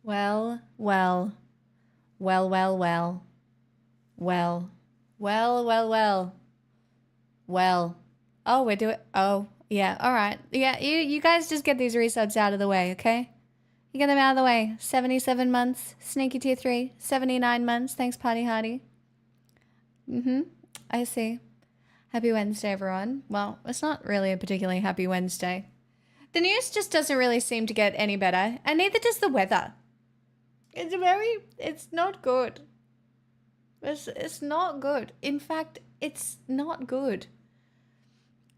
Well, well, well, well, well, well, well, well, well, well. Oh, we're doing. Oh, yeah. All right. Yeah, you guys just get these resubs out of the way, okay? You get them out of the way. 77 months. Sneaky tier 3. 79 months. Thanks, Party Hardy. I see. Happy Wednesday, everyone. Well, it's not really a particularly happy Wednesday. The news just doesn't really seem to get any better, and neither does the weather. It's not good. It's not good. In fact, it's not good.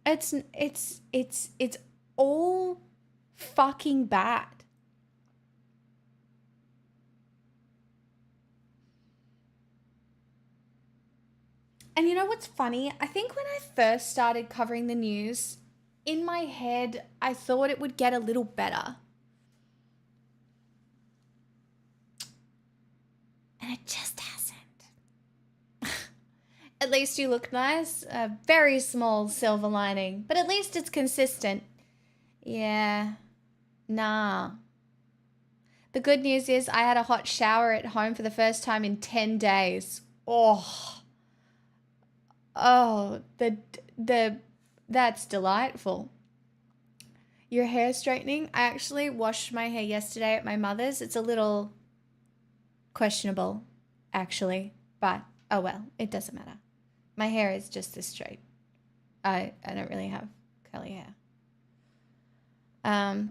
It's all fucking bad. And you know what's funny? I think when I first started covering the news, in my head, I thought it would get a little better. And it just hasn't. At least you look nice. A very small silver lining. But at least it's consistent. Yeah. Nah. The good news is I had a hot shower at home for the first time in 10 days. Oh. Oh, that's delightful. Your hair straightening? I actually washed my hair yesterday at my mother's. It's a little questionable, actually. But, oh well, it doesn't matter. My hair is just this straight. I don't really have curly hair.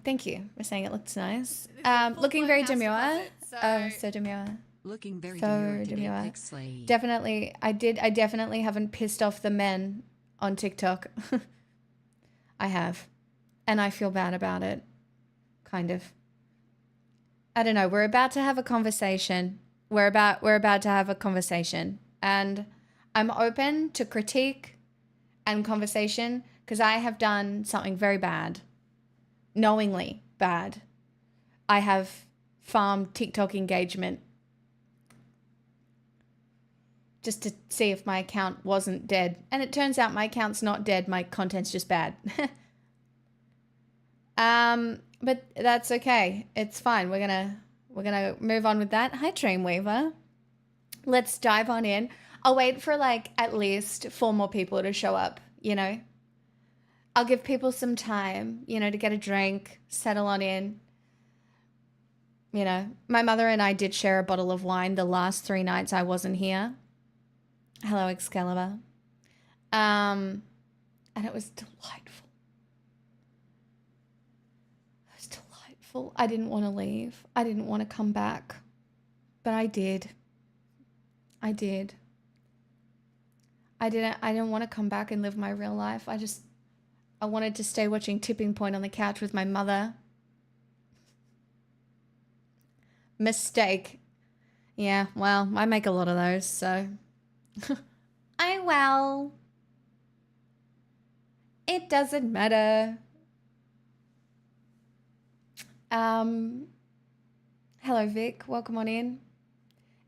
Thank you for saying it looks nice. Looking very demure. Oh, so demure. Looking very So demure. Definitely, I definitely haven't pissed off the men on TikTok. I have. And I feel bad about it. Kind of. I don't know. We're about to have a conversation. We're about to have a conversation. And I'm open to critique and conversation because I have done something very bad. Knowingly bad. I have farmed TikTok engagement just to see if my account wasn't dead. And it turns out my account's not dead. My content's just bad. But that's okay. It's fine. We're gonna move on with that. Hi, Dreamweaver. Let's dive on in. I'll wait for like at least 4 more people to show up, you know? I'll give people some time, you know, to get a drink, settle on in. You know, my mother and I did share a bottle of wine the last 3 nights I wasn't here. Hello, Excalibur. And it was delightful. It was delightful. I didn't want to leave. I didn't want to come back. But I did. I did. I didn't want to come back and live my real life. I wanted to stay watching Tipping Point on the couch with my mother. Mistake. Yeah, well, I make a lot of those, so. Well. It doesn't matter. Hello, Vic. Welcome on in.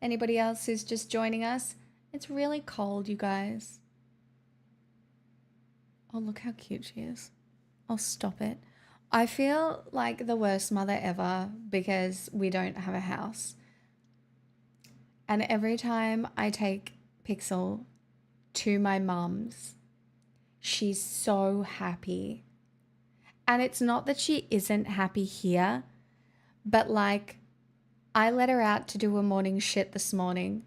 Anybody else who's just joining us? It's really cold, you guys. Oh, look how cute she is. Oh, stop it. I feel like the worst mother ever because we don't have a house. And every time I take Pixel to my mum's, she's so happy. And it's not that she isn't happy here, but like I let her out to do a morning shit this morning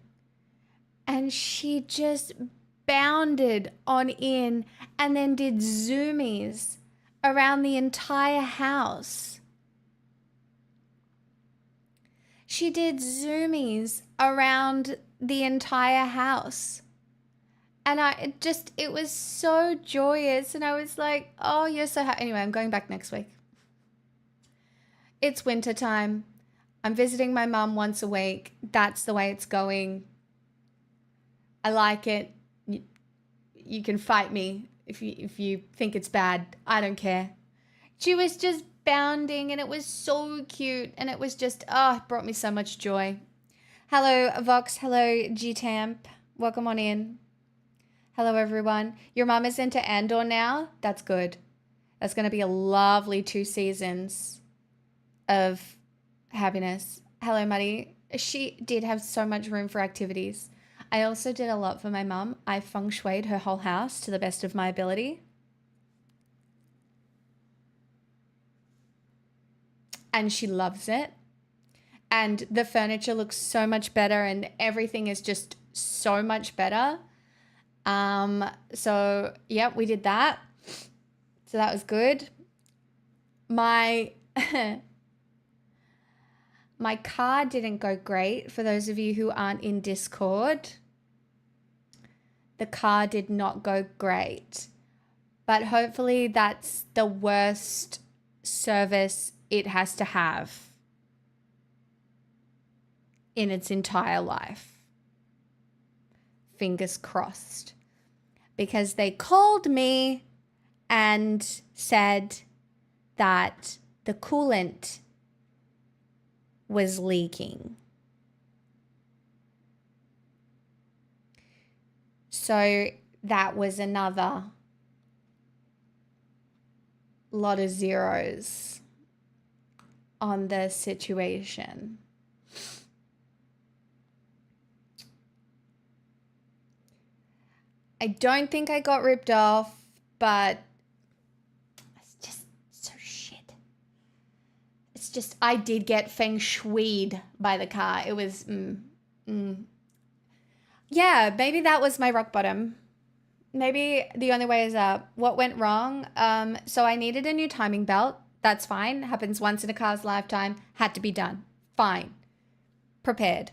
and she just bounded on in and then did zoomies around the entire house. She did zoomies around the entire house. And it was so joyous. And I was like, oh, you're so happy. Anyway, I'm going back next week. It's winter time. I'm visiting my mum once a week. That's the way it's going. I like it. You can fight me if you think it's bad. I don't care. She was just bounding and it was so cute. And it was just, it brought me so much joy. Hello, Vox. Hello, G-Tamp. Welcome on in. Hello, everyone. Your mum is into Andor now? That's good. That's going to be a lovely 2 seasons of happiness. Hello, Maddie. She did have so much room for activities. I also did a lot for my mum. I feng shuied her whole house to the best of my ability. And she loves it. And the furniture looks so much better and everything is just so much better. So yeah, we did that. So that was good. My my car didn't go great. For those of you who aren't in Discord, the car did not go great. But hopefully that's the worst service it has to have in its entire life. Fingers crossed. Because they called me and said that the coolant was leaking. So that was another lot of zeros on the situation. I don't think I got ripped off, but it's just so shit. It's just, I did get feng shuied by the car. It was, yeah, maybe that was my rock bottom. Maybe the only way is up. What went wrong? So I needed a new timing belt. That's fine. Happens once in a car's lifetime. Had to be done. Fine. Prepared.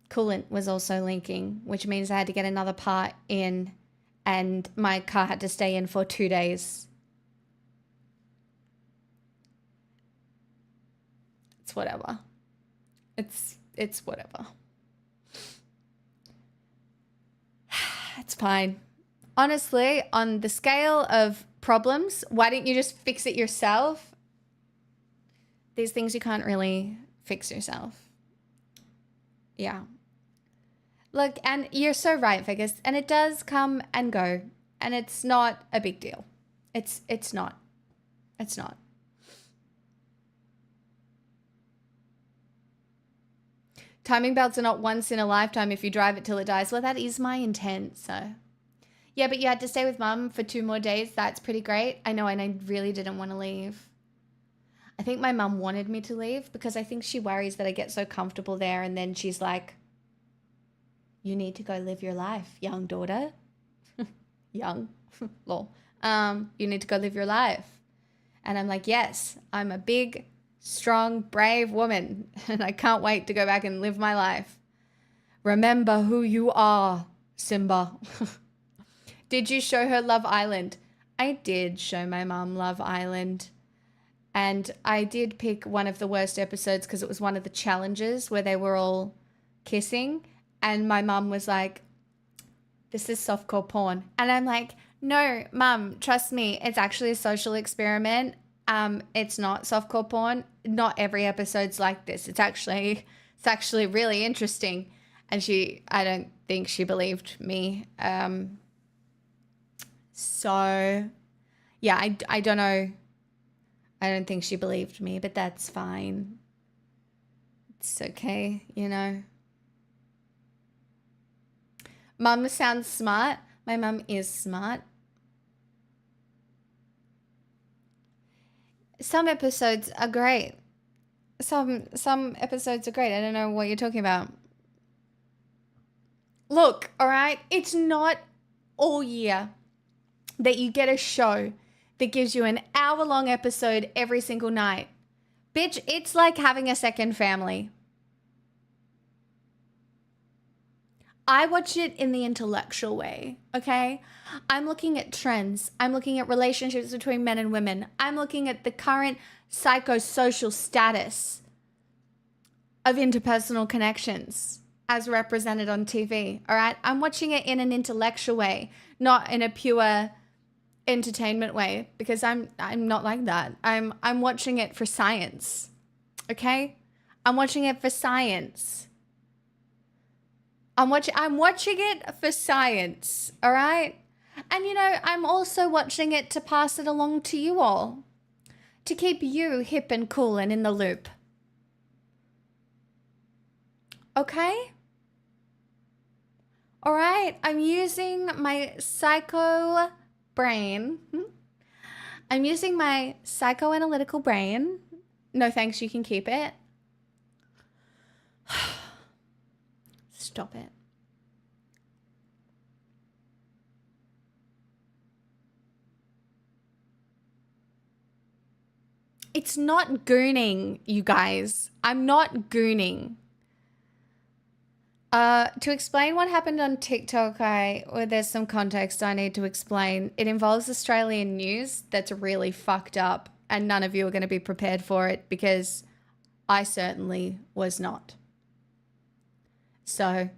Coolant was also leaking, which means I had to get another part in and my car had to stay in for 2 days. It's whatever. It's whatever. It's fine. Honestly, on the scale of problems, why don't you just fix it yourself? These things you can't really fix yourself. Yeah. Look, and you're so right, Vegas, and it does come and go, and it's not a big deal. It's not. It's not. Timing belts are not once in a lifetime if you drive it till it dies. Well, that is my intent, so. Yeah, but you had to stay with mum for 2 more days. That's pretty great. I know, and I really didn't want to leave. I think my mum wanted me to leave because I think she worries that I get so comfortable there and then she's like, you need to go live your life, young daughter. Young. Lol. You need to go live your life. And I'm like, yes, I'm a big, strong, brave woman and I can't wait to go back and live my life. Remember who you are, Simba. Did you show her Love Island? I did show my mom Love Island. And I did pick one of the worst episodes because it was one of the challenges where they were all kissing. And my mum was like, this is softcore porn. And I'm like, no, mum, trust me. It's actually a social experiment. It's not softcore porn. Not every episode's like this. It's actually really interesting. And I don't think she believed me. So yeah, I don't know. I don't think she believed me, but that's fine. It's okay, you know. Mum sounds smart. My mum is smart. Some episodes are great. Some episodes are great. I don't know what you're talking about. Look, all right? It's not all year that you get a show that gives you an hour-long episode every single night. Bitch, it's like having a second family. I watch it in the intellectual way, okay? I'm looking at trends. I'm looking at relationships between men and women. I'm looking at the current psychosocial status of interpersonal connections as represented on TV, all right? I'm watching it in an intellectual way, not in a pure entertainment way, because I'm not like that. I'm watching it for science, okay? I'm watching it for science. I'm watching it for science, all right? And, you know, I'm also watching it to pass it along to you all, to keep you hip and cool and in the loop. Okay? All right, I'm using my psycho brain. I'm using my psychoanalytical brain. No thanks, you can keep it. Stop it. It's not gooning, you guys. I'm not gooning. To explain what happened on TikTok, there's some context I need to explain. It involves Australian news that's really fucked up, and none of you are going to be prepared for it because I certainly was not. So,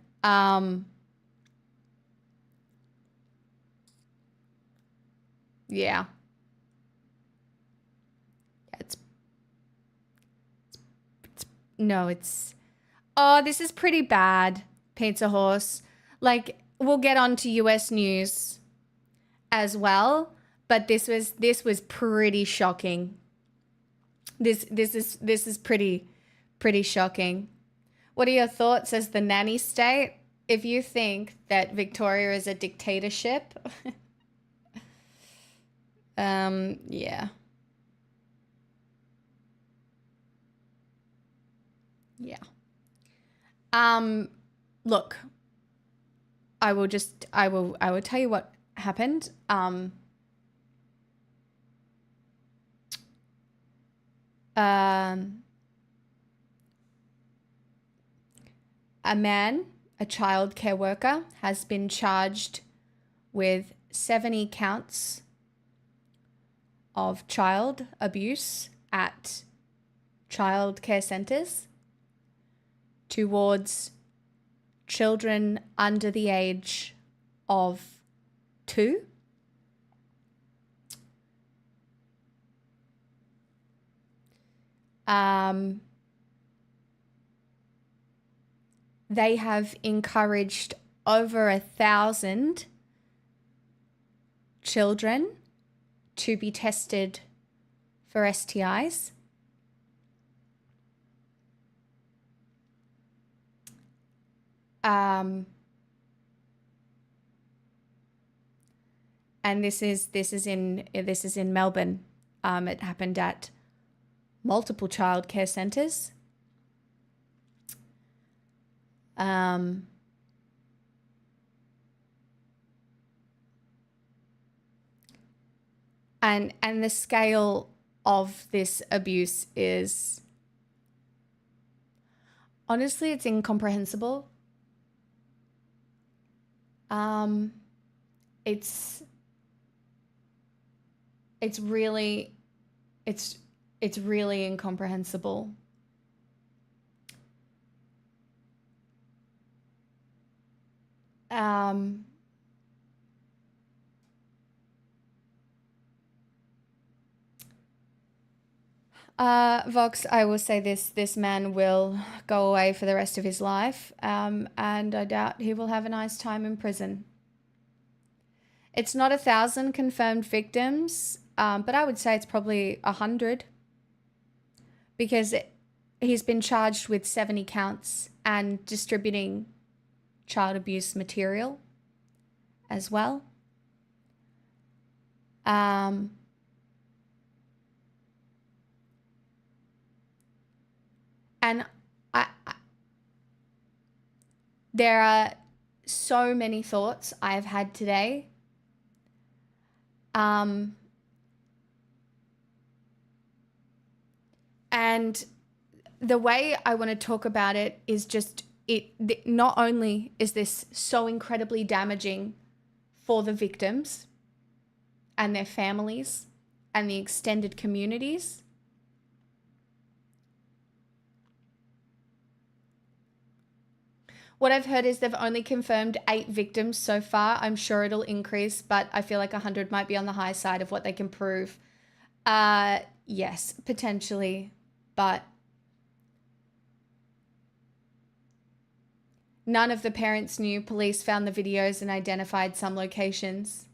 yeah. It's, no, it's, oh, this is pretty bad, Pizza Horse. Like, we'll get on to US news as well, but this was pretty shocking. This is pretty shocking. What are your thoughts as the nanny state? If you think that Victoria is a dictatorship, yeah. Yeah. Um, Look, I will tell you what happened. Um, a man, a child care worker, has been charged with 70 counts of child abuse at child care centers towards children under the age of 2. They have encouraged over 1,000 children to be tested for STIs. And this is in Melbourne. It happened at multiple childcare centres. And the scale of this abuse is, honestly, it's incomprehensible. It's really incomprehensible. Vox, I will say this man will go away for the rest of his life, and I doubt he will have a nice time in prison. It's not 1,000 confirmed victims, but I would say it's probably 100, because he's been charged with 70 counts and distributing child abuse material as well. And there are so many thoughts I've had today. And the way I want to talk about it is just not only is this so incredibly damaging for the victims and their families and the extended communities, what I've heard is they've only confirmed 8 victims so far. I'm sure it'll increase, but I feel like 100 might be on the high side of what they can prove. Yes, potentially, but none of the parents knew. Police found the videos and identified some locations.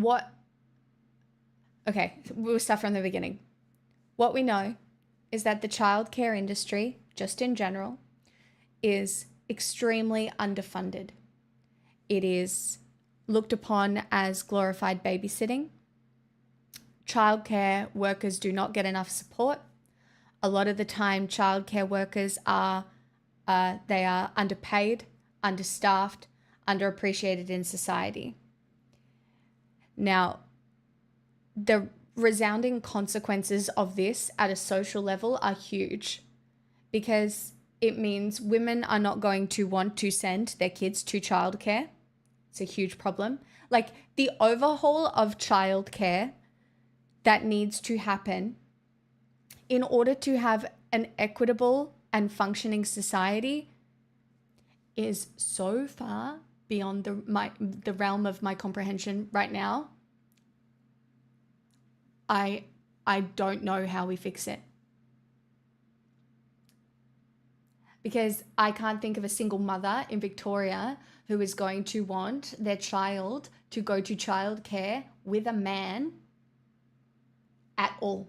what, okay, we'll start from the beginning. What we know is that the childcare industry, just in general, is extremely underfunded. It is looked upon as glorified babysitting. Childcare workers do not get enough support. A lot of the time, childcare workers are they are underpaid, understaffed, underappreciated in society. Now, the resounding consequences of this at a social level are huge, because it means women are not going to want to send their kids to childcare. It's a huge problem. Like, the overhaul of childcare that needs to happen in order to have an equitable and functioning society is so far beyond the realm of my comprehension right now. I don't know how we fix it. Because I can't think of a single mother in Victoria who is going to want their child to go to childcare with a man at all.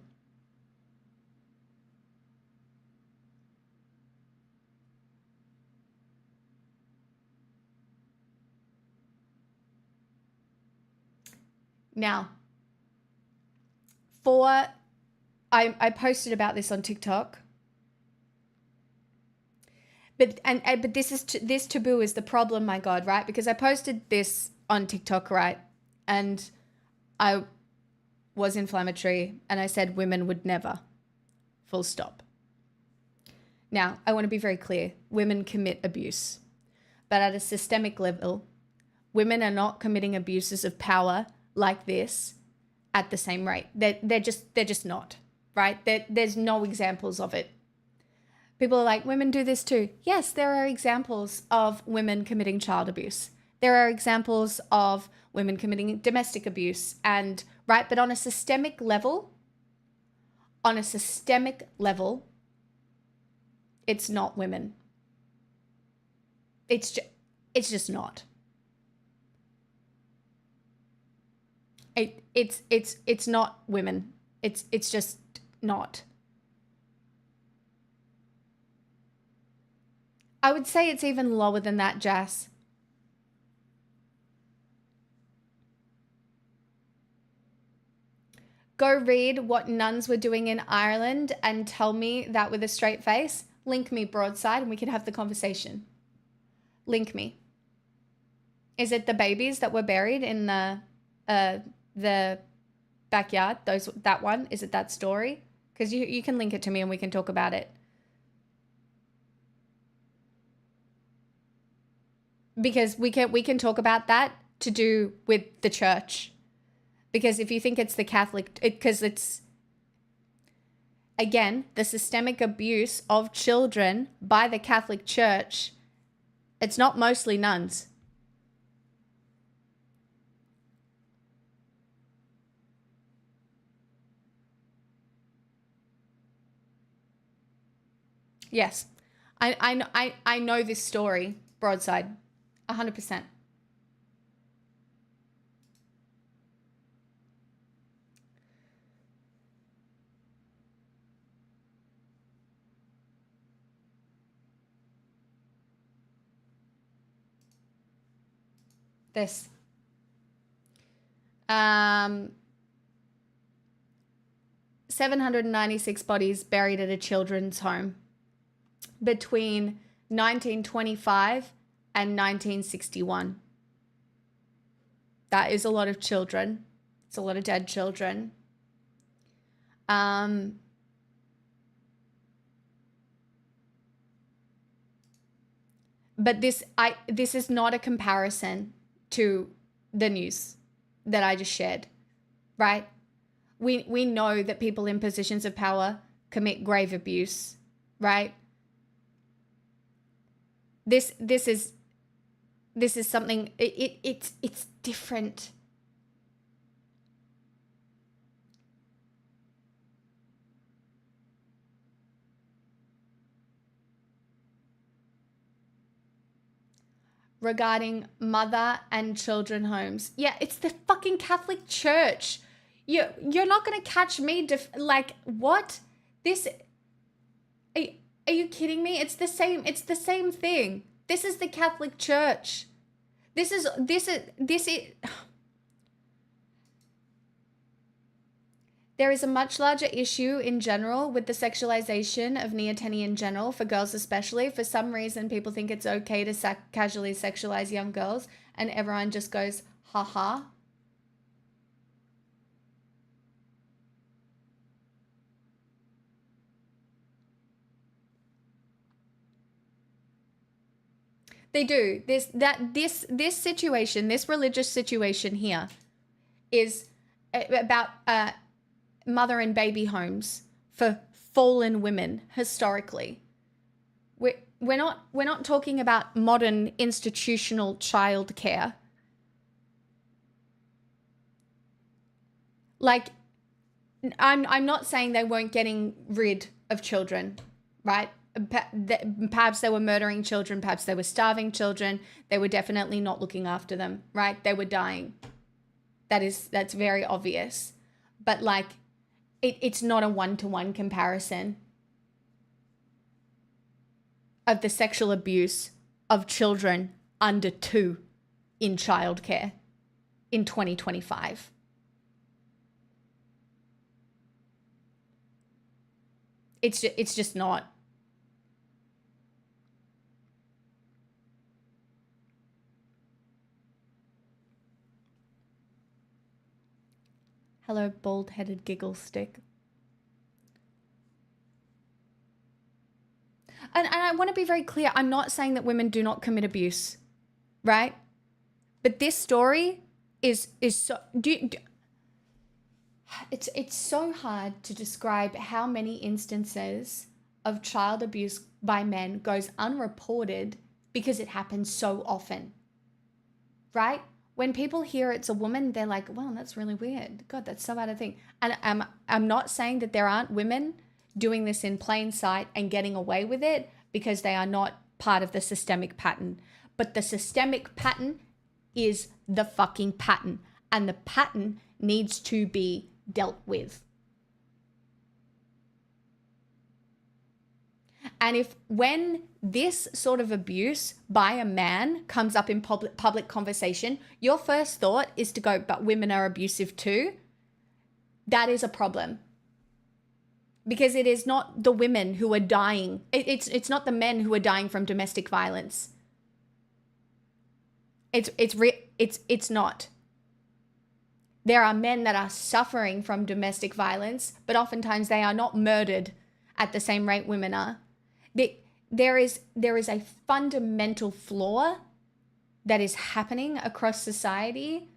Now, I posted about this on TikTok. But this taboo is the problem, my God, right? Because I posted this on TikTok, right? And I was inflammatory and I said women would never, full stop. Now, I want to be very clear. Women commit abuse. But at a systemic level, women are not committing abuses of power like this at the same rate. They're just not, right? There's no examples of it. People are like, women do this too. Yes, there are examples of women committing child abuse. There are examples of women committing domestic abuse, and right, but on a systemic level, it's not women. It's just not. It's not women. It's just not. I would say it's even lower than that, Jess. Go read what nuns were doing in Ireland and tell me that with a straight face. Link me, Broadside, and we can have the conversation. Link me. Is it the babies that were buried in the backyard? That one? Is it that story? Because you can link it to me and we can talk about it. Because we can talk about that to do with the church. Because if you think it's the Catholic, because it's, again, the systemic abuse of children by the Catholic Church, it's not mostly nuns. Yes, I know this story, Broadside, 100%. This. 796 bodies buried at a children's home between 1925 and 1961. That is a lot of children. It's a lot of dead children. But this is not a comparison to the news that I just shared, right? We know that people in positions of power commit grave abuse, right? This is something, it's different. regarding mother and children homes. Yeah, it's the fucking Catholic Church. You're not going to catch me like what? This are, are you kidding me? It's the same thing. This is the Catholic Church. This is There is a much larger issue in general with the sexualization of neoteny in general, for girls especially. For some reason, people think it's okay to casually sexualize young girls, and everyone just goes, haha. They do. This situation, this religious situation here is about mother and baby homes for fallen women historically. We're not talking about modern institutional childcare. Like, I'm not saying they weren't getting rid of children, right? Perhaps they were murdering children, perhaps they were starving children. They were definitely not looking after them, right? They were dying. That's very obvious. But like, it's not a one-to-one comparison of the sexual abuse of children under 2 in childcare in 2025. It's just not. Hello, bald-headed giggle stick. And I want to be very clear. I'm not saying that women do not commit abuse, right? But this story is so... It's so hard to describe how many instances of child abuse by men goes unreported because it happens so often, right? When people hear it's a woman, they're like, wow, that's really weird. God, that's so bad a thing. And I'm not saying that there aren't women doing this in plain sight and getting away with it because they are not part of the systemic pattern. But the systemic pattern is the fucking pattern. And the pattern needs to be dealt with. And when this sort of abuse by a man comes up in public conversation, your first thought is to go, but women are abusive too. That is a problem. Because it is not the women who are dying. It's not the men who are dying from domestic violence. It's not. There are men that are suffering from domestic violence, but oftentimes they are not murdered at the same rate women are. There is a fundamental flaw that is happening across society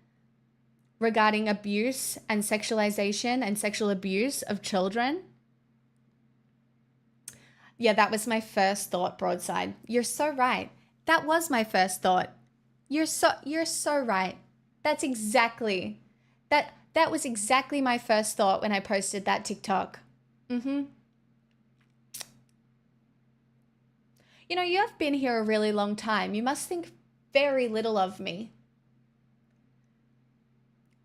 regarding abuse and sexualization and sexual abuse of children. Yeah, that was my first thought, Broadside. You're so right. That was my first thought. You're so right. That's exactly... That was exactly my first thought when I posted that TikTok. You know, you have been here a really long time. You must think very little of me.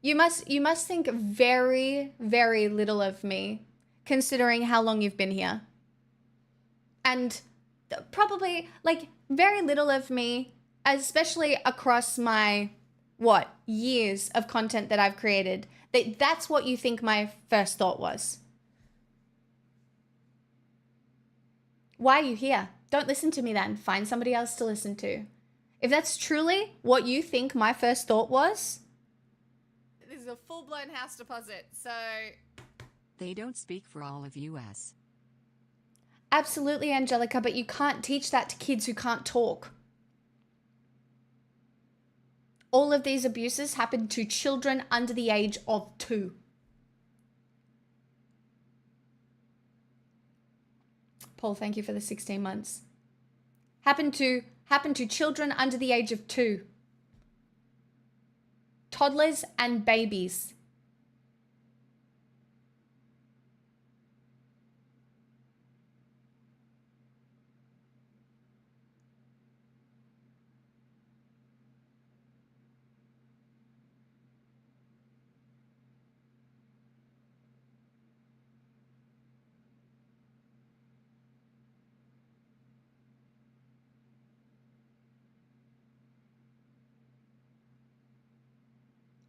You must think very, very little of me, considering how long you've been here. And probably, like, very little of me, especially across my, years of content that I've created. That's what you think my first thought was. Why are you here? Don't listen to me then. Find somebody else to listen to. If that's truly what you think my first thought was, this is a full-blown house deposit, so... They don't speak for all of US. Absolutely, Angelica, but you can't teach that to kids who can't talk. All of these abuses happen to children under the age of 2. Paul, thank you for the 16 months. Happen to children under the age of 2. Toddlers and babies.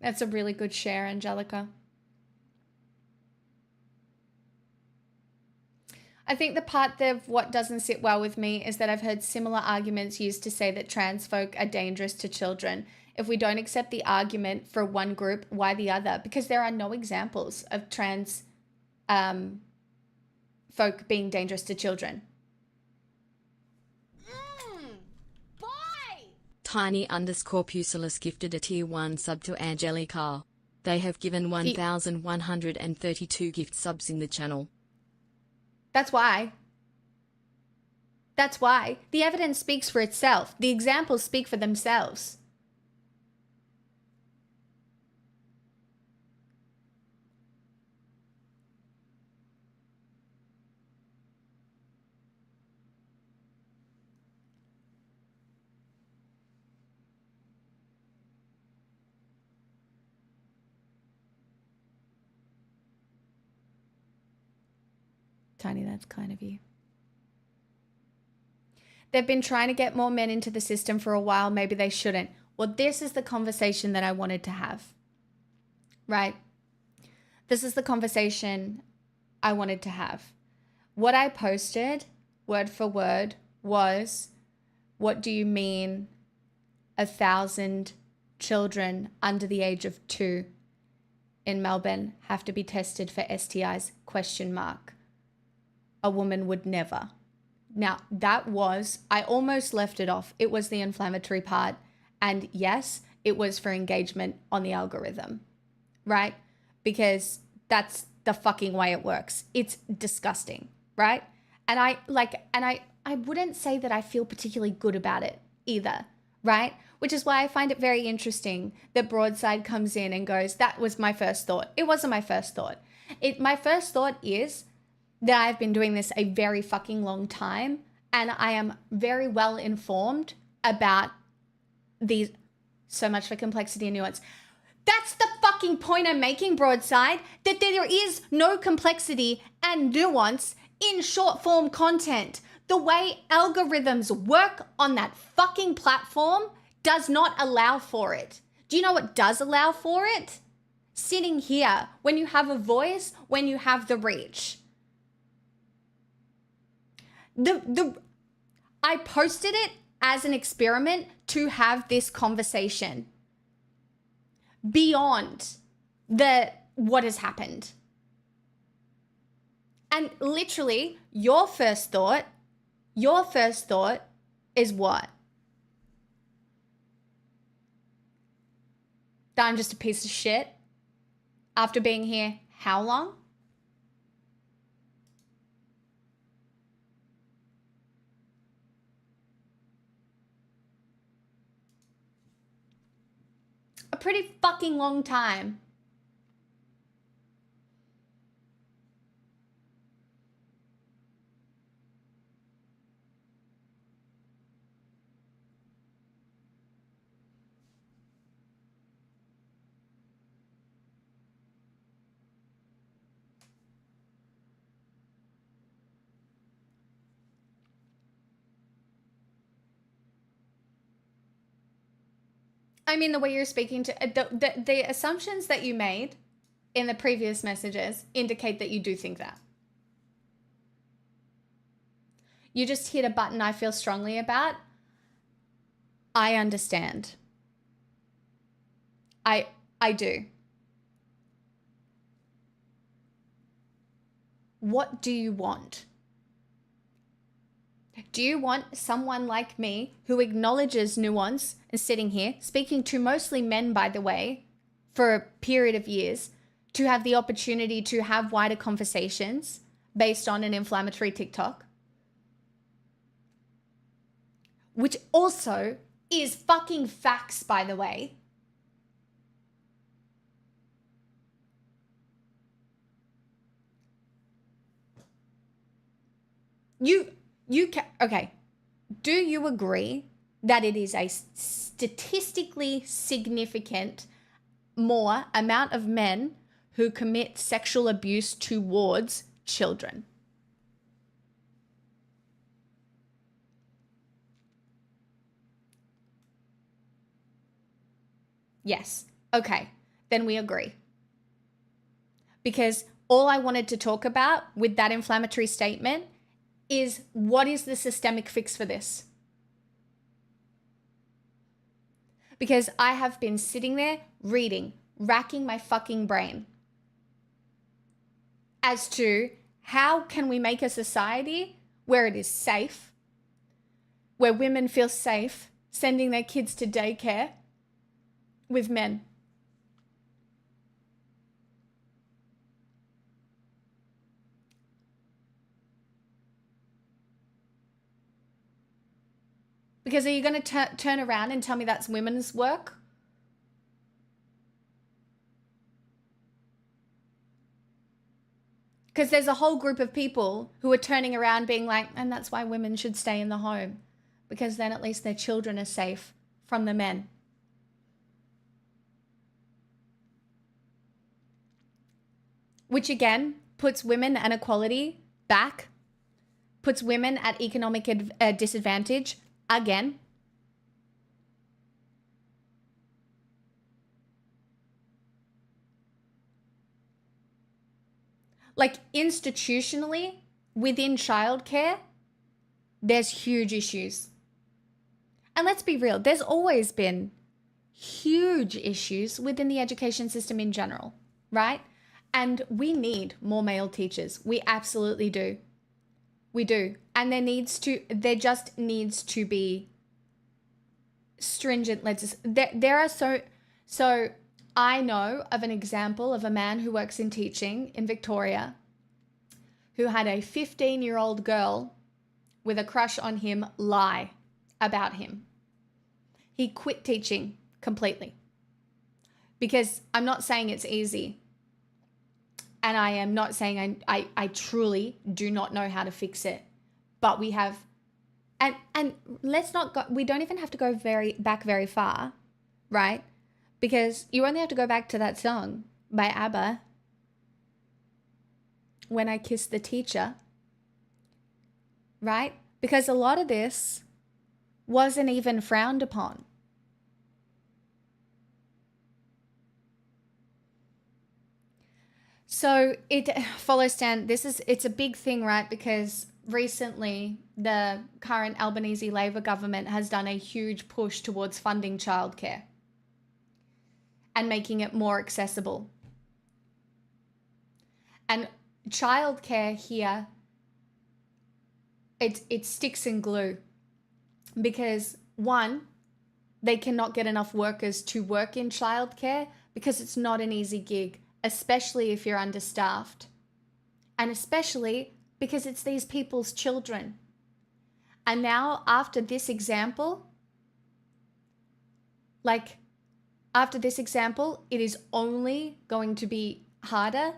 That's a really good share, Angelica. I think the part of what doesn't sit well with me is that I've heard similar arguments used to say that trans folk are dangerous to children. If we don't accept the argument for one group, why the other? Because there are no examples of trans folk being dangerous to children. Tiny_Pusillus gifted a tier 1 sub to Angelica. They have given 1,132 gift subs in the channel. That's why. That's why. The evidence speaks for itself. The examples speak for themselves. Tiny, that's kind of you. They've been trying to get more men into the system for a while. Maybe they shouldn't. Well, this is the conversation that I wanted to have, right? This is the conversation I wanted to have. What I posted, word for word, was, what do you mean 1,000 children under the age of 2 in Melbourne have to be tested for STIs? ? A woman would never. Now, that was, I almost left it off. It was the inflammatory part. And yes, it was for engagement on the algorithm, right? Because that's the fucking way it works. It's disgusting, right? And I wouldn't say that I feel particularly good about it either, right? Which is why I find it very interesting that Broadside comes in and goes, that was my first thought. It wasn't my first thought. My first thought is that I've been doing this a very fucking long time and I am very well informed about these. So much for complexity and nuance. That's the fucking point I'm making, Broadside, that there is no complexity and nuance in short form content. The way algorithms work on that fucking platform does not allow for it. Do you know what does allow for it? Sitting here, when you have a voice, when you have the reach. I posted it as an experiment to have this conversation beyond what has happened. And literally, your first thought is what? That I'm just a piece of shit after being here how long? A pretty fucking long time. I mean, the way you're speaking to the assumptions that you made in the previous messages indicate that you do think that. You just hit a button I feel strongly about. I understand. I do. What do you want? Do you want someone like me who acknowledges nuance and sitting here, speaking to mostly men, by the way, for a period of years, to have the opportunity to have wider conversations based on an inflammatory TikTok? Which also is fucking facts, by the way. Okay. Do you agree that it is a statistically significant more amount of men who commit sexual abuse towards children? Yes. Okay. then we agree. Because all I wanted to talk about with that inflammatory statement is, what is the systemic fix for this? Because I have been sitting there reading, racking my fucking brain as to how can we make a society where it is safe, where women feel safe sending their kids to daycare with men. Because are you going to turn around and tell me that's women's work? Because there's a whole group of people who are turning around being like, and that's why women should stay in the home, because then at least their children are safe from the men. Which again puts women and equality back, puts women at economic disadvantage again. Like institutionally, within childcare, there's huge issues. And let's be real, there's always been huge issues within the education system in general, right? And we need more male teachers. We absolutely do. We do. And there just needs to be stringent there are so I know of an example of a man who works in teaching in Victoria who had a 15-year-old girl with a crush on him lie about him. He quit teaching completely. Because I'm not saying it's easy. And I am not saying I truly do not know how to fix it. But we have, and let's not go, we don't even have to go very far, right? Because you only have to go back to that song by ABBA, When I Kissed the Teacher, right? Because a lot of this wasn't even frowned upon. So it follows down, it's a big thing, right? Because recently the current Albanese Labor government has done a huge push towards funding childcare and making it more accessible. And childcare here, it sticks and glue because one, they cannot get enough workers to work in childcare because it's not an easy gig, especially if you're understaffed. And especially because it's these people's children. And now after this example, it is only going to be harder.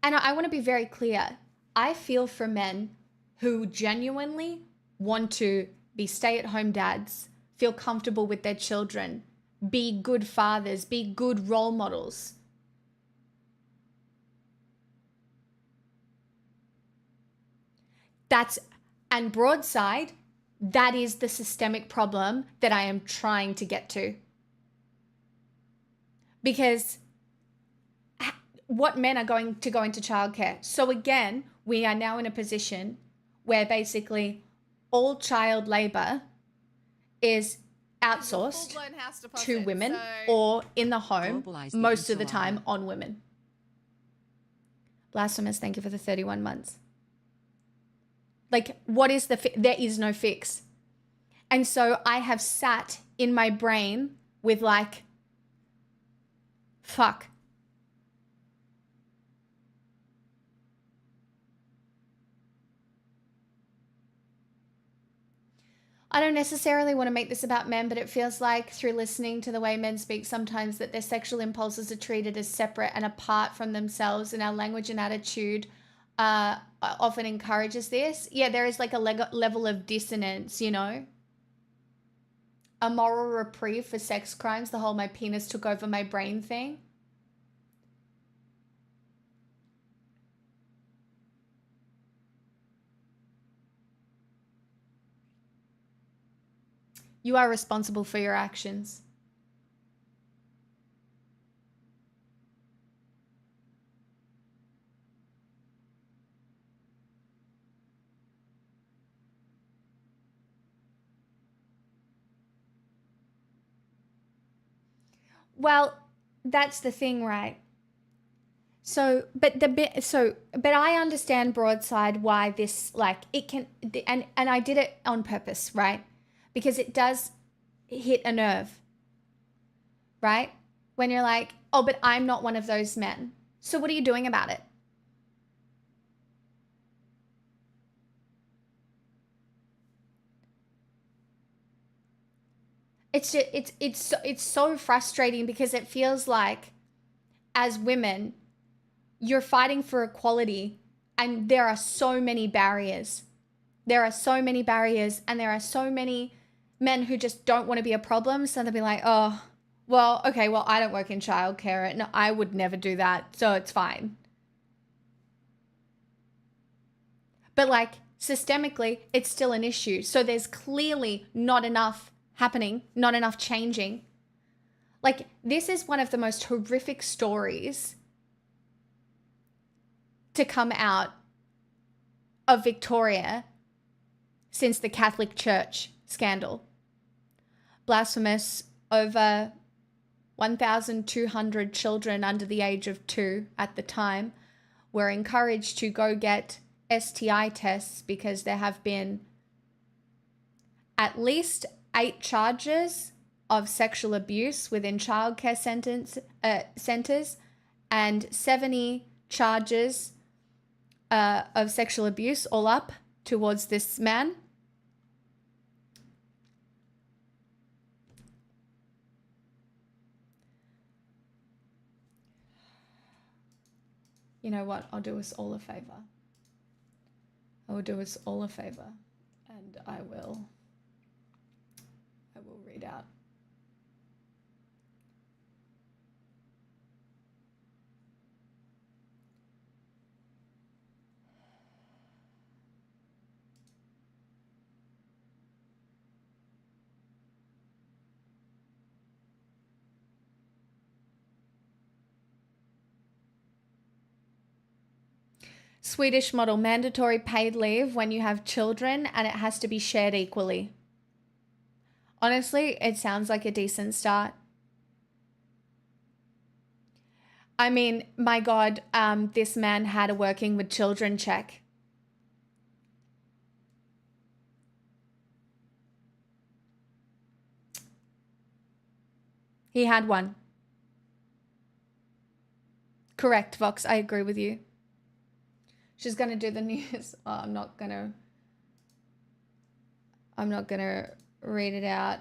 And I want to be very clear. I feel for men who genuinely want to be stay-at-home dads, feel comfortable with their children, be good fathers, be good role models. And broadside, that is the systemic problem that I am trying to get to. Because what men are going to go into childcare? So again, we are now in a position where basically all child labor is outsourced to women or in the home, most of the time on women. Blasphemous, thank you for the 31 months. Like, what is there is no fix. And so I have sat in my brain with like, fuck. I don't necessarily want to make this about men, but it feels like through listening to the way men speak sometimes that their sexual impulses are treated as separate and apart from themselves, and our language and attitude often encourages this. Yeah, there is like a level of dissonance, you know? A moral reprieve for sex crimes, the whole my penis took over my brain thing. You are responsible for your actions. Well, that's the thing, right? So, but I understand Broadside why this, like, it can, and I did it on purpose, right? Because it does hit a nerve, right? When you're like, oh, but I'm not one of those men. So what are you doing about it? It's just, it's so frustrating because it feels like as women, you're fighting for equality and there are so many barriers. There are so many barriers and there are so many men who just don't want to be a problem. So they'll be like, oh, well, okay, well, I don't work in childcare. No, I would never do that. So it's fine. But like systemically, it's still an issue. So there's clearly not enough happening, not enough changing. Like, this is one of the most horrific stories to come out of Victoria since the Catholic Church scandal. Blasphemous, over 1,200 children under the age of 2 at the time were encouraged to go get STI tests because there have been at least 8 charges of sexual abuse within childcare centers and 70 charges of sexual abuse all up towards this man. You know what? I'll do us all a favor. I will do us all a favor, and I will read out. Swedish model, mandatory paid leave when you have children and it has to be shared equally. Honestly, it sounds like a decent start. I mean, my God, this man had a working with children check. He had one. Correct, Vox. I agree with you. She's going to do the news. Oh, I'm not going to read it out.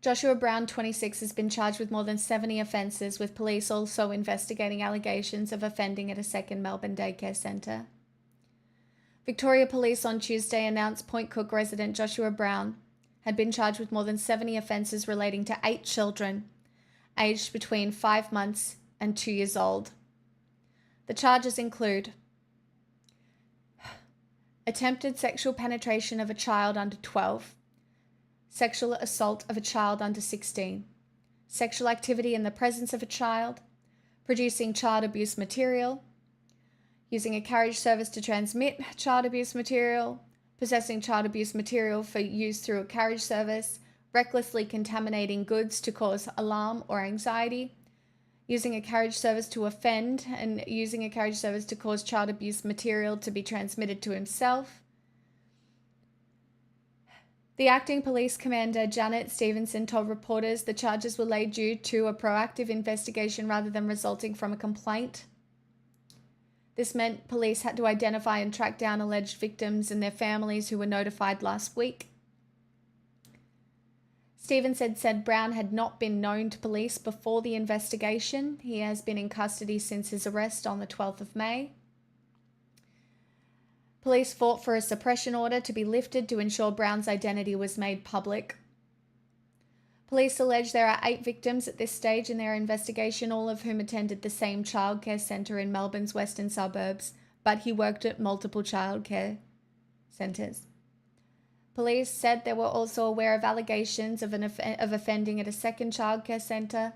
Joshua Brown, 26, has been charged with more than 70 offences, with police also investigating allegations of offending at a second Melbourne daycare centre. Victoria Police on Tuesday announced Point Cook resident Joshua Brown had been charged with more than 70 offences relating to 8 children, aged between 5 months and 2 years old. The charges include attempted sexual penetration of a child under 12, sexual assault of a child under 16, sexual activity in the presence of a child, producing child abuse material, using a carriage service to transmit child abuse material, possessing child abuse material for use through a carriage service, recklessly contaminating goods to cause alarm or anxiety, using a carriage service to offend, and using a carriage service to cause child abuse material to be transmitted to himself. The acting police commander, Janet Stevenson, told reporters the charges were laid due to a proactive investigation rather than resulting from a complaint. This meant police had to identify and track down alleged victims and their families who were notified last week. Stevenson said Brown had not been known to police before the investigation. He has been in custody since his arrest on the 12th of May. Police fought for a suppression order to be lifted to ensure Brown's identity was made public. Police allege there are 8 victims at this stage in their investigation, all of whom attended the same childcare centre in Melbourne's western suburbs, but he worked at multiple childcare centres. Police said they were also aware of allegations of offending at a second childcare centre.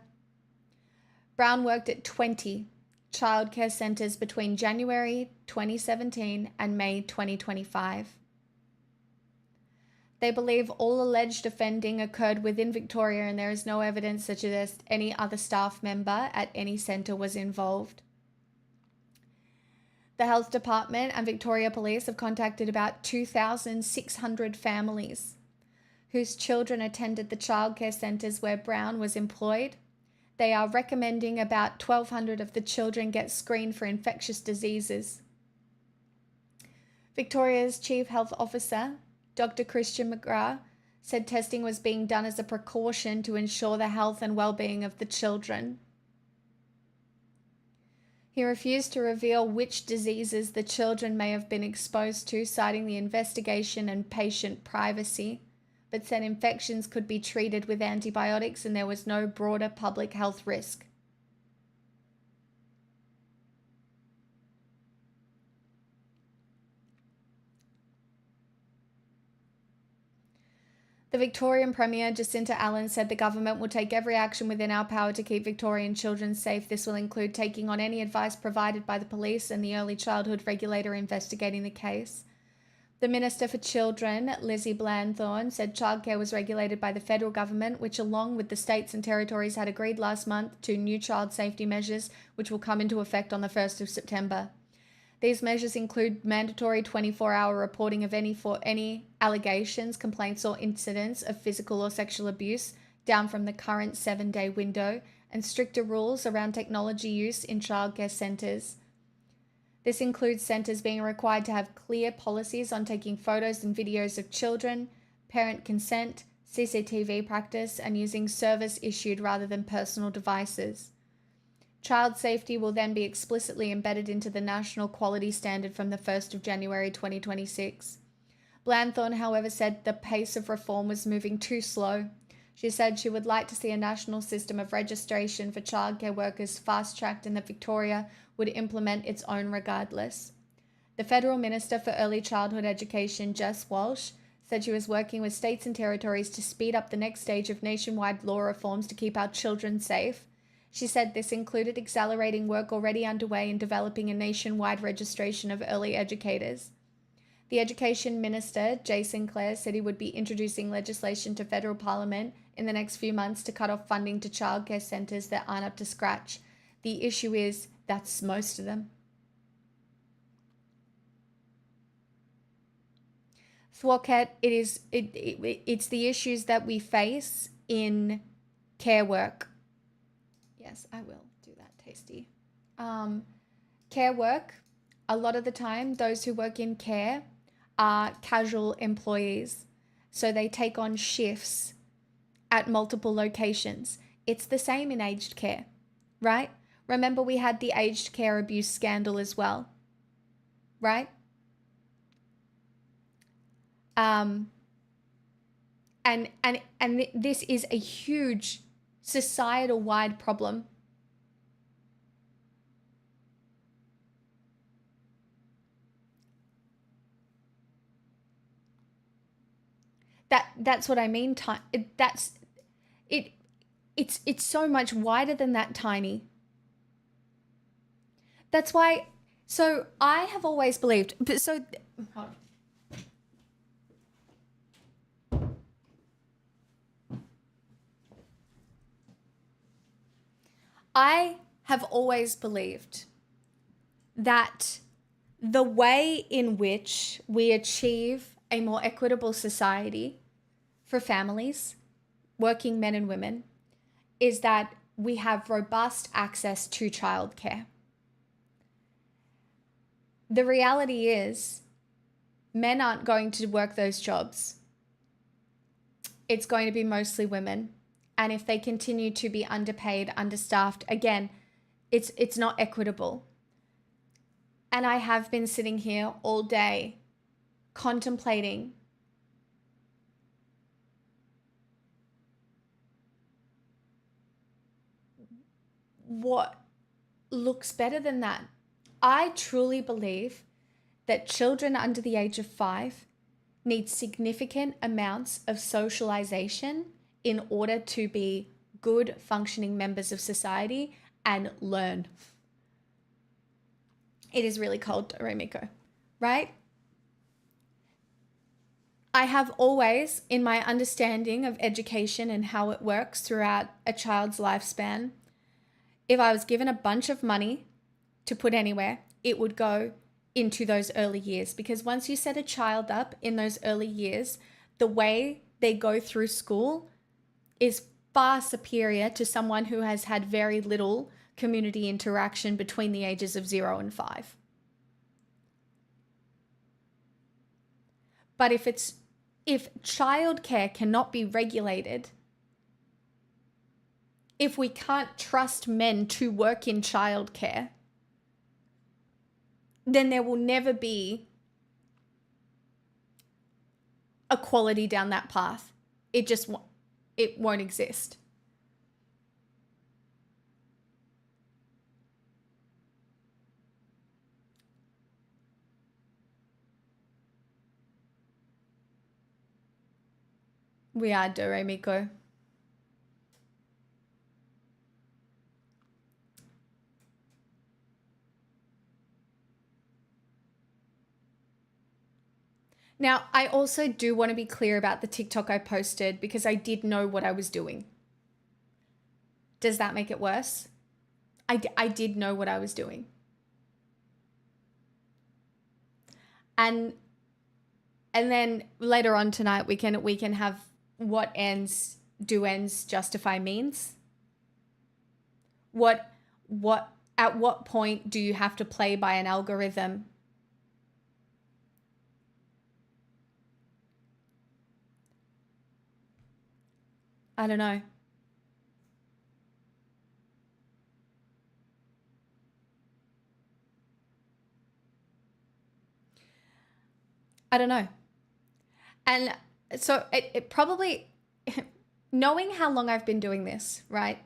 Brown worked at 20 childcare centres between January 2017 and May 2025. They believe all alleged offending occurred within Victoria, and there is no evidence such as any other staff member at any centre was involved. The Health Department and Victoria Police have contacted about 2,600 families whose children attended the childcare centres where Brown was employed. They are recommending about 1,200 of the children get screened for infectious diseases. Victoria's Chief Health Officer, Dr. Christian McGrath, said testing was being done as a precaution to ensure the health and well-being of the children. He refused to reveal which diseases the children may have been exposed to, citing the investigation and patient privacy, but said infections could be treated with antibiotics and there was no broader public health risk. The Victorian Premier, Jacinta Allen, said the government will take every action within our power to keep Victorian children safe. This will include taking on any advice provided by the police and the early childhood regulator investigating the case. The Minister for Children, Lizzie Blandthorne, said childcare was regulated by the federal government, which along with the states and territories had agreed last month to new child safety measures, which will come into effect on the 1st of September. These measures include mandatory 24-hour reporting of any allegations, complaints or incidents of physical or sexual abuse, down from the current 7-day window, and stricter rules around technology use in childcare centres. This includes centres being required to have clear policies on taking photos and videos of children, parent consent, CCTV practice, and using service issued rather than personal devices. Child safety will then be explicitly embedded into the National Quality Standard from the 1st of January 2026. Blandthorne, however, said the pace of reform was moving too slow. She said she would like to see a national system of registration for childcare workers fast-tracked and that Victoria would implement its own regardless. The Federal Minister for Early Childhood Education, Jess Walsh, said she was working with states and territories to speed up the next stage of nationwide law reforms to keep our children safe. She said this included accelerating work already underway in developing a nationwide registration of early educators. The Education Minister, Jason Clare, said he would be introducing legislation to federal parliament in the next few months to cut off funding to childcare centres that aren't up to scratch. The issue is that's most of them. Thwocett, it's the issues that we face in care work. Yes, I will do that, Tasty. Care work, a lot of the time, those who work in care are casual employees. So they take on shifts at multiple locations. It's the same in aged care, right? Remember we had the aged care abuse scandal as well, right? And this is a huge societal-wide problem. That's what I mean. It's so much wider than that, Tiny. That's why. So I have always believed. So hold on. I have always believed that the way in which we achieve a more equitable society for families, working men and women, is that we have robust access to childcare. The reality is, men aren't going to work those jobs. It's going to be mostly women. And if they continue to be underpaid, understaffed, again, it's not equitable. And I have been sitting here all day contemplating what looks better than that. I truly believe that children under the age of 5 need significant amounts of socialization in order to be good functioning members of society and learn. It is really cold, Remiko, right? I have always, in my understanding of education and how it works throughout a child's lifespan, if I was given a bunch of money to put anywhere, it would go into those early years. Because once you set a child up in those early years, the way they go through school is far superior to someone who has had very little community interaction between the ages of 0 and 5. But if childcare cannot be regulated, if we can't trust men to work in childcare, then there will never be equality down that path. It won't exist. We are, Doremiko. Now, I also do want to be clear about the TikTok I posted because I did know what I was doing. Does that make it worse? I did know what I was doing. And then later on tonight we can have what ends justify means. At what point do you have to play by an algorithm? I don't know. I don't know. And so it probably, knowing how long I've been doing this, right?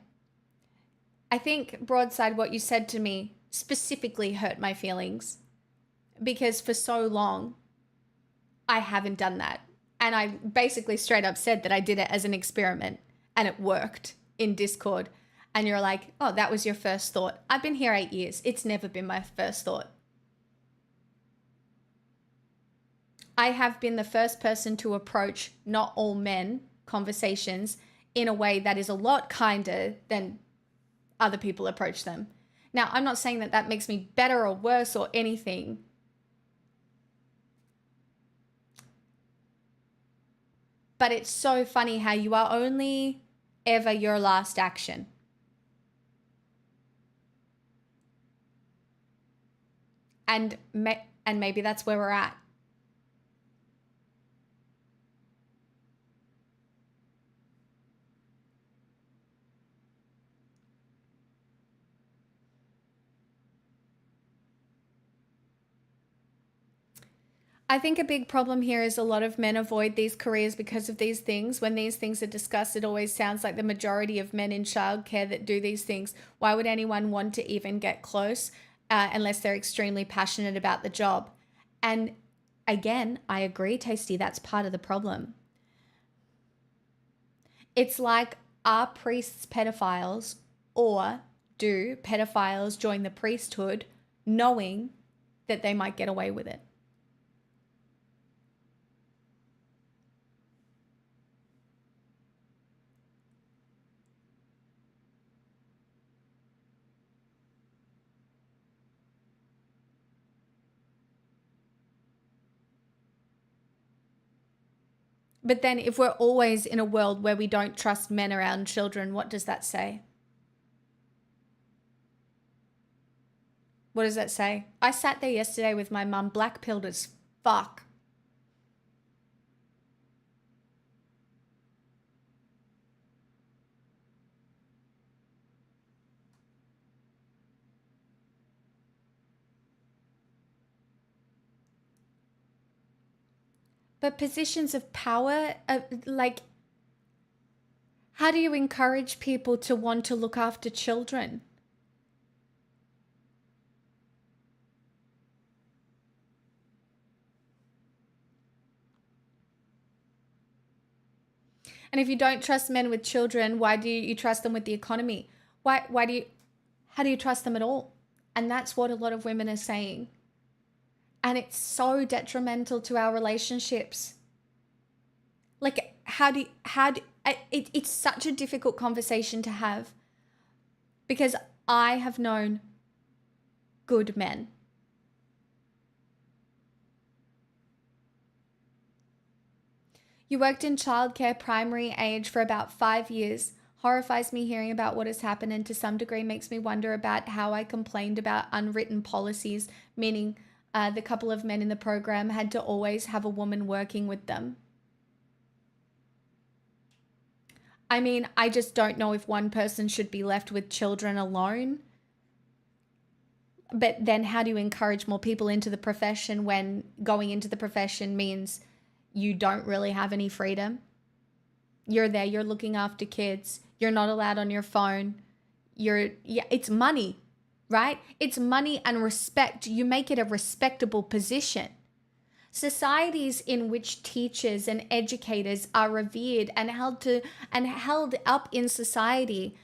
I think, Broadside, what you said to me specifically hurt my feelings because for so long I haven't done that. And I basically straight up said that I did it as an experiment and it worked in Discord. And you're like, oh, that was your first thought. I've been here 8 years. It's never been my first thought. I have been the first person to approach not all men conversations in a way that is a lot kinder than other people approach them. Now, I'm not saying that that makes me better or worse or anything. But it's so funny how you are only ever your last action. And maybe that's where we're at. I think a big problem here is a lot of men avoid these careers because of these things. When these things are discussed, it always sounds like the majority of men in childcare that do these things. Why would anyone want to even get close unless they're extremely passionate about the job? And again, I agree, Tasty, that's part of the problem. It's like, are priests pedophiles, or do pedophiles join the priesthood knowing that they might get away with it? But then if we're always in a world where we don't trust men around children, what does that say? What does that say? I sat there yesterday with my mum, black-pilled as fuck. But positions of power, like, how do you encourage people to want to look after children? And if you don't trust men with children, why do you trust them with the economy? How do you trust them at all? And that's what a lot of women are saying. And it's so detrimental to our relationships. Like, it's such a difficult conversation to have, because I have known good men. You worked in childcare primary age for about 5 years. Horrifies me hearing about what has happened, and to some degree makes me wonder about how I complained about unwritten policies, meaning the couple of men in the program had to always have a woman working with them. I mean, I just don't know if one person should be left with children alone. But then how do you encourage more people into the profession when going into the profession means you don't really have any freedom? You're there, you're looking after kids, you're not allowed on your phone. It's money, right? It's money and respect. You make it a respectable position. Societies in which teachers and educators are revered and held up in society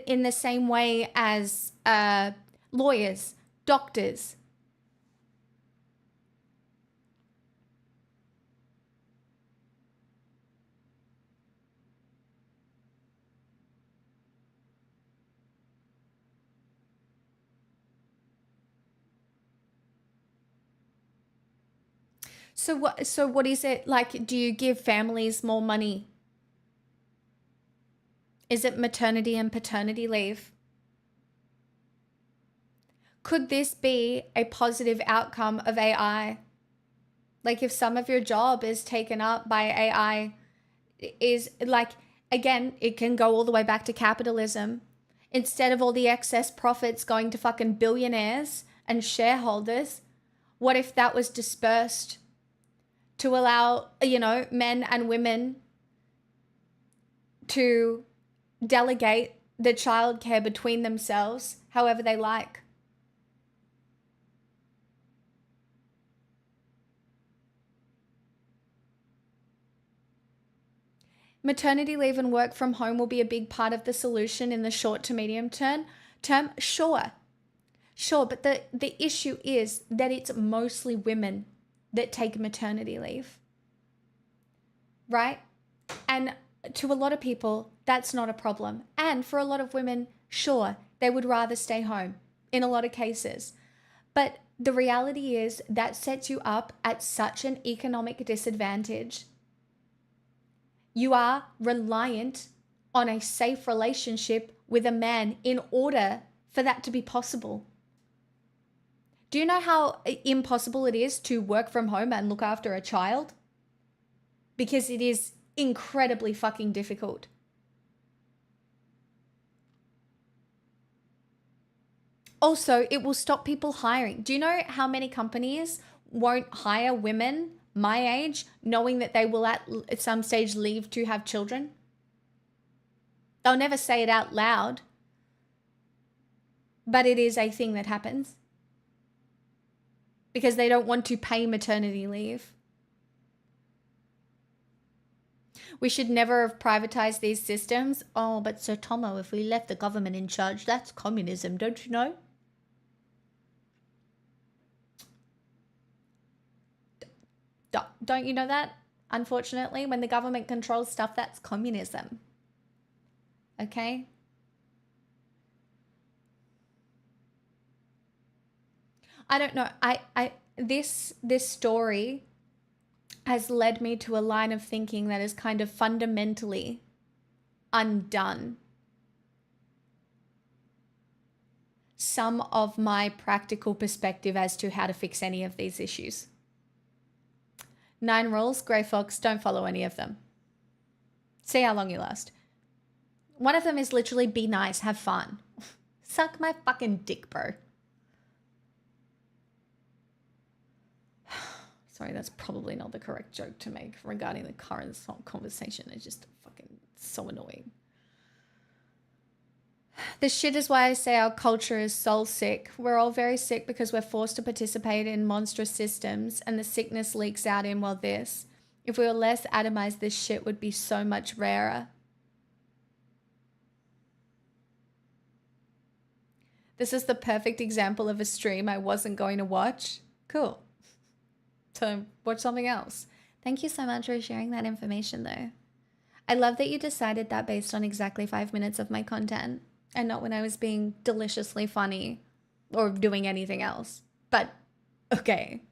in the same way as lawyers, doctors. So what is it like? Do you give families more money? Is it maternity and paternity leave? Could this be a positive outcome of AI? Like, if some of your job is taken up by AI, is like, again, it can go all the way back to capitalism. Instead of all the excess profits going to fucking billionaires and shareholders, what if that was dispersed to allow, men and women to delegate the childcare between themselves however they like? Maternity leave and work from home will be a big part of the solution in the short to medium term. Sure, but the issue is that it's mostly women that take maternity leave, right? And to a lot of people, that's not a problem. And for a lot of women, sure, they would rather stay home in a lot of cases. But the reality is that sets you up at such an economic disadvantage. You are reliant on a safe relationship with a man in order for that to be possible. Do you know how impossible it is to work from home and look after a child? Because it is incredibly fucking difficult. Also, it will stop people hiring. Do you know how many companies won't hire women my age knowing that they will at some stage leave to have children? They'll never say it out loud, but it is a thing that happens because they don't want to pay maternity leave. We should never have privatized these systems. Oh, but Sir Tomo, if we left the government in charge, that's communism, don't you know? Don't you know that? Unfortunately, when the government controls stuff, that's communism. Okay? I don't know. This story has led me to a line of thinking that is kind of fundamentally undone some of my practical perspective as to how to fix any of these issues. 9 rules, Grey Fox, don't follow any of them. See how long you last. One of them is literally be nice, have fun. Suck my fucking dick, bro. Sorry, that's probably not the correct joke to make regarding the current conversation. It's just fucking so annoying. This shit is why I say our culture is soul sick. We're all very sick because we're forced to participate in monstrous systems, and the sickness leaks out in, well, this. If we were less atomized, this shit would be so much rarer. This is the perfect example of a stream I wasn't going to watch. Cool. So watch something else. Thank you so much for sharing that information though. I love that you decided that based on exactly 5 minutes of my content and not when I was being deliciously funny or doing anything else. But okay.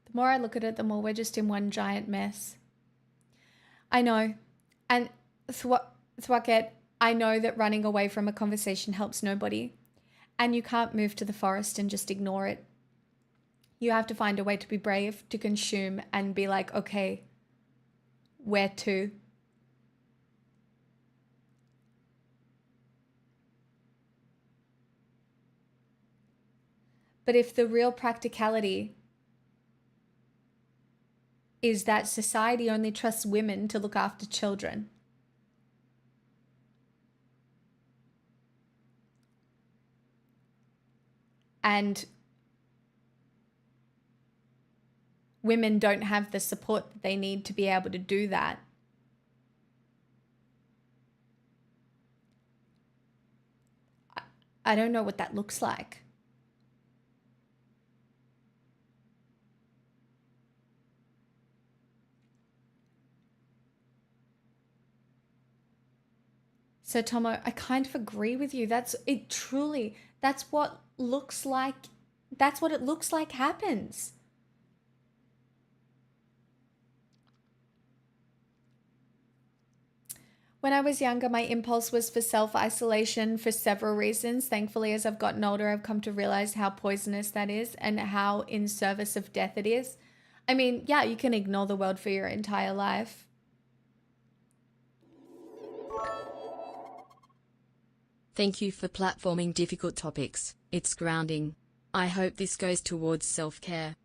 The more I look at it, the more we're just in one giant mess. I know. And Thwacket, I know that running away from a conversation helps nobody. And you can't move to the forest and just ignore it. You have to find a way to be brave, to consume, and be like, okay, where to? But if the real practicality is that society only trusts women to look after children, and women don't have the support that they need to be able to do that, I don't know what that looks like. So Tomo, I kind of agree with you. That's it truly. That's what looks like. That's what it looks like happens. When I was younger, my impulse was for self-isolation for several reasons. Thankfully, as I've gotten older, I've come to realize how poisonous that is and how in service of death it is. I mean, yeah, you can ignore the world for your entire life. Thank you for platforming difficult topics. It's grounding. I hope this goes towards self-care.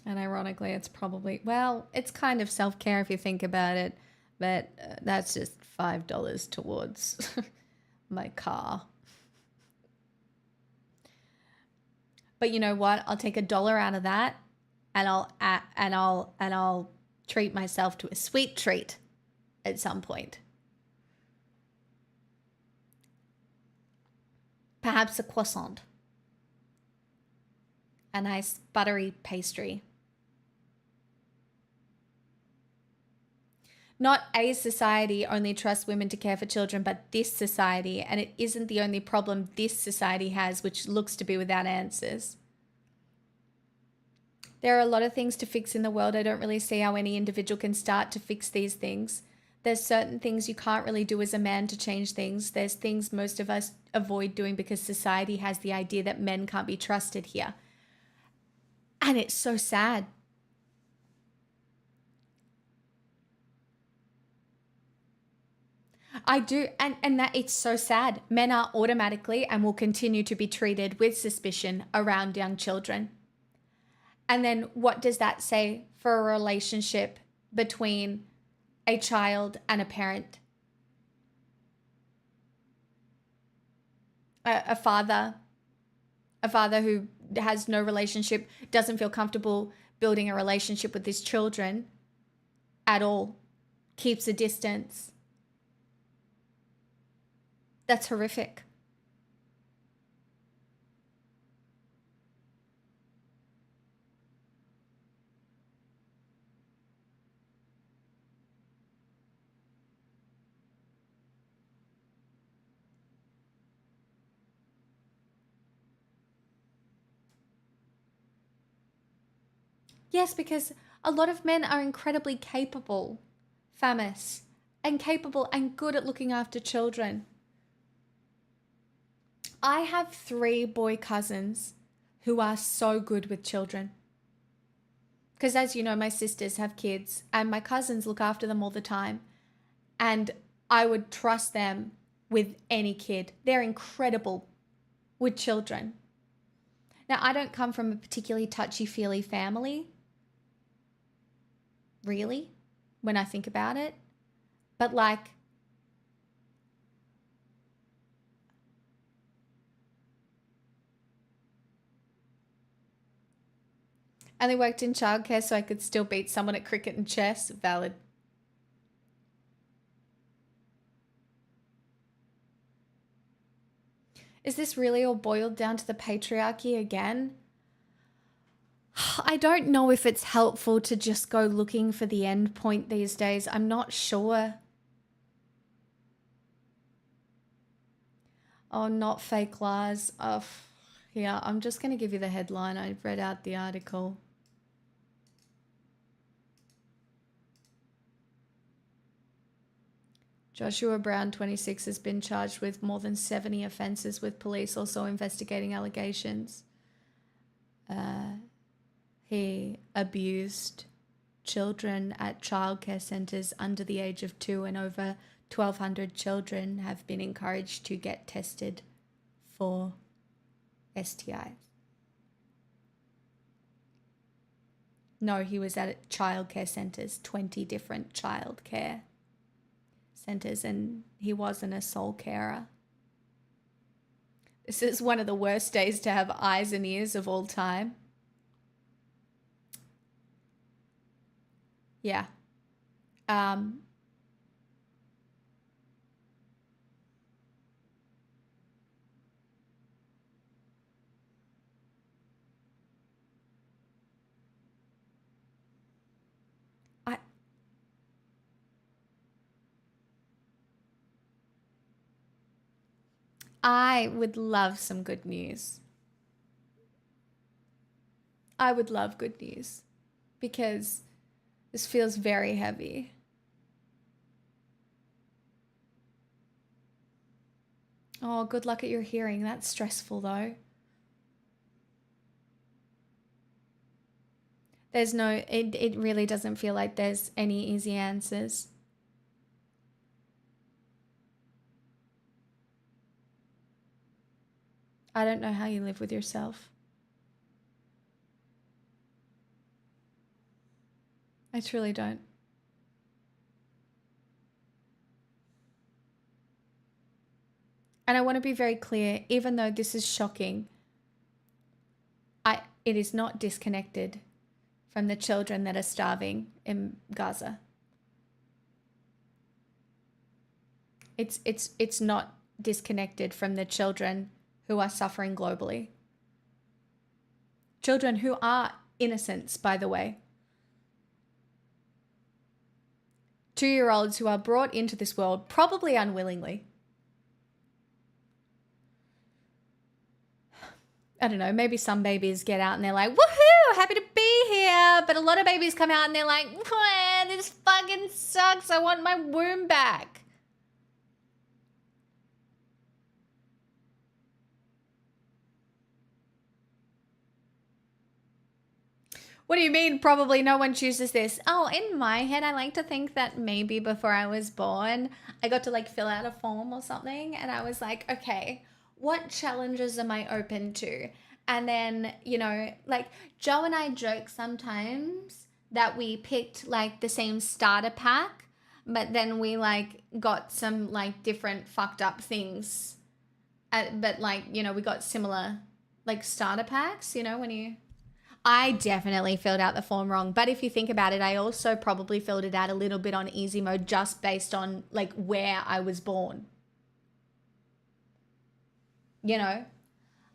And ironically, it's probably, well, it's kind of self-care if you think about it, but that's just $5 towards my car. But you know what? I'll take $1 out of that and I'll treat myself to a sweet treat at some point. Perhaps a croissant. A nice buttery pastry. Not a society only trusts women to care for children, but this society, and it isn't the only problem this society has, which looks to be without answers. There are a lot of things to fix in the world. I don't really see how any individual can start to fix these things. There's certain things you can't really do as a man to change things. There's things most of us avoid doing because society has the idea that men can't be trusted here. And it's so sad. I do, and that it's so sad. Men are automatically and will continue to be treated with suspicion around young children. And then what does that say for a relationship between a child and a parent? A father who has no relationship, doesn't feel comfortable building a relationship with his children at all, keeps a distance. That's horrific. Yes, because a lot of men are incredibly capable, Famis, and capable and good at looking after children. I have 3 boy cousins who are so good with children. Because as you know, my sisters have kids and my cousins look after them all the time. And I would trust them with any kid. They're incredible with children. Now, I don't come from a particularly touchy-feely family, really, when I think about it. But like, I only worked in childcare so I could still beat someone at cricket and chess. Valid. Is this really all boiled down to the patriarchy again? I don't know if it's helpful to just go looking for the end point these days. I'm not sure. Oh, not fake lies. Oh, yeah, I'm just going to give you the headline. I read out the article. Joshua Brown, 26, has been charged with more than 70 offences, with police also investigating allegations. He abused children at childcare centres under the age of 2, and over 1,200 children have been encouraged to get tested for STIs. No, he was at childcare centres, 20 different childcare centres, and he wasn't a sole carer. This is one of the worst days to have eyes and ears of all time. Yeah. I would love some good news. I would love good news because this feels very heavy. Oh, good luck at your hearing. That's stressful though. There's no, it really doesn't feel like there's any easy answers. I don't know how you live with yourself. I truly don't. And I want to be very clear, even though this is shocking, it is not disconnected from the children that are starving in Gaza. It's not disconnected from the children who are suffering globally. Children who are innocents, by the way. 2-year-olds who are brought into this world, probably unwillingly. I don't know, maybe some babies get out and they're like, woohoo, happy to be here. But a lot of babies come out and they're like, this fucking sucks. I want my womb back. What do you mean probably no one chooses this? Oh, in my head, I like to think that maybe before I was born, I got to like fill out a form or something. And I was like, okay, what challenges am I open to? And then, you know, like Joe and I joke sometimes that we picked like the same starter pack, but then we like got some like different fucked up things. But like, you know, we got similar like starter packs, you know, when you... I definitely filled out the form wrong. But if you think about it, I also probably filled it out a little bit on easy mode just based on like where I was born. You know,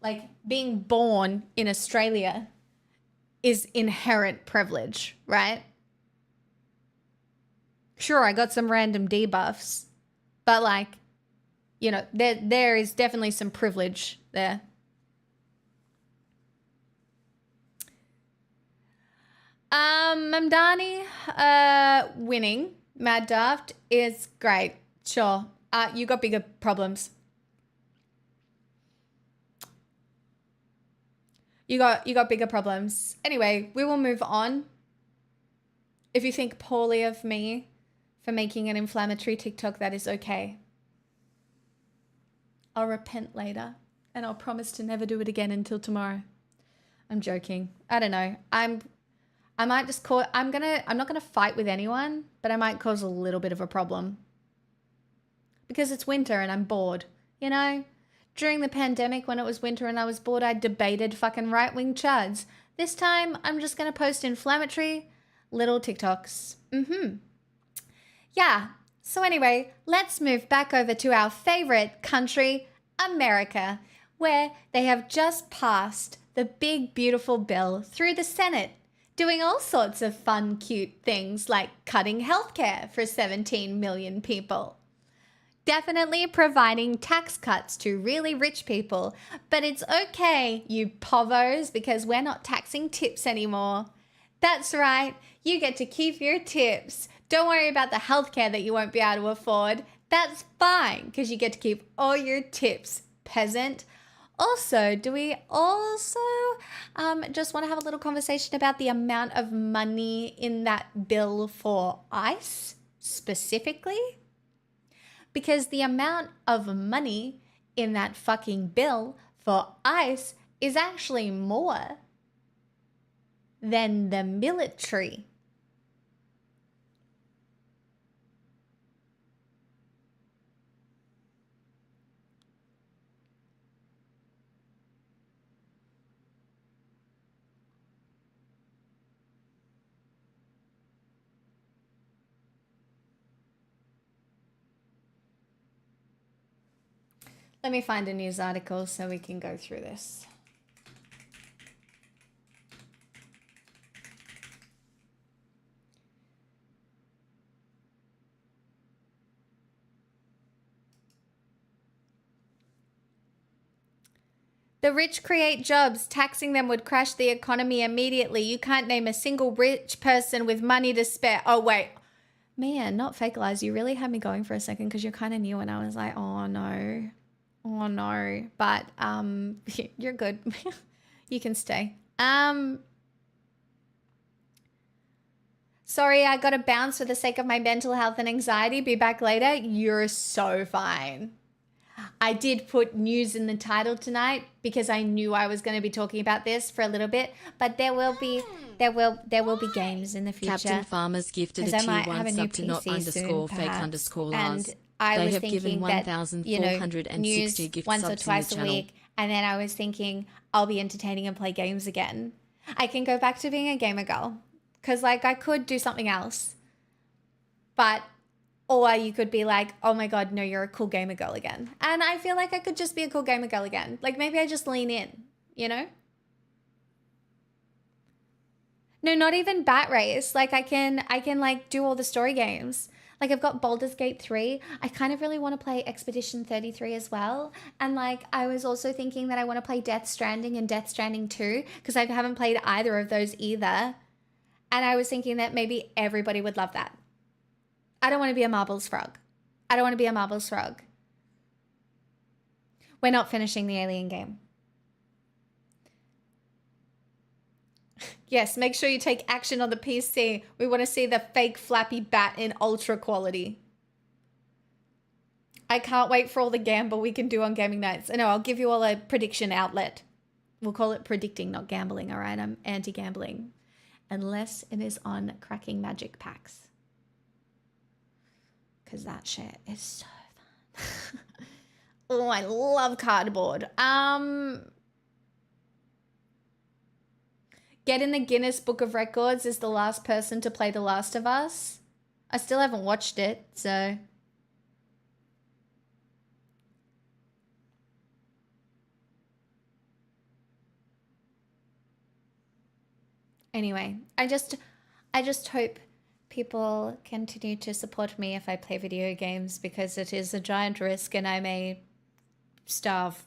like being born in Australia is inherent privilege, right? Sure, I got some random debuffs, but like, you know, there is definitely some privilege there. Mamdani, winning. Mad Daft is great. Sure. You got bigger problems. You got bigger problems. Anyway, we will move on. If you think poorly of me for making an inflammatory TikTok, that is okay. I'll repent later and I'll promise to never do it again until tomorrow. I'm joking. I don't know. I might just cause I'm not gonna fight with anyone, but I might cause a little bit of a problem. Because it's winter and I'm bored, you know? During the pandemic when it was winter and I was bored, I debated fucking right-wing chuds. This time I'm just gonna post inflammatory little TikToks. Yeah. So anyway, let's move back over to our favorite country, America, where they have just passed the big, beautiful bill through the Senate, doing all sorts of fun, cute things like cutting healthcare for 17 million people. Definitely providing tax cuts to really rich people, but it's okay, you povos, because we're not taxing tips anymore. That's right, you get to keep your tips. Don't worry about the healthcare that you won't be able to afford. That's fine, because you get to keep all your tips, peasant. Also, do we also just want to have a little conversation about the amount of money in that bill for ICE specifically? Because the amount of money in that fucking bill for ICE is actually more than the military. Let me find a news article so we can go through this. The rich create jobs. Taxing them would crash the economy immediately. You can't name a single rich person with money to spare. Oh, wait. Man, not fake lies. You really had me going for a second because you're kind of new and I was like, oh, no. Oh, no. But you're good. You can stay. Sorry, I got to bounce for the sake of my mental health and anxiety. Be back later. You're so fine. I did put news in the title tonight because I knew I was going to be talking about this for a little bit, but there will be games in the future. Captain Farmers gifted a Because I might tier have 1 a new sub to not PC underscore soon, fake perhaps. underscore And Lars. I They was have given thinking that, 1,460 news gift once or subs in the twice a channel. week, and then I was thinking I'll be entertaining and play games again. I can go back to being a gamer girl because, like, I could do something else, but or you could be like, oh my god, no, you're a cool gamer girl again. And I feel like I could just be a cool gamer girl again. Like maybe I just lean in, you know? No, not even Bat Race. Like I can like do all the story games. Like I've got Baldur's Gate 3. I kind of really want to play Expedition 33 as well. And like I was also thinking that I want to play Death Stranding and Death Stranding 2 because I haven't played either of those either. And I was thinking that maybe everybody would love that. I don't want to be a marbles frog. I don't want to be a marbles frog. We're not finishing the Alien game. Yes, make sure you take action on the PC. We want to see the fake Flappy Bat in ultra quality. I can't wait for all the gamble we can do on gaming nights. I know, I'll give you all a prediction outlet. We'll call it predicting, not gambling, all right? I'm anti-gambling. Unless it is on cracking magic packs. Because that shit is so fun. Oh, I love cardboard. Get in the Guinness Book of Records as the last person to play The Last of Us. I still haven't watched it, so. Anyway, I just hope people continue to support me if I play video games because it is a giant risk and I may starve.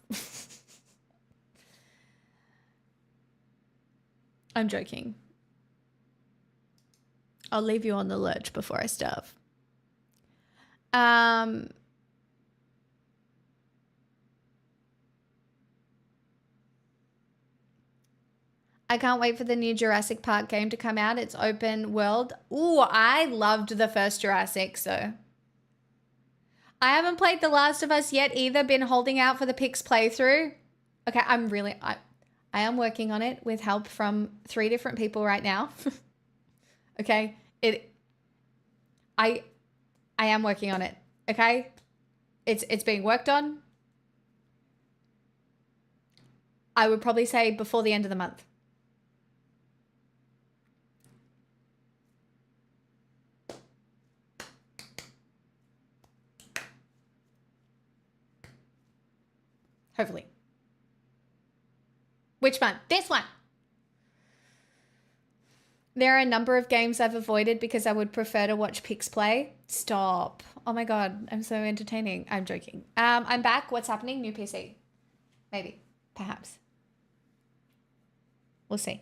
I'm joking. I'll leave you on the lurch before I starve. Um, I can't wait for the new Jurassic Park game to come out. It's open world. Ooh, I loved the first Jurassic, so. I haven't played The Last of Us yet either. Been holding out for the Pix playthrough. Okay, I am working on it with help from 3 different people right now. Okay? I am working on it. Okay? It's being worked on. I would probably say before the end of the month. Hopefully. Which one? This one. There are a number of games I've avoided because I would prefer to watch Pix play. Stop. Oh my God. I'm so entertaining. I'm joking. I'm back. What's happening? New PC. Maybe. Perhaps. We'll see.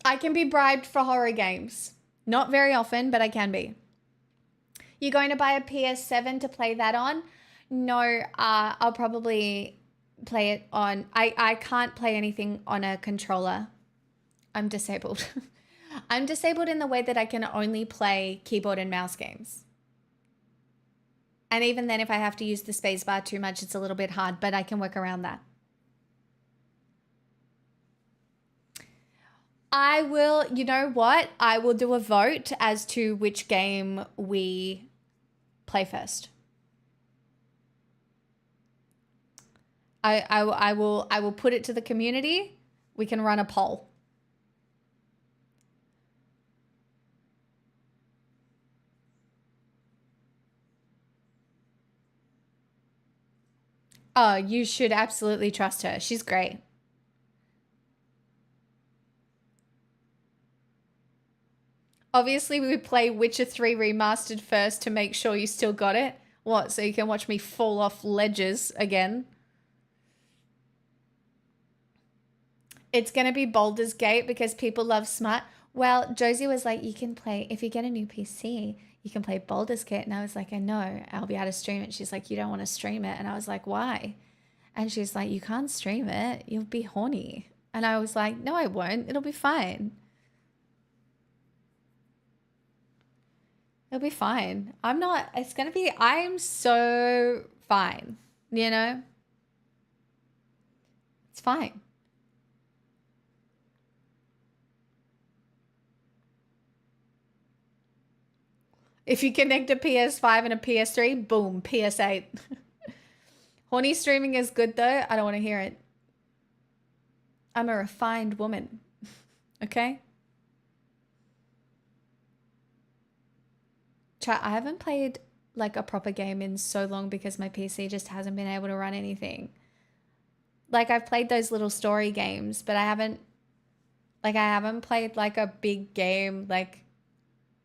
I can be bribed for horror games. Not very often, but I can be. You're going to buy a PS7 to play that on? No, I'll probably play it on... I can't play anything on a controller. I'm disabled. I'm disabled in the way that I can only play keyboard and mouse games. And even then, if I have to use the spacebar too much, it's a little bit hard, but I can work around that. I will, you know what? I will do a vote as to which game we play first. I will put it to the community. We can run a poll. Oh, you should absolutely trust her. She's great. Obviously, we would play Witcher 3 Remastered first to make sure you still got it. What, so you can watch me fall off ledges again? It's going to be Baldur's Gate because people love smart. Well, Josie was like, you can play, if you get a new PC, you can play Baldur's Gate. And I was like, I know, I'll be able to stream it. She's like, you don't want to stream it. And I was like, why? And she's like, you can't stream it. You'll be horny. And I was like, no, I won't. It'll be fine. It'll be fine. I'm so fine, you know? It's fine. If you connect a PS5 and a PS3, boom, PS8. Horny streaming is good though. I don't want to hear it. I'm a refined woman. Okay? Chat, I haven't played like a proper game in so long because my PC just hasn't been able to run anything. Like I've played those little story games, but I haven't played like a big game. Like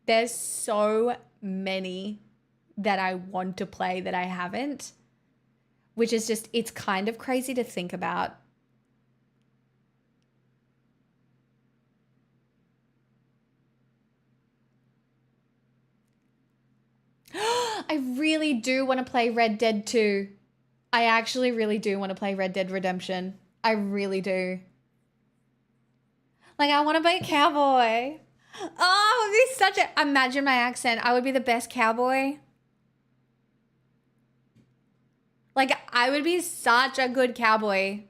there's so many that I want to play that I haven't, which is just, it's kind of crazy to think about. I really do want to play Red Dead 2. I actually really do want to play Red Dead Redemption. I really do. Like, I want to be a cowboy. Oh, it would be such a... Imagine my accent. I would be the best cowboy. Like, I would be such a good cowboy.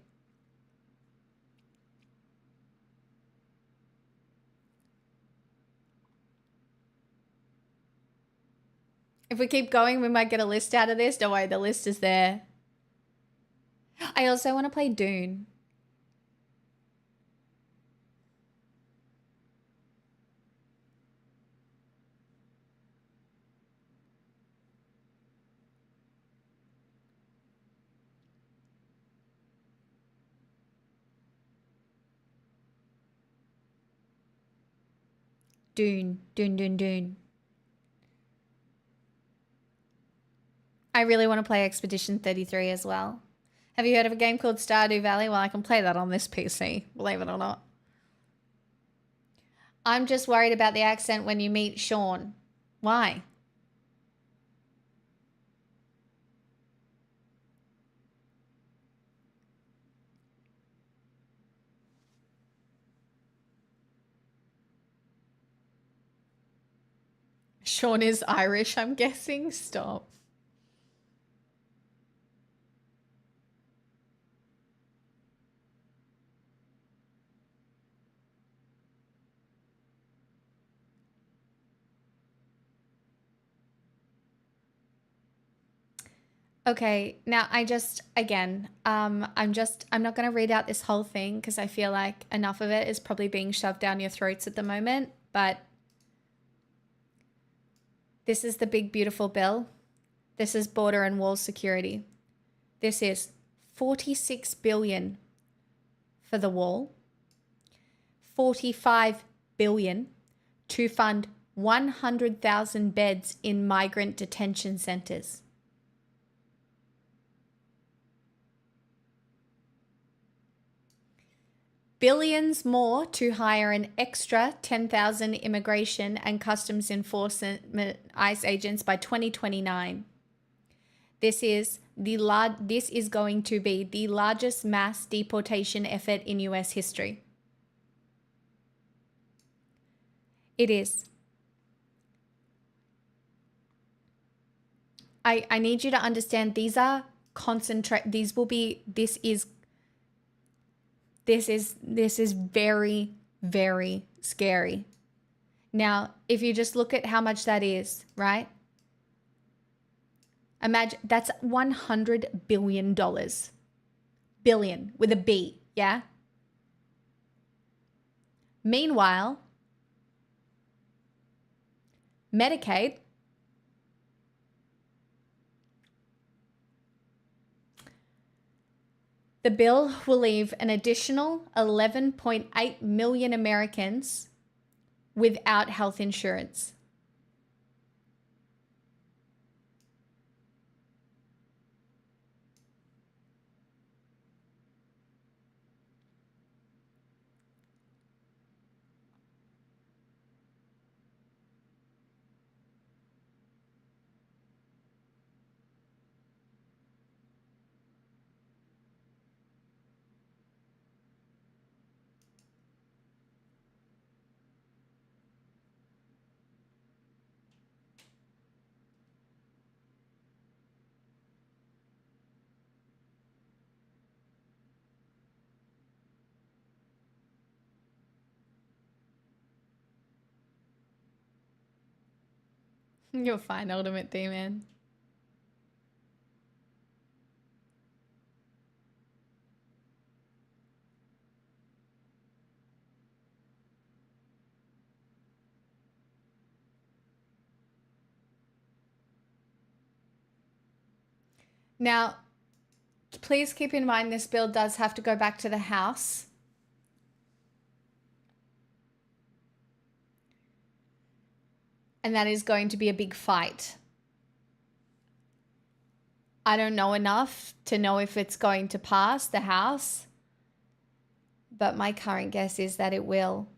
If we keep going, we might get a list out of this. Don't worry, the list is there. I also want to play Dune. Dune, Dune, Dune, Dune. I really want to play Expedition 33 as well. Have you heard of a game called Stardew Valley? Well, I can play that on this PC, believe it or not. I'm just worried about the accent when you meet Sean. Why? Sean is Irish, I'm guessing. Stop. Okay, now I'm not going to read out this whole thing because I feel like enough of it is probably being shoved down your throats at the moment, but this is the big beautiful bill. This is border and wall security. This is 46 billion for the wall, 45 billion to fund 100,000 beds in migrant detention centers. Billions more to hire an extra 10,000 immigration and customs enforcement ICE agents by 2029. This is going to be the largest mass deportation effort in US history. It is. I need you to understand these are this is very, very scary. Now, if you just look at how much that is, right? Imagine that's $100 billion. Billion with a B, yeah? Meanwhile, Medicaid, the bill will leave an additional 11.8 million Americans without health insurance. You're fine, Ultimate Demon. Now, please keep in mind this bill does have to go back to the House. And that is going to be a big fight. I don't know enough to know if it's going to pass the House, but my current guess is that it will.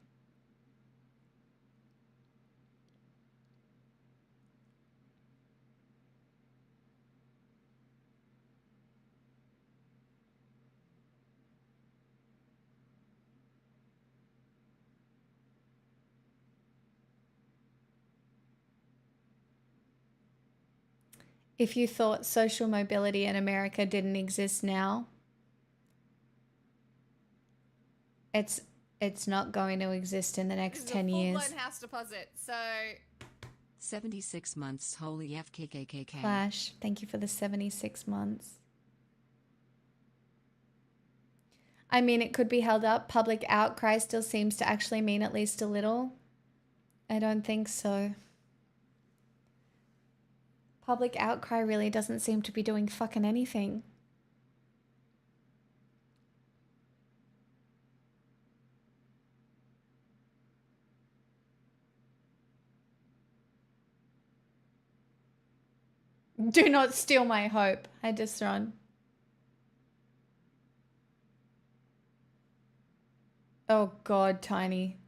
If you thought social mobility in America didn't exist now, it's not going to exist in the next 10 years. Full-blown house deposit. So 76 months. Holy FKKKK. Flash, thank you for the 76 months. I mean, it could be held up. Public outcry still seems to actually mean at least a little. I don't think so. Public outcry really doesn't seem to be doing fucking anything. Do not steal my hope. I just run. Oh God, Tiny.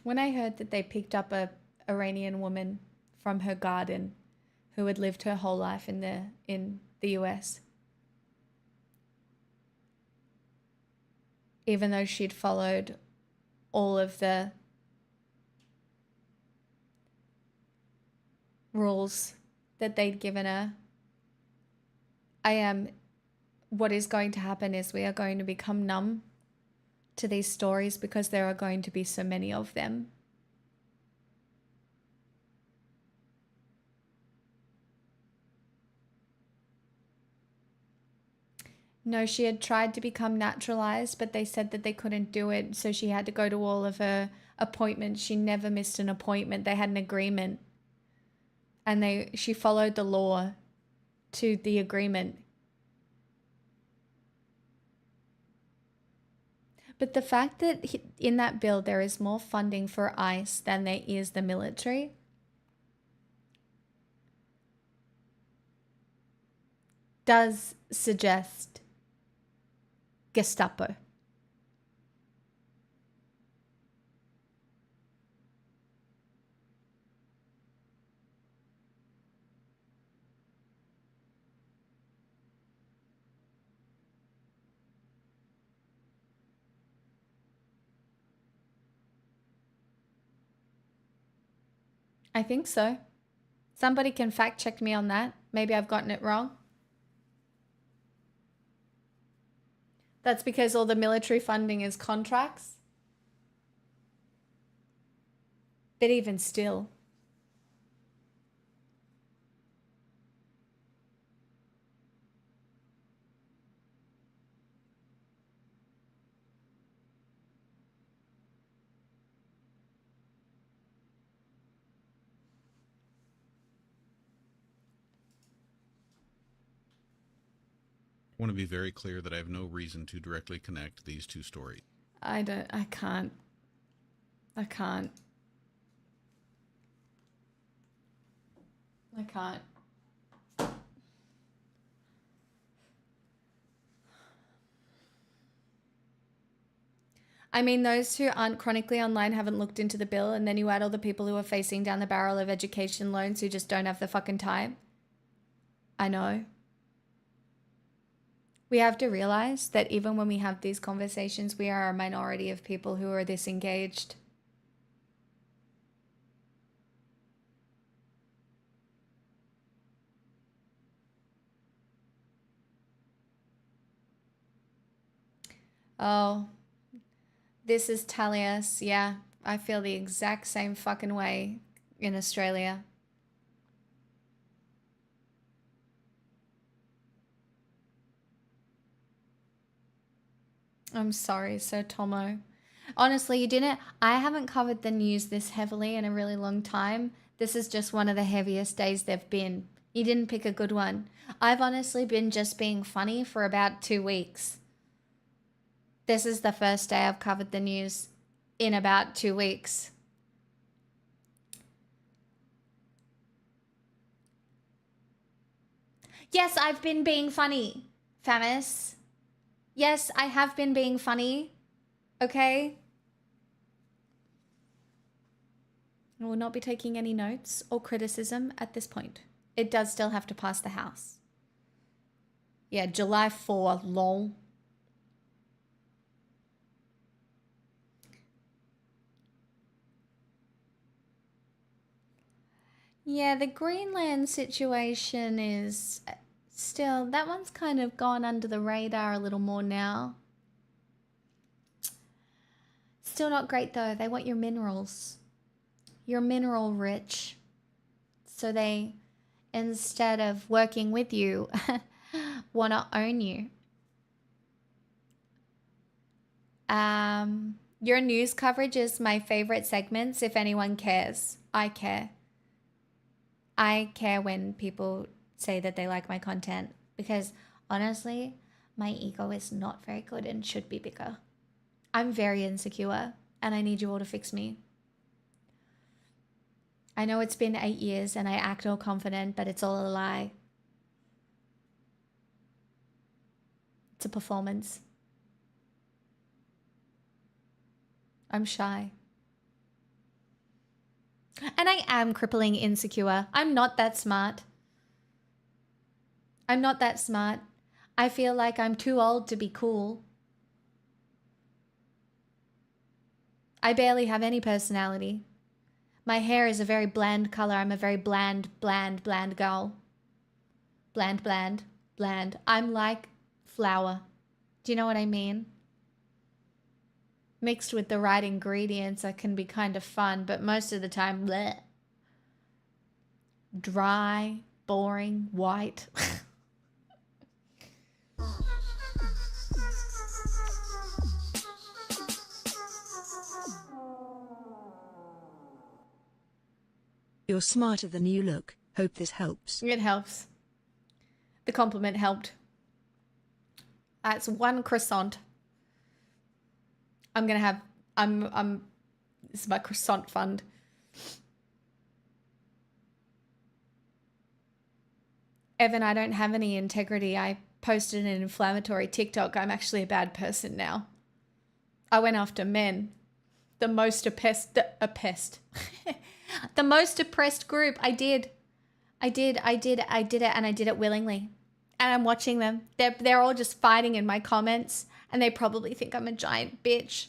When I heard that they picked up a Iranian woman from her garden who had lived her whole life in the US, even though she'd followed all of the rules that they'd given her, what is going to happen is we are going to become numb to these stories because there are going to be so many of them. No, she had tried to become naturalized, but they said that they couldn't do it, so she had to go to all of her appointments. She never missed an appointment. They had an agreement, and she followed the law to the agreement. But the fact that in that bill there is more funding for ICE than there is the military does suggest Gestapo. I think so. Somebody can fact check me on that. Maybe I've gotten it wrong. That's because all the military funding is contracts. But even still. I want to be very clear that I have no reason to directly connect these two stories. I can't. I can't. I mean, those who aren't chronically online haven't looked into the bill, and then you add all the people who are facing down the barrel of education loans who just don't have the fucking time. I know. We have to realize that even when we have these conversations, we are a minority of people who are this engaged. Oh, this is Talius. Yeah, I feel the exact same fucking way in Australia. I'm sorry, Sir Tomo. Honestly, I haven't covered the news this heavily in a really long time. This is just one of the heaviest days they've been. You didn't pick a good one. I've honestly been just being funny for about 2 weeks. This is the first day I've covered the news in about 2 weeks. Yes, I've been being funny, Famis. Yes, I have been being funny. Okay? I will not be taking any notes or criticism at this point. It does still have to pass the House. Yeah, July 4, lol. Yeah, the Greenland situation is still, that one's kind of gone under the radar a little more now. Still not great though. They want your minerals. You're mineral rich. So they, instead of working with you, want to own you. Your news coverage is my favorite segments if anyone cares. I care. I care when people say that they like my content because honestly, my ego is not very good and should be bigger. I'm very insecure and I need you all to fix me. I know it's been 8 years and I act all confident, but it's all a lie. It's a performance. I'm shy. And I am crippling insecure. I'm not that smart. I'm not that smart. I feel like I'm too old to be cool. I barely have any personality. My hair is a very bland color. I'm a very bland girl. Bland. I'm like flour. Do you know what I mean? Mixed with the right ingredients, I can be kind of fun, but most of the time, bleh. Dry, boring, white. You're smarter than you look. Hope this helps. It helps. The compliment helped. That's one croissant. This is my croissant fund. Evan, I don't have any integrity. I posted an inflammatory TikTok. I'm actually a bad person now. I went after men. The most oppressed. The most oppressed group. I did it, and I did it willingly. And I'm watching them. They're all just fighting in my comments, and they probably think I'm a giant bitch.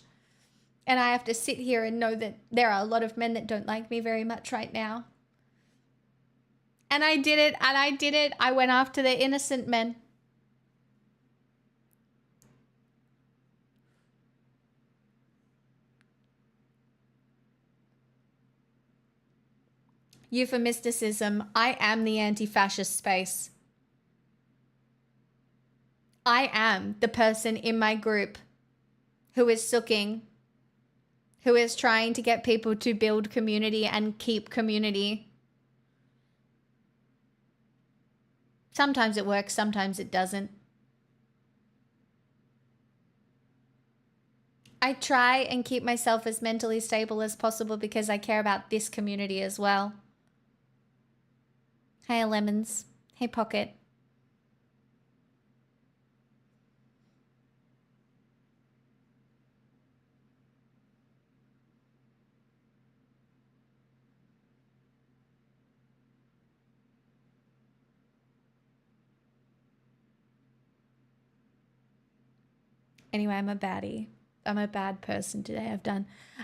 And I have to sit here and know that there are a lot of men that don't like me very much right now. And I did it, and I did it. I went after the innocent men. Euphemisticism. I am the anti-fascist space. I am the person in my group who is sooking, who is trying to get people to build community and keep community. Sometimes it works, sometimes it doesn't. I try and keep myself as mentally stable as possible because I care about this community as well. Hey, Lemons. Hey, Pocket. Anyway, I'm a baddie. I'm a bad person today.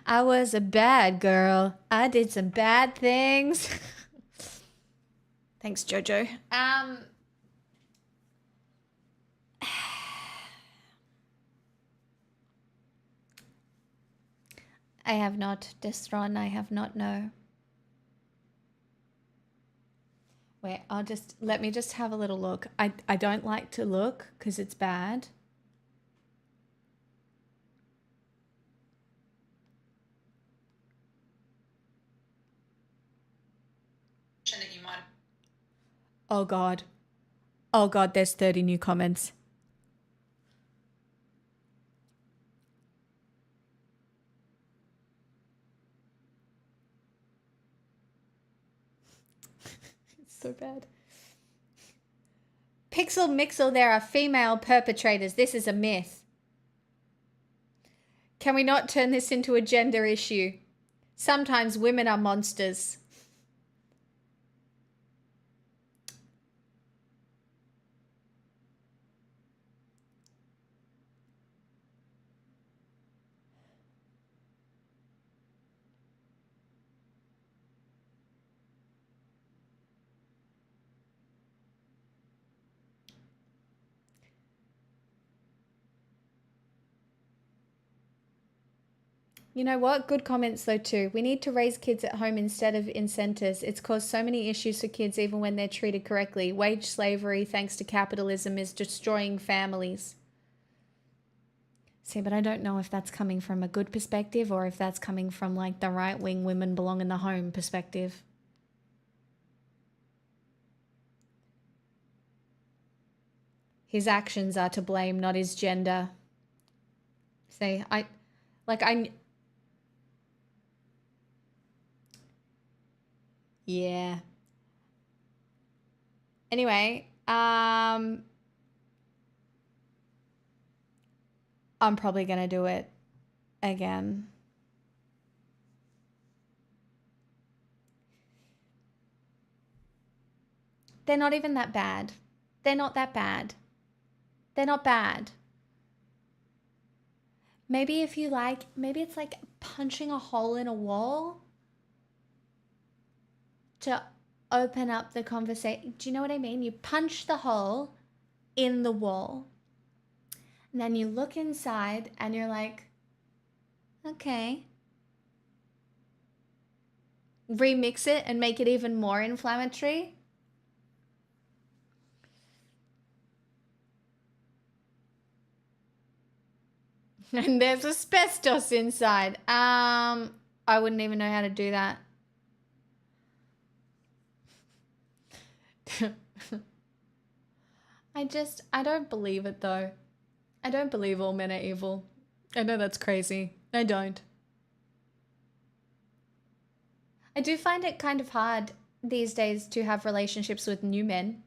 I was a bad girl. I did some bad things. Thanks, Jojo. I have not, Destron. I have not, no. Wait, let me just have a little look. I don't like to look because it's bad. Oh God. Oh God, there's 30 new comments. It's so bad. Pixel Mixel, there are female perpetrators. This is a myth. Can we not turn this into a gender issue? Sometimes women are monsters. You know what? Good comments though too. We need to raise kids at home instead of in centres. It's caused so many issues for kids even when they're treated correctly. Wage slavery, thanks to capitalism, is destroying families. See, but I don't know if that's coming from a good perspective or if that's coming from like the right-wing women belong in the home perspective. His actions are to blame, not his gender. See, Like yeah. Anyway, I'm probably gonna do it again. They're not even that bad. They're not that bad. They're not bad. Maybe if you like, maybe it's like punching a hole in a wall to open up the conversation. Do you know what I mean? You punch the hole in the wall. And then you look inside and you're like, okay. Remix it and make it even more inflammatory. And there's asbestos inside. I wouldn't even know how to do that. I don't believe it though. I don't believe all men are evil. I know that's crazy. I don't. I do find it kind of hard these days to have relationships with new men.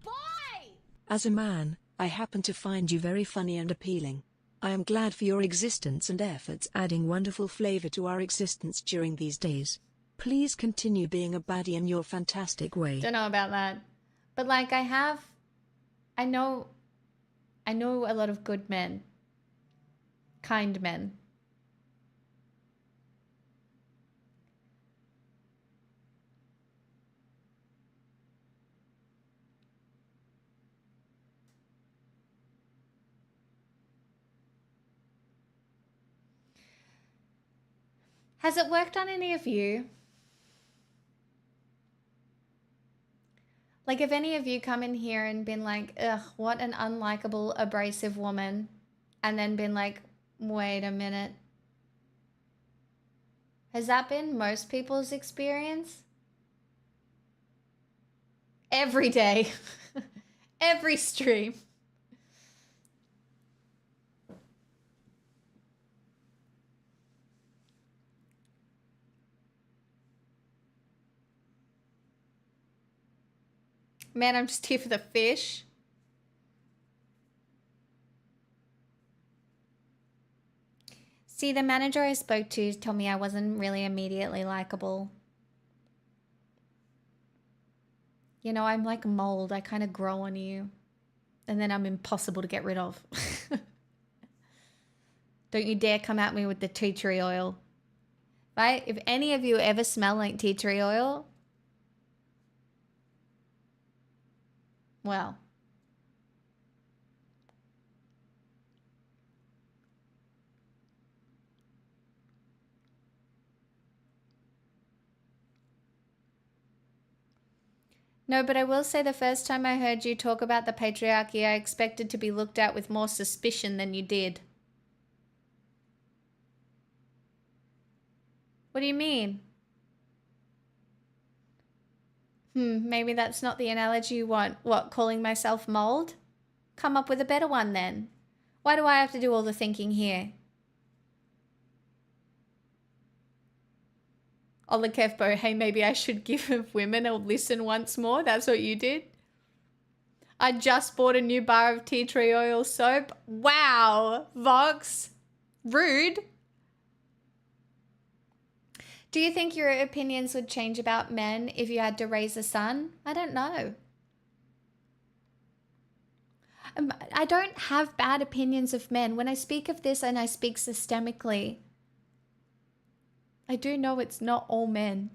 Boy! As a man, I happen to find you very funny and appealing. I am glad for your existence and efforts adding wonderful flavor to our existence during these days. Please continue being a baddie in your fantastic way. Don't know about that. But like I know a lot of good men. Kind men. Has it worked on any of you? Like, if any of you come in here and been like, ugh, what an unlikable, abrasive woman, and then been like, wait a minute. Has that been most people's experience? Every day. Every stream. Man, I'm just here for the fish. See, the manager I spoke to told me I wasn't really immediately likable. You know, I'm like mold. I kind of grow on you. And then I'm impossible to get rid of. Don't you dare come at me with the tea tree oil. Right? If any of you ever smell like tea tree oil, well, no, but I will say the first time I heard you talk about the patriarchy, I expected to be looked at with more suspicion than you did. What do you mean? Maybe that's not the analogy you want. What, calling myself mold? Come up with a better one then. Why do I have to do all the thinking here? Olakefbo, hey, maybe I should give women a listen once more. That's what you did? I just bought a new bar of tea tree oil soap. Wow, Vox. Rude. Do you think your opinions would change about men if you had to raise a son? I don't know. I don't have bad opinions of men. When I speak of this and I speak systemically, I do know it's not all men.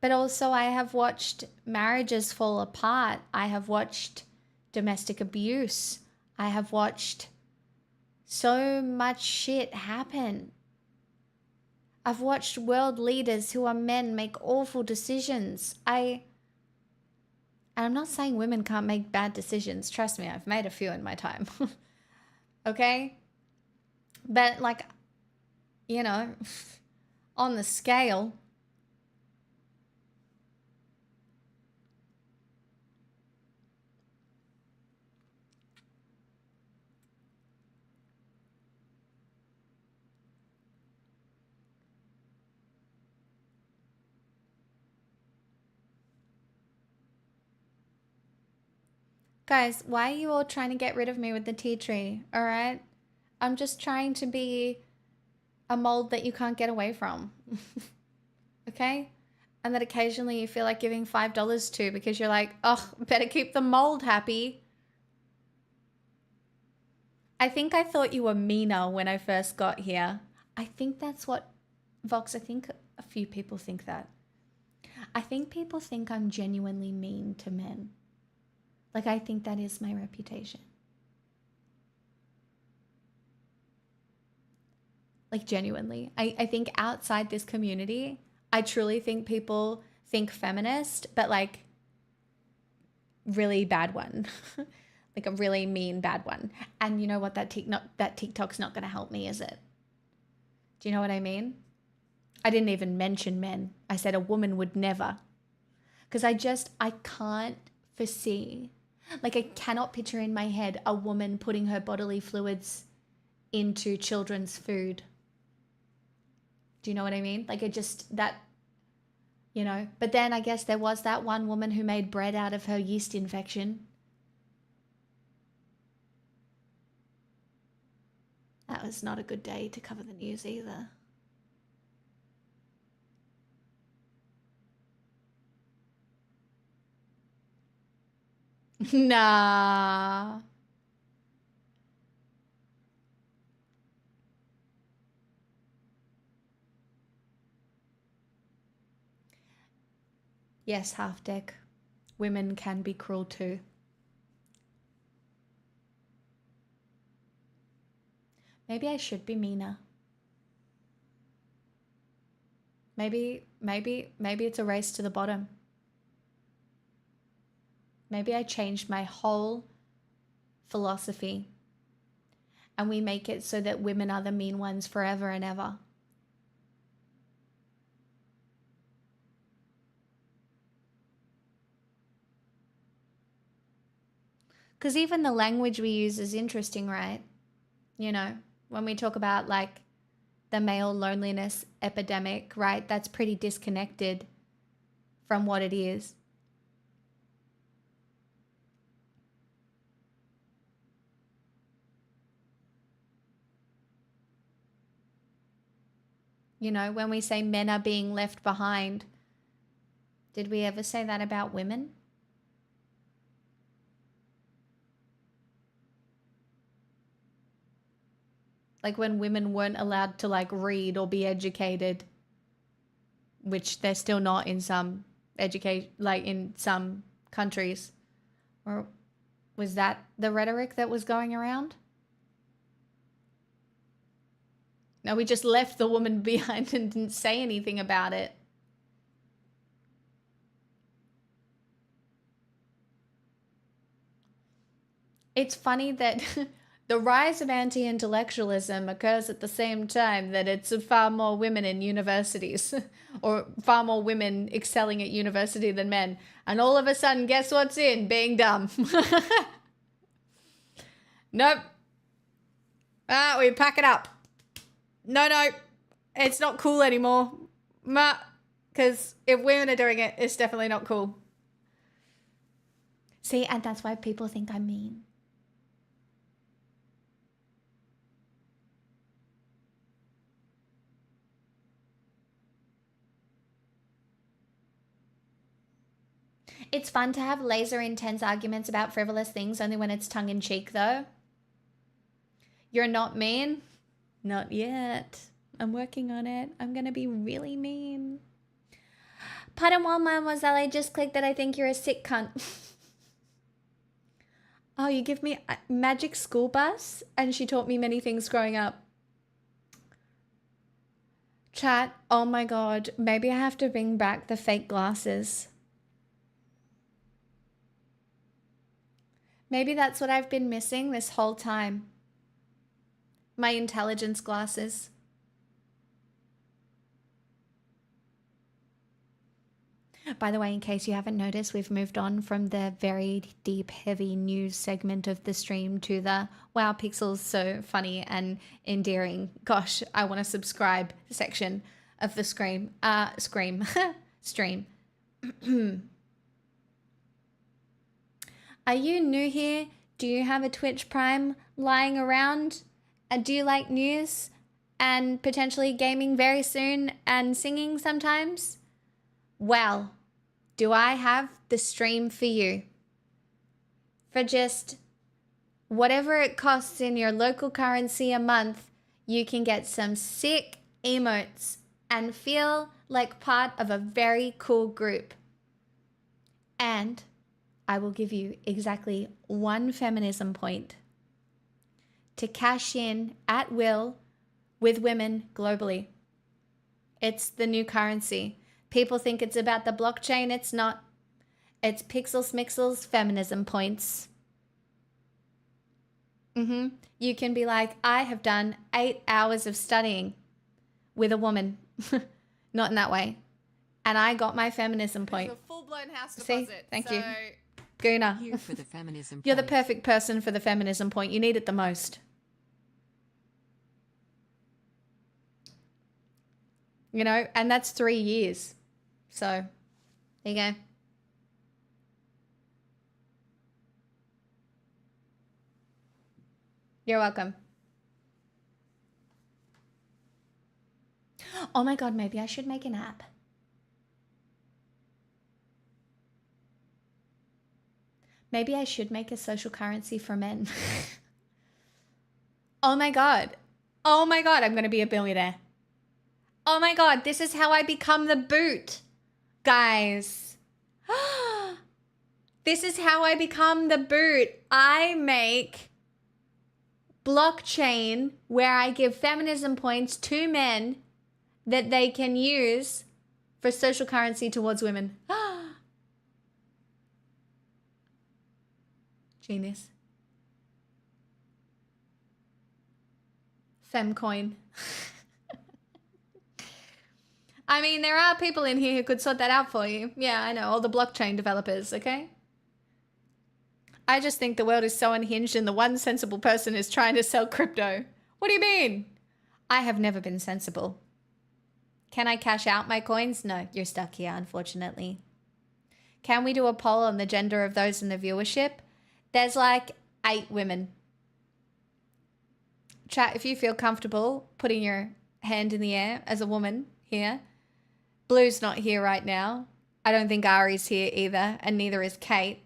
But also I have watched marriages fall apart. I have watched domestic abuse. I have watched so much shit happen. I've watched world leaders who are men make awful decisions. And I'm not saying women can't make bad decisions. Trust me, I've made a few in my time. Okay? But like, you know, on the scale, Guys, why are you all trying to get rid of me with the tea tree? All right? I'm just trying to be a mold that you can't get away from. Okay? And that occasionally you feel like giving $5 to because you're like, oh, better keep the mold happy. I think I thought you were meaner when I first got here. I think that's what, Vox, I think a few people think that. I think people think I'm genuinely mean to men. Like, I think that is my reputation. Like, genuinely. I think outside this community, I truly think people think feminist, but like really bad one. Like a really mean bad one. And you know what? That TikTok's not going to help me, is it? Do you know what I mean? I didn't even mention men. I said a woman would never. Because I can't foresee. Like, I cannot picture in my head a woman putting her bodily fluids into children's food. Do you know what I mean? Like, that, you know. But then I guess there was that one woman who made bread out of her yeast infection. That was not a good day to cover the news either. Nah. Yes, half deck. Women can be cruel too. Maybe I should be meaner. Maybe it's a race to the bottom. Maybe I changed my whole philosophy and we make it so that women are the mean ones forever and ever. Because even the language we use is interesting, right? You know, when we talk about like the male loneliness epidemic, right? That's pretty disconnected from what it is. You know, when we say men are being left behind, did we ever say that about women? Like when women weren't allowed to like read or be educated, which they're still not in some in some countries. Or was that the rhetoric that was going around? No, we just left the woman behind and didn't say anything about it. It's funny that the rise of anti-intellectualism occurs at the same time that it's far more women in universities or far more women excelling at university than men. And all of a sudden, guess what's in? Being dumb. Nope. We pack it up. No, it's not cool anymore. Because if women are doing it, it's definitely not cool. See, and that's why people think I'm mean. It's fun to have laser intense arguments about frivolous things, only when it's tongue in cheek, though. You're not mean? Not yet. I'm working on it. I'm gonna be really mean. Pardon moi, mademoiselle, I just clicked that I think you're a sick cunt. Oh, you give me a magic school bus? And she taught me many things growing up. Chat, oh my god, maybe I have to bring back the fake glasses. Maybe that's what I've been missing this whole time. My intelligence glasses. By the way, in case you haven't noticed, we've moved on from the very deep, heavy news segment of the stream to the wow, Pixel's so funny and endearing. Gosh, I want to subscribe section of the stream. Are you new here? Do you have a Twitch Prime lying around? And do you like news and potentially gaming very soon and singing sometimes? Well, do I have the stream for you? For just whatever it costs in your local currency a month, you can get some sick emotes and feel like part of a very cool group. And I will give you exactly 1 feminism point to cash in at will with women globally. It's the new currency. People think it's about the blockchain. It's not. It's Pixels Mixels feminism points. You can be like, I have done 8 hours of studying with a woman. Not in that way. And I got my feminism point. It's a full-blown house See? deposit. Thank so you. Guna. Here for the feminism You're the point. perfect person for the feminism point. You need it the most. You know, and that's 3 years. So, there you go. You're welcome. Oh my God, maybe I should make an app. Maybe I should make a social currency for men. Oh my God. Oh my God, I'm going to be a billionaire. Oh my God, this is how I become the boot. Guys. This is how I become the boot. I make blockchain where I give feminism points to men that they can use for social currency towards women. Genius. Femcoin. I mean, there are people in here who could sort that out for you. Yeah, I know, all the blockchain developers, okay? I just think the world is so unhinged and the one sensible person is trying to sell crypto. What do you mean? I have never been sensible. Can I cash out my coins? No, you're stuck here, unfortunately. Can we do a poll on the gender of those in the viewership? There's like 8 women. Chat, if you feel comfortable putting your hand in the air as a woman here. Blue's not here right now. I don't think Ari's here either, and neither is Kate.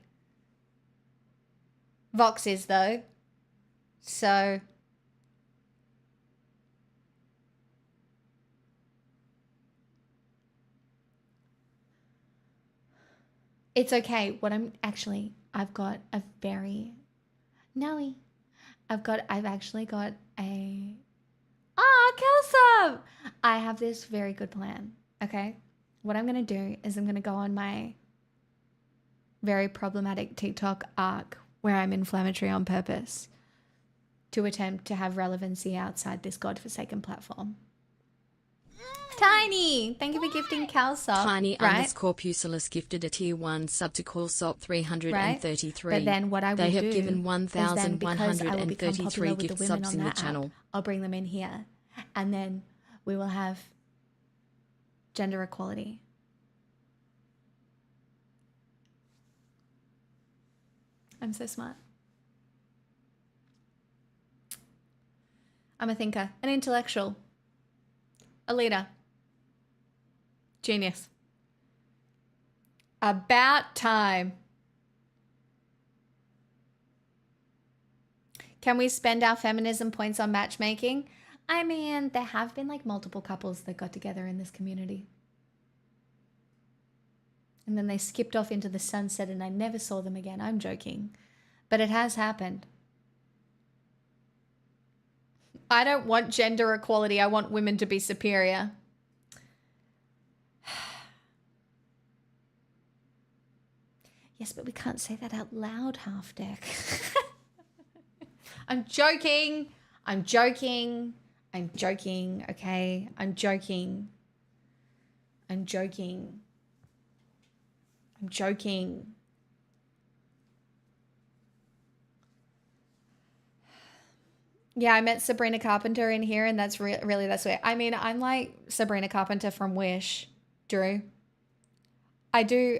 Vox is though. So it's okay. I've got a very Nelly. I've actually got a Kelsum! I have this very good plan. Okay? What I'm gonna do is I'm gonna go on my very problematic TikTok arc where I'm inflammatory on purpose to attempt to have relevancy outside this godforsaken platform. Tiny! Thank you for gifting Calsop. Tiny right? underscore Pusilus gifted a tier 1 sub to Callsop 333. But then what I will They have do given is then because I will become 1,133 popular with the gift women subs on in the that app, channel. I'll bring them in here. And then we will have gender equality. I'm so smart. I'm a thinker, an intellectual, a leader. Genius. About time. Can we spend our feminism points on matchmaking? I mean, there have been like multiple couples that got together in this community. And then they skipped off into the sunset and I never saw them again. I'm joking. But it has happened. I don't want gender equality. I want women to be superior. Yes, but we can't say that out loud, Half Deck. I'm joking. I'm joking. I'm joking, okay? I'm joking. I'm joking. I'm joking. Yeah, I met Sabrina Carpenter in here, and that's really that's where. I mean, I'm like Sabrina Carpenter from Wish, Drew. I do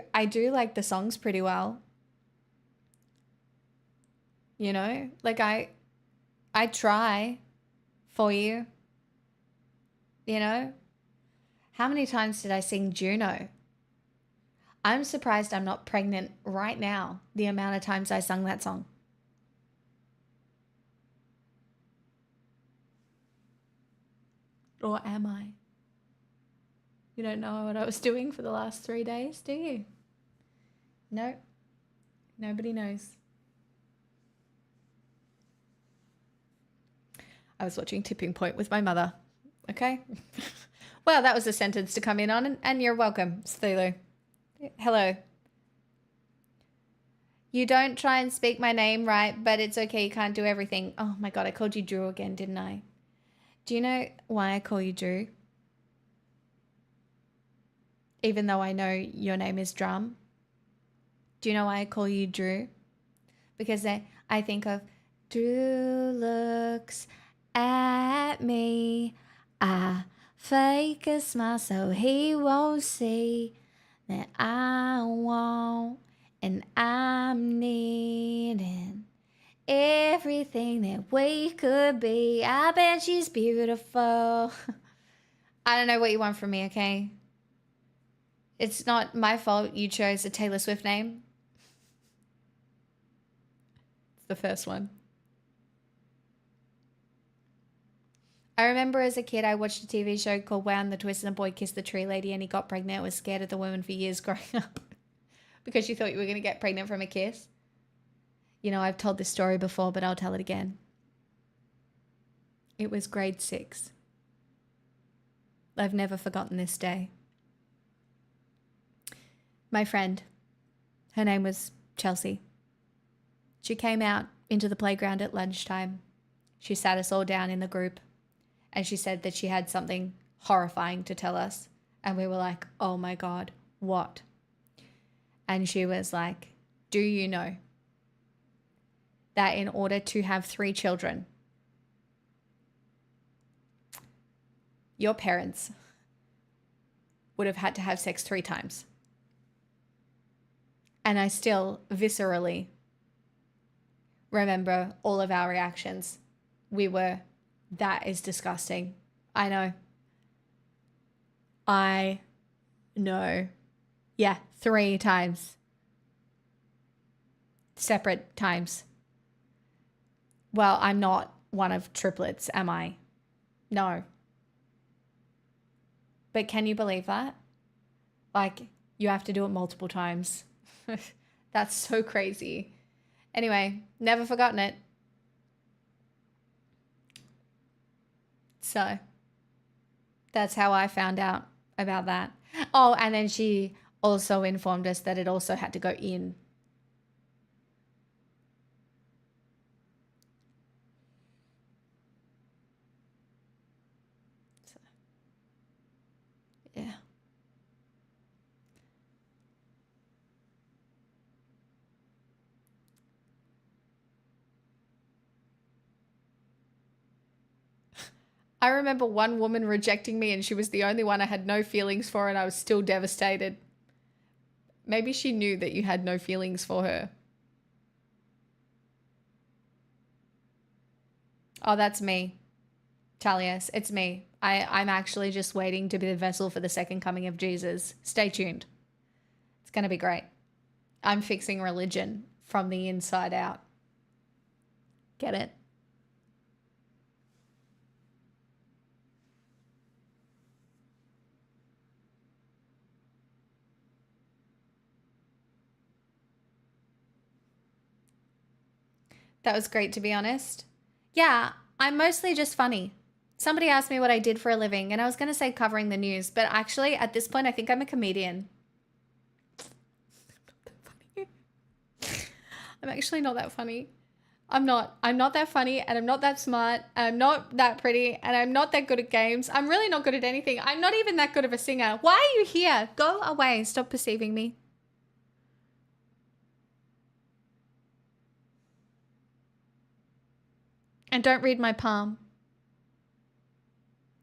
like the songs pretty well. you know? Like I try for you, you know? How many times did I sing Juno? I'm surprised I'm not pregnant right now, the amount of times I sung that song. Or am I? You don't know what I was doing for the last 3 days, do you? No, nobody knows. I was watching Tipping Point with my mother. Okay? Well, that was a sentence to come in on, and you're welcome, Stulu. Hello. You don't try and speak my name right, but it's okay. You can't do everything. Oh my God, I called you Drew again, didn't I? Do you know why I call you Drew? Even though I know your name is Drum. Do you know why I call you Drew? Because I think of Drew looks at me. I fake a smile so he won't see that I want and I'm needing everything that we could be. I bet she's beautiful. I don't know what you want from me, okay? It's not my fault you chose a Taylor Swift name. It's the first one. I remember as a kid, I watched a TV show called Wow and the Twist and the Boy Kissed the Tree Lady and he got pregnant. I was scared of the woman for years growing up because you thought you were going to get pregnant from a kiss. You know, I've told this story before, but I'll tell it again. It was grade 6. I've never forgotten this day. My friend, her name was Chelsea. She came out into the playground at lunchtime. She sat us all down in the group and she said that she had something horrifying to tell us. And we were like, oh my God, what? And she was like, do you know that in order to have 3 children, your parents would have had to have sex 3 times? And I still viscerally remember all of our reactions. We were, that is disgusting. I know. I know. Yeah, 3 times. Separate times. Well, I'm not one of triplets, am I? No. But can you believe that? Like, you have to do it multiple times. That's so crazy. Anyway, never forgotten it. So, that's how I found out about that. Oh, and then she also informed us that it also had to go in. So, yeah. I remember one woman rejecting me and she was the only one I had no feelings for and I was still devastated. Maybe she knew that you had no feelings for her. Oh, that's me. Talias, it's me. I'm actually just waiting to be the vessel for the second coming of Jesus. Stay tuned. It's going to be great. I'm fixing religion from the inside out. Get it? That was great, to be honest. Yeah, I'm mostly just funny. Somebody asked me what I did for a living, and I was going to say covering the news, but actually, at this point, I think I'm a comedian. I'm actually not that funny. I'm not that funny, and I'm not that smart, and I'm not that pretty, and I'm not that good at games. I'm really not good at anything. I'm not even that good of a singer. Why are you here? Go away. Stop perceiving me. And don't read my palm.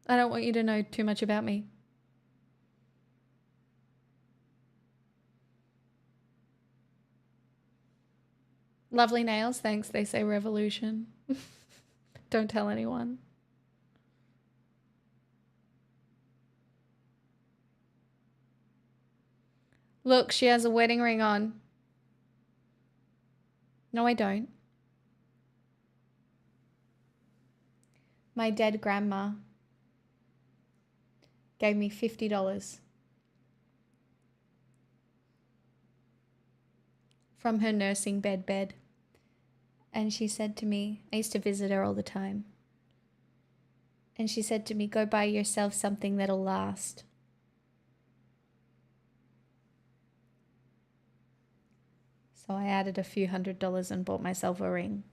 I don't want you to know too much about me. Lovely nails, thanks. They say revolution. Don't tell anyone. Look, she has a wedding ring on. No, I don't. My dead grandma gave me $50 from her nursing bed. And she said to me, I used to visit her all the time. And she said to me, go buy yourself something that'll last. So I added a few $100s and bought myself a ring.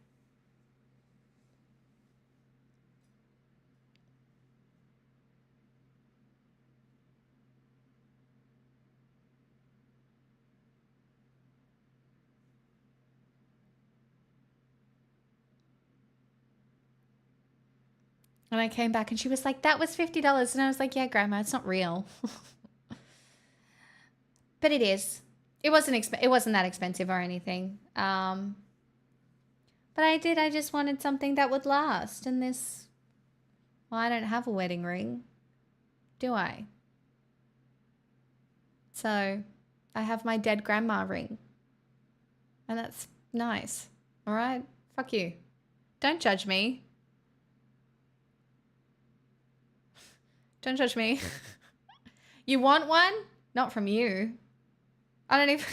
And I came back and she was like, that was $50. And I was like, yeah, Grandma, it's not real. But it is. It wasn't that expensive or anything. But I just wanted something that would last. And this, well, I don't have a wedding ring, do I? So I have my dead grandma ring. And that's nice. All right? Fuck you. Don't judge me. Don't judge me. You want one? Not from you. I don't even...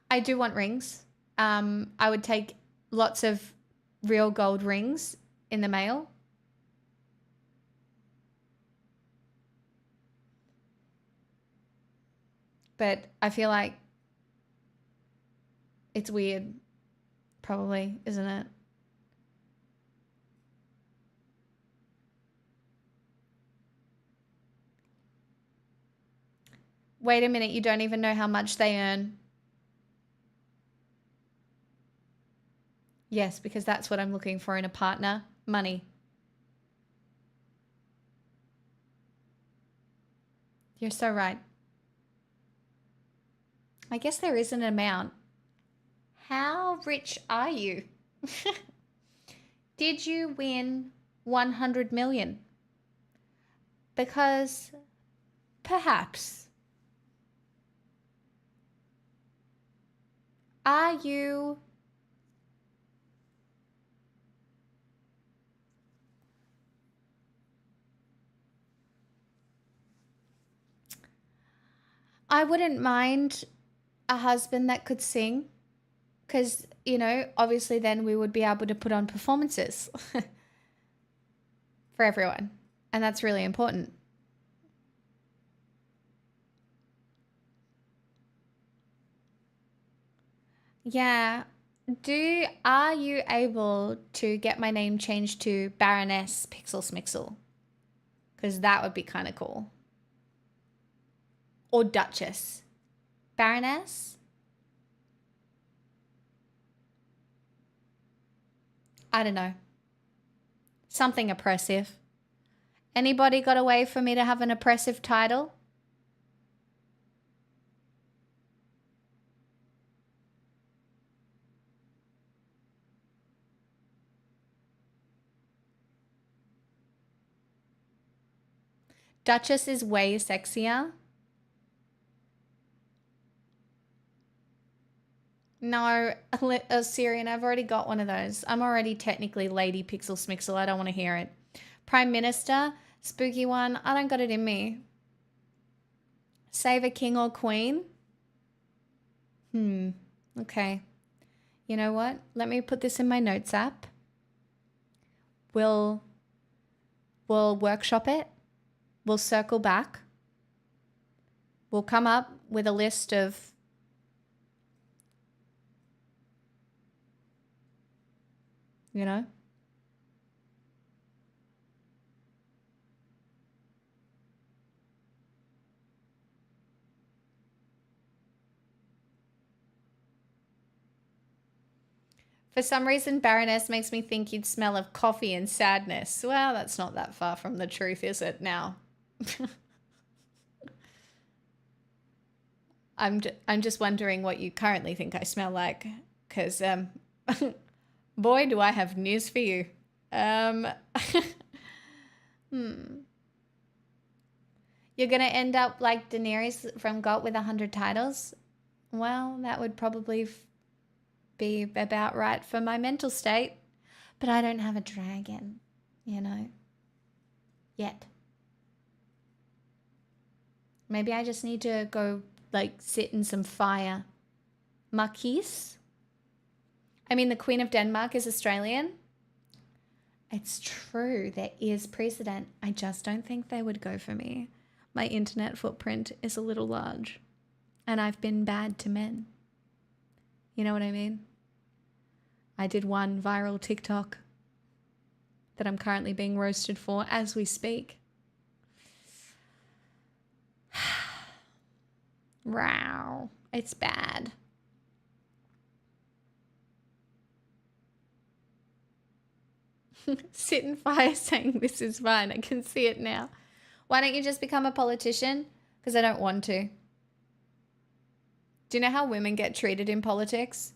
I do want rings. I would take lots of real gold rings in the mail. But I feel like it's weird, probably, isn't it? Wait a minute, you don't even know how much they earn. Yes, because that's what I'm looking for in a partner. Money. You're so right. I guess there is an amount. How rich are you? Did you win 100 million? Because perhaps. Are you I wouldn't mind a husband that could sing because, you know, obviously then we would be able to put on performances for everyone. And that's really important. Yeah. Are you able to get my name changed to Baroness Pixel Smixel? Because that would be kind of cool. Or Duchess. Baroness? I don't know. Something oppressive. Anybody got a way for me to have an oppressive title? Duchess is way sexier. No, Syrian, I've already got one of those. I'm already technically Lady Pixel Smixel. I don't want to hear it. Prime Minister, spooky one. I don't got it in me. Save a king or queen? Okay. You know what? Let me put this in my notes app. We'll workshop it. We'll circle back. We'll come up with a list of you know? For some reason, Baroness makes me think you'd smell of coffee and sadness. Well, that's not that far from the truth, is it now? I'm just wondering what you currently think I smell like, because boy, do I have news for you. You're gonna end up like Daenerys from GOT with 100 titles. Well, that would probably be about right for my mental state, but I don't have a dragon, you know, yet. Maybe I just need to go like sit in some fire. Marquise? I mean, the Queen of Denmark is Australian. It's true, there is precedent. I just don't think they would go for me. My internet footprint is a little large, and I've been bad to men. You know what I mean? I did one viral TikTok that I'm currently being roasted for as we speak. Wow, it's bad. Sit in fire saying this is fine. I can see it now. Why don't you just become a politician? Because I don't want to. Do you know how women get treated in politics?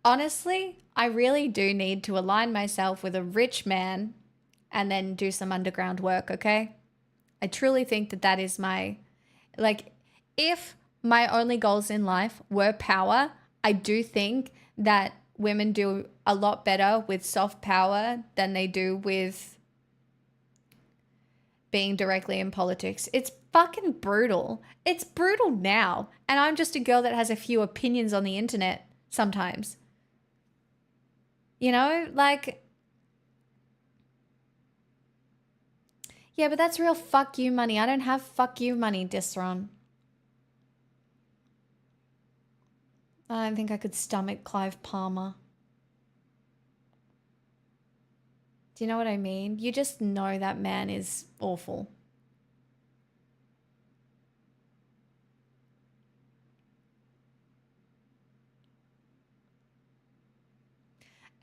Honestly, I really do need to align myself with a rich man and then do some underground work, okay? I truly think that that is my... Like, if my only goals in life were power, I do think that women do a lot better with soft power than they do with being directly in politics. It's fucking brutal. It's brutal now. And I'm just a girl that has a few opinions on the internet sometimes. You know, like... Yeah, but that's real fuck you money. I don't have fuck you money, Disron. I don't think I could stomach Clive Palmer. Do you know what I mean? You just know that man is awful.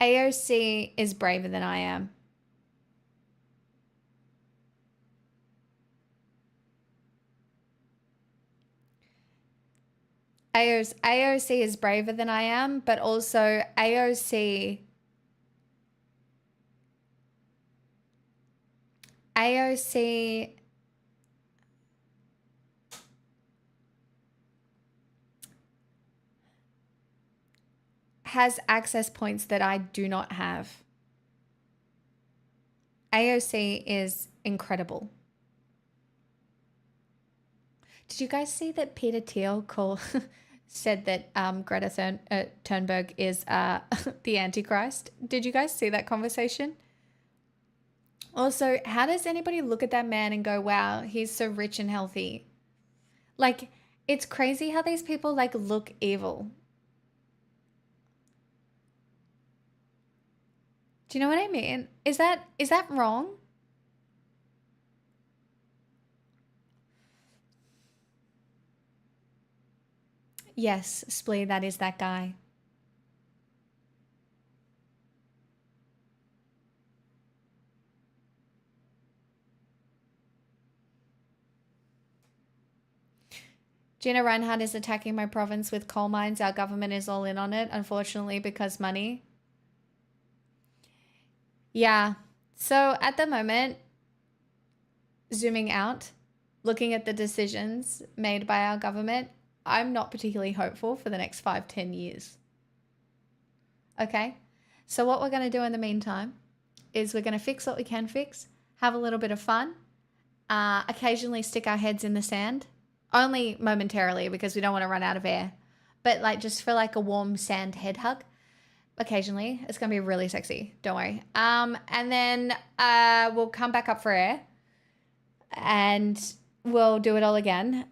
AOC is braver than I am. AOC is braver than I am, but also AOC has access points that I do not have. AOC is incredible. Did you guys see that Peter Thiel said that Greta Thunberg is the Antichrist? Did you guys see that conversation? Also, how does anybody look at that man and go, wow, he's so rich and healthy? Like, it's crazy how these people like look evil. Do you know what I mean? Is that wrong? Yes, Splee, that is that guy. Gina Reinhardt is attacking my province with coal mines. Our government is all in on it, unfortunately, because money. Yeah. So at the moment, zooming out, looking at the decisions made by our government, I'm not particularly hopeful for the next 5-10 years. Okay? So what we're going to do in the meantime is we're going to fix what we can fix, have a little bit of fun, occasionally stick our heads in the sand, only momentarily because we don't want to run out of air, but like just for like a warm sand head hug. Occasionally. It's going to be really sexy. Don't worry. And then we'll come back up for air and we'll do it all again.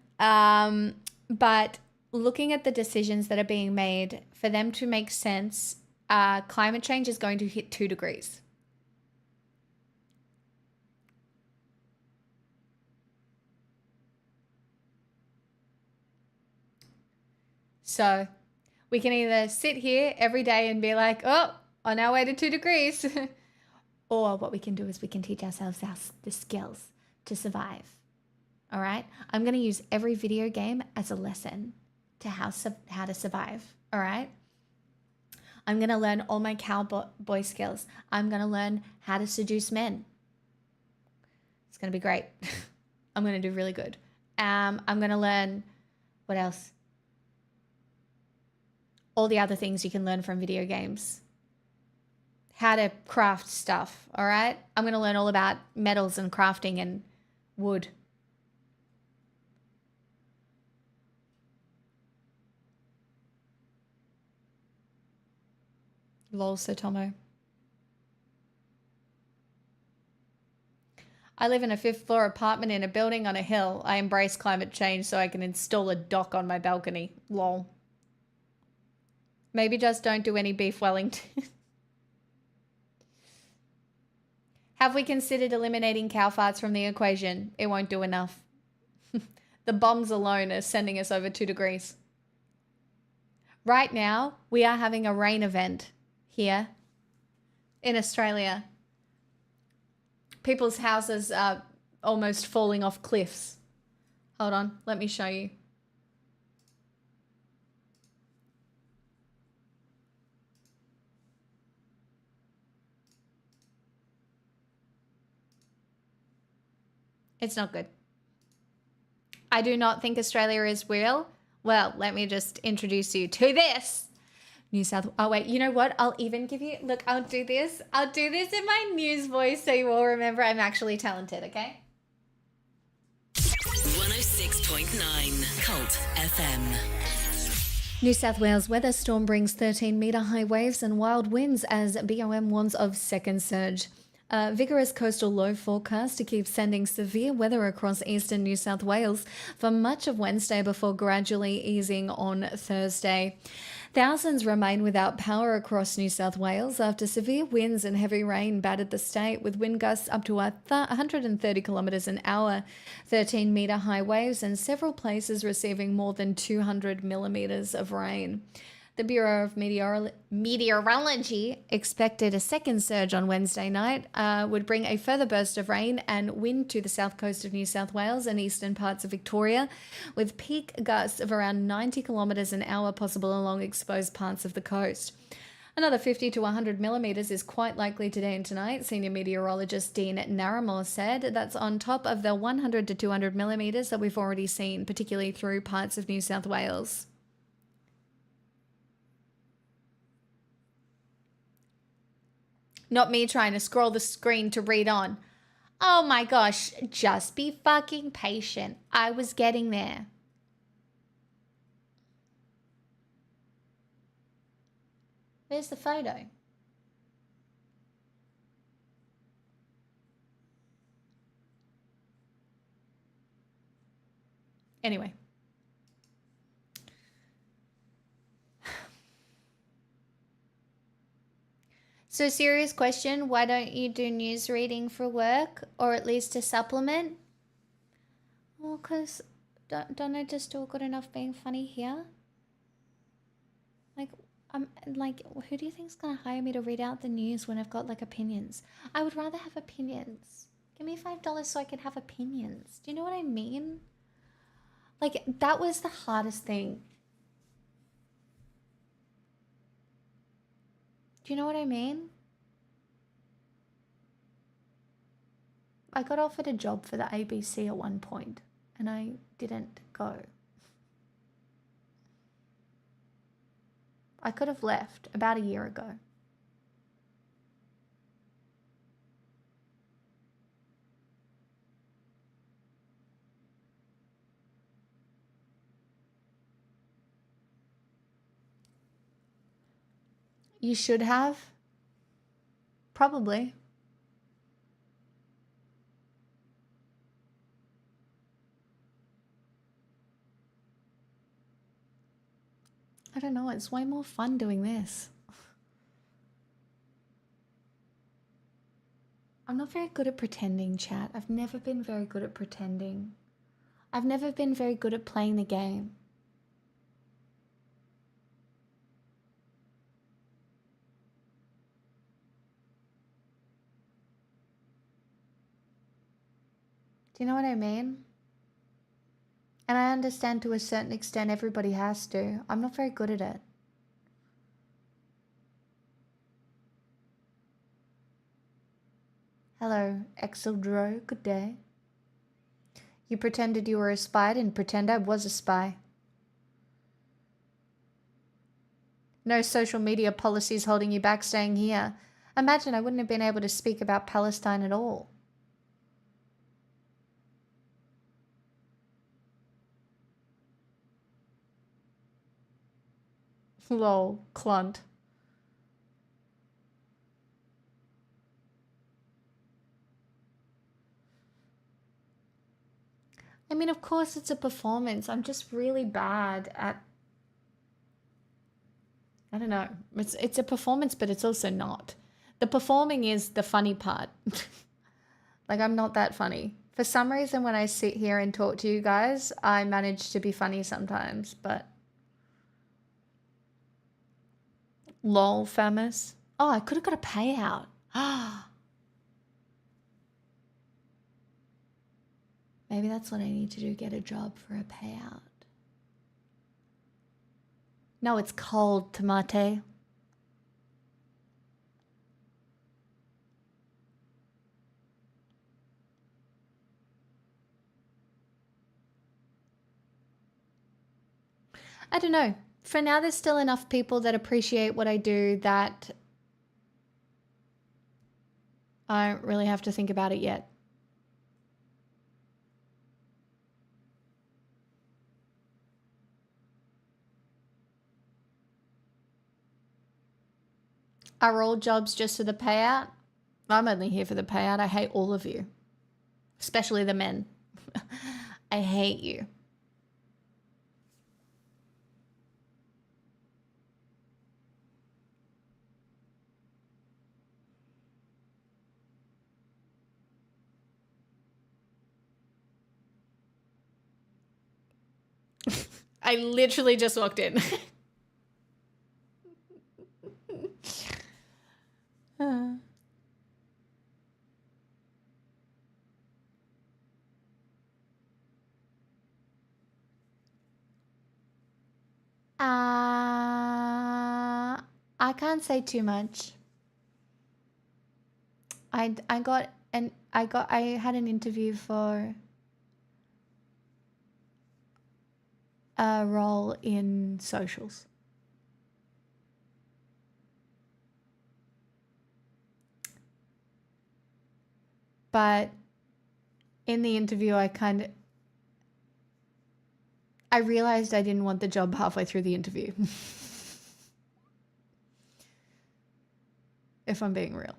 But looking at the decisions that are being made, for them to make sense, climate change is going to hit 2 degrees. So we can either sit here every day and be like, oh, on our way to 2 degrees. Or what we can do is we can teach ourselves the skills to survive. All right. I'm going to use every video game as a lesson to how to survive. All right. I'm going to learn all my cowboy skills. I'm going to learn how to seduce men. It's going to be great. I'm going to do really good. I'm going to learn, what else? All the other things you can learn from video games. How to craft stuff, all right? I'm going to learn all about metals and crafting and wood. Lol, Sotomo. I live in a 5th floor apartment in a building on a hill. I embrace climate change so I can install a dock on my balcony. Lol. Maybe just don't do any beef Wellington. Have we considered eliminating cow farts from the equation? It won't do enough. The bombs alone are sending us over 2 degrees. Right now, we are having a rain event here in Australia. People's houses are almost falling off cliffs. Hold on, let me show you. It's not good. I do not think Australia is real. Well, let me just introduce you to this. New South... Oh, wait. You know what? I'll even give you... Look, I'll do this. I'll do this in my news voice so you all remember I'm actually talented, okay? 106.9 Cult FM. New South Wales weather storm brings 13-metre high waves and wild winds as BOM warns of second surge. A vigorous coastal low forecast to keep sending severe weather across eastern New South Wales for much of Wednesday before gradually easing on Thursday. Thousands remain without power across New South Wales after severe winds and heavy rain battered the state with wind gusts up to 130 kilometres an hour, 13-metre high waves and several places receiving more than 200 millimetres of rain. The Bureau of Meteorology expected a second surge on Wednesday night would bring a further burst of rain and wind to the south coast of New South Wales and eastern parts of Victoria, with peak gusts of around 90 kilometres an hour possible along exposed parts of the coast. Another 50 to 100 millimetres is quite likely today and tonight, senior meteorologist Dean Naramore said. That's on top of the 100 to 200 millimetres that we've already seen, particularly through parts of New South Wales. Not me trying to scroll the screen to read on. Oh my gosh, just be fucking patient. I was getting there. There's the photo. Anyway. So serious question, why don't you do news reading for work or at least a supplement? Well, because don't I just do good enough being funny here? Like, who do you think's going to hire me to read out the news when I've got, like, opinions? I would rather have opinions. Give me $5 so I can have opinions. Do you know what I mean? Like, that was the hardest thing. Do you know what I mean? I got offered a job for the ABC at one point, and I didn't go. I could have left about a year ago. You should have. Probably. I don't know, it's way more fun doing this. I'm not very good at pretending, chat. I've never been very good at pretending. I've never been very good at playing the game. Do you know what I mean? And I understand to a certain extent everybody has to. I'm not very good at it. Hello, Exeldro, good day. You pretended you were a spy, I didn't pretend I was a spy. No social media policies holding you back staying here. Imagine I wouldn't have been able to speak about Palestine at all. Lol, clunt. I mean, of course it's a performance. I'm just really bad at... I don't know. It's a performance, but it's also not. The performing is the funny part. Like, I'm not that funny. For some reason, when I sit here and talk to you guys, I manage to be funny sometimes, but... Lol, famous. Oh, I could have got a payout. Ah. Maybe that's what I need to do, get a job for a payout. No, it's cold, Tomate. I don't know. For now, there's still enough people that appreciate what I do that I don't really have to think about it yet. Are all jobs just for the payout? I'm only here for the payout. I hate all of you, especially the men. I hate you. I literally just walked in. I can't say too much. I had an interview for a role in socials. But in the interview, I realized I didn't want the job halfway through the interview. If I'm being real.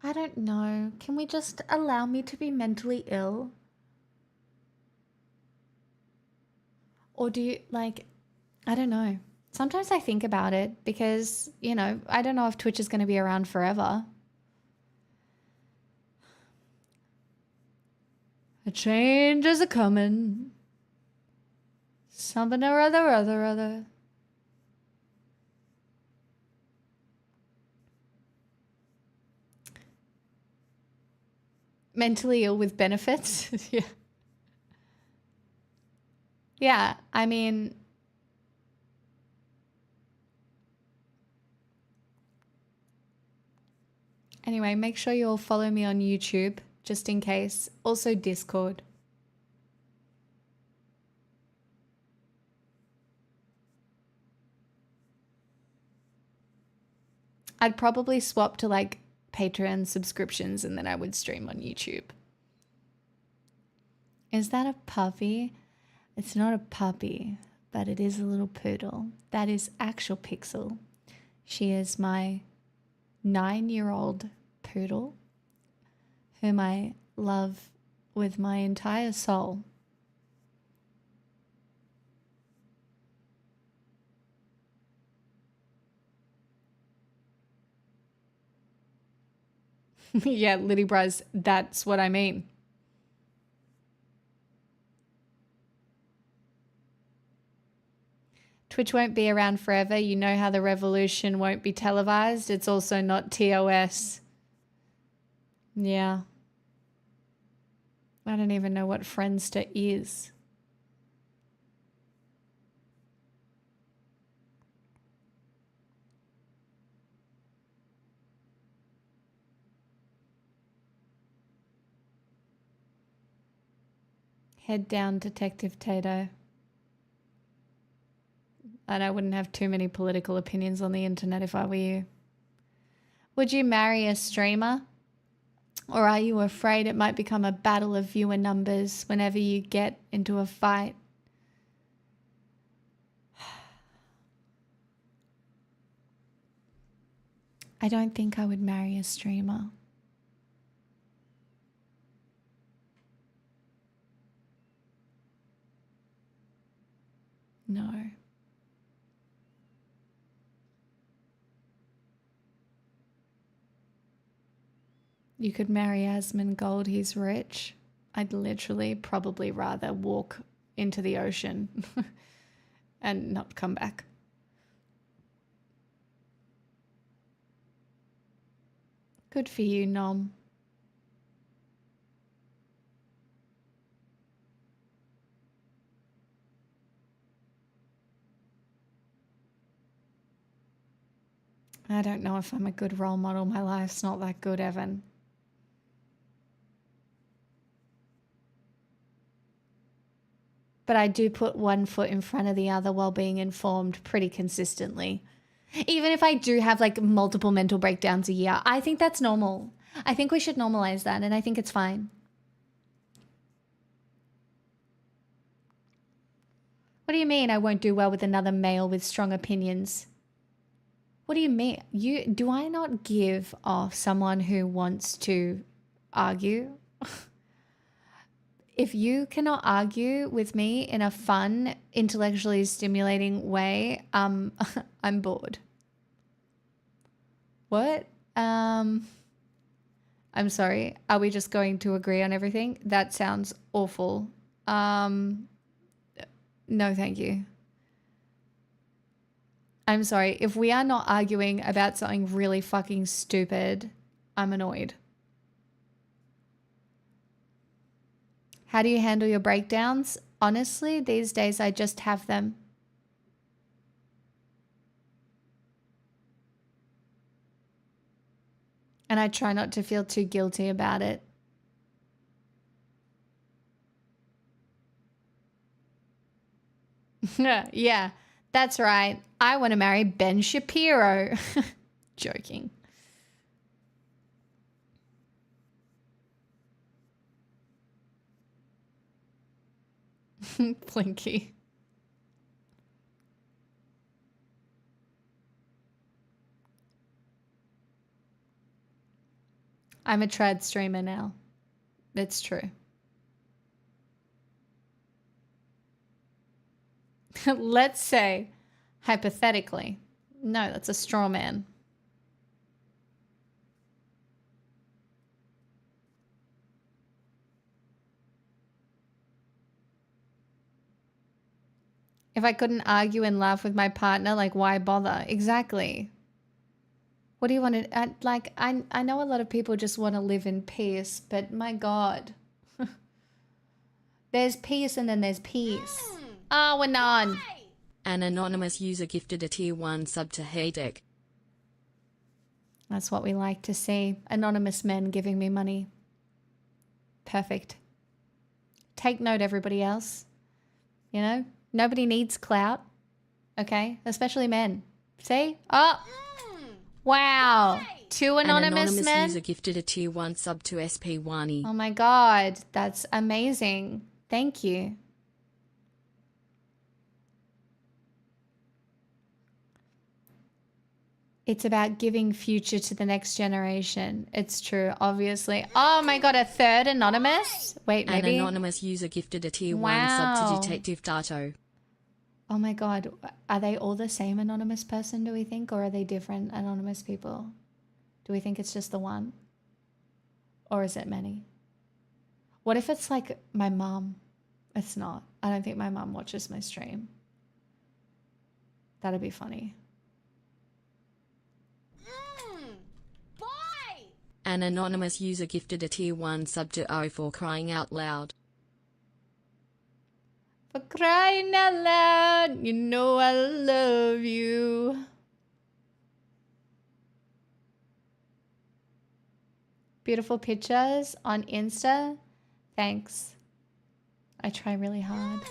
I don't know. Can we just allow me to be mentally ill? Or do you, like, I don't know. Sometimes I think about it because, you know, I don't know if Twitch is going to be around forever. A change is a coming. Something or other. Mentally ill with benefits? Yeah. Yeah, I mean... Anyway, make sure you all follow me on YouTube, just in case. Also Discord. I'd probably swap to like Patreon subscriptions and then I would stream on YouTube. Is that a puppy? It's not a puppy, but it is a little poodle. That is actual Pixel. She is my 9-year-old poodle, whom I love with my entire soul. Yeah, Liddy Braz, that's what I mean. Twitch won't be around forever. You know how the revolution won't be televised. It's also not TOS. Yeah. I don't even know what Friendster is. Head down, Detective Tato. And I wouldn't have too many political opinions on the internet if I were you. Would you marry a streamer? Or are you afraid it might become a battle of viewer numbers whenever you get into a fight? I don't think I would marry a streamer. No. You could marry Asmongold, he's rich. I'd literally probably rather walk into the ocean and not come back. Good for you, Nom. I don't know if I'm a good role model. My life's not that good, Evan. But I do put one foot in front of the other while being informed pretty consistently. Even if I do have like multiple mental breakdowns a year, I think that's normal. I think we should normalize that, and I think it's fine. What do you mean I won't do well with another male with strong opinions? What do you mean? Do I not give off someone who wants to argue? If you cannot argue with me in a fun, intellectually stimulating way, I'm bored. What? I'm sorry. Are we just going to agree on everything? That sounds awful. No, thank you. I'm sorry. If we are not arguing about something really fucking stupid, I'm annoyed. How do you handle your breakdowns? Honestly, these days I just have them. And I try not to feel too guilty about it. Yeah, that's right. I want to marry Ben Shapiro. Joking. Plinky. I'm a trad streamer now. It's true. Let's say, hypothetically. No, that's a straw man. If I couldn't argue and laugh with my partner, like, why bother? Exactly. What do you want to... I know a lot of people just want to live in peace, but my God. There's peace and then there's peace. Oh, we're none. An anonymous user gifted a tier 1 sub to Heydek. That's what we like to see. Anonymous men giving me money. Perfect. Take note, everybody else. You know? Nobody needs clout, okay? Especially men. See? Oh, wow. Two anonymous An anonymous men? user gifted a tier 1 sub to SP Wani. Oh my God, that's amazing. Thank you. It's about giving future to the next generation. It's true, obviously. Oh my God, a third anonymous? Wait, maybe? An anonymous user gifted a tier 1 sub Wow. to Detective Dato. Oh my God, are they all the same anonymous person, do we think? Or are they different anonymous people? Do we think it's just the one? Or is it many? What if it's like my mom? It's not. I don't think my mom watches my stream. That'd be funny. An anonymous user gifted a tier 1 sub to O for crying out loud. For crying out loud, you know I love you. Beautiful pictures on Insta. Thanks. I try really hard.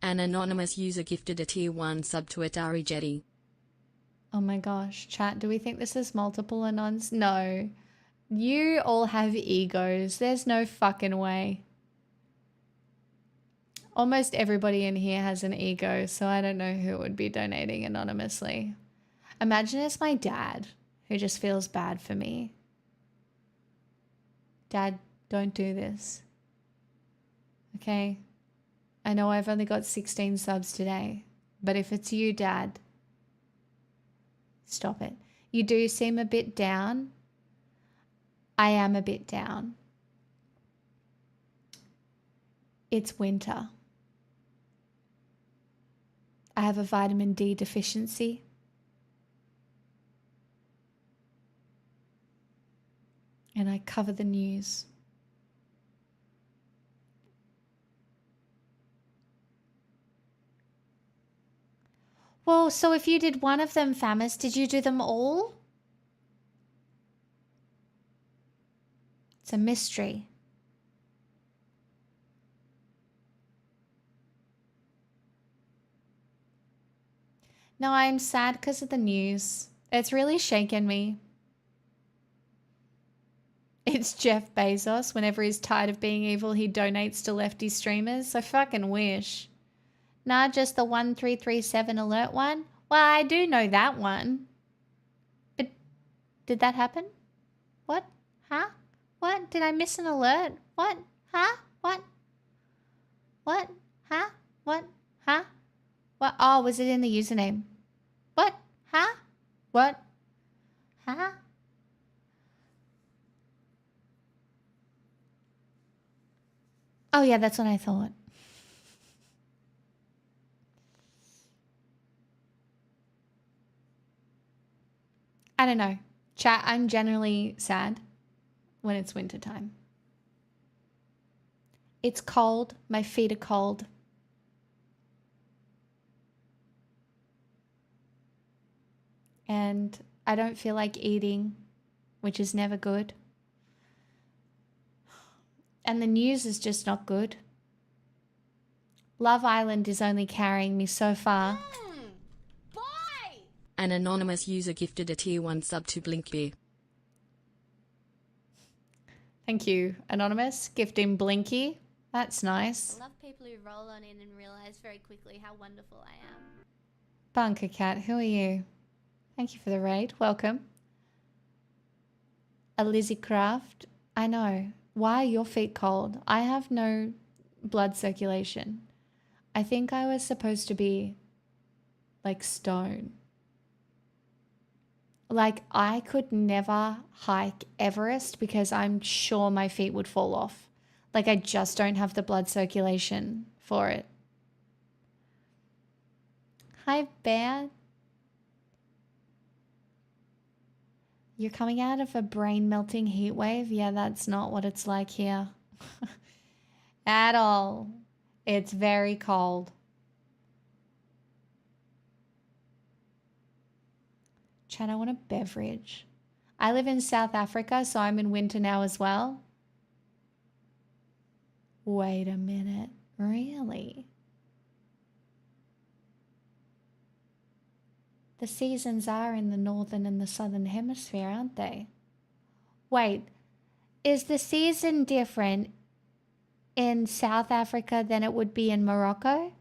An anonymous user gifted a tier 1 sub to Atari Jetty. Oh my gosh, chat, do we think this is multiple anons? No. You all have egos. There's no fucking way. Almost everybody in here has an ego, so I don't know who would be donating anonymously. Imagine it's my dad who just feels bad for me. Dad, don't do this. Okay? I know I've only got 16 subs today, but if it's you, Dad, stop it. You do seem a bit down. I am a bit down. It's winter. I have a vitamin D deficiency. And I cover the news. Well, so if you did one of them, Famis, did you do them all? It's a mystery. No, I'm sad because of the news. It's really shaken me. It's Jeff Bezos. Whenever he's tired of being evil, he donates to lefty streamers. I fucking wish. Nah, just the 1337 alert one? Well, I do know that one. But did that happen? What? Huh? What? Did I miss an alert? What? Huh? What? What? Huh? What? Huh? What? Oh, was it in the username? What? Huh? What? Huh? Oh yeah, that's what I thought. I don't know. Chat, I'm generally sad when it's winter time. It's cold. My feet are cold. And I don't feel like eating, which is never good. And the news is just not good. Love Island is only carrying me so far. An anonymous user gifted a tier 1 sub to Blinkbeer. Thank you, Anonymous. Gifting Blinky. That's nice. I love people who roll on in and realize very quickly how wonderful I am. Bunker Cat, who are you? Thank you for the raid. Welcome. A Lizzie Craft. I know. Why are your feet cold? I have no blood circulation. I think I was supposed to be like stone. Like, I could never hike Everest because I'm sure my feet would fall off. Like, I just don't have the blood circulation for it. Hi, Bear. You're coming out of a brain-melting heat wave? Yeah, that's not what it's like here. At all. It's very cold. Chat, I want a beverage. I live in South Africa, so I'm in winter now as well. Wait a minute. Really? The seasons are in the northern and the southern hemisphere, aren't they? Wait, is the season different in South Africa than it would be in Morocco?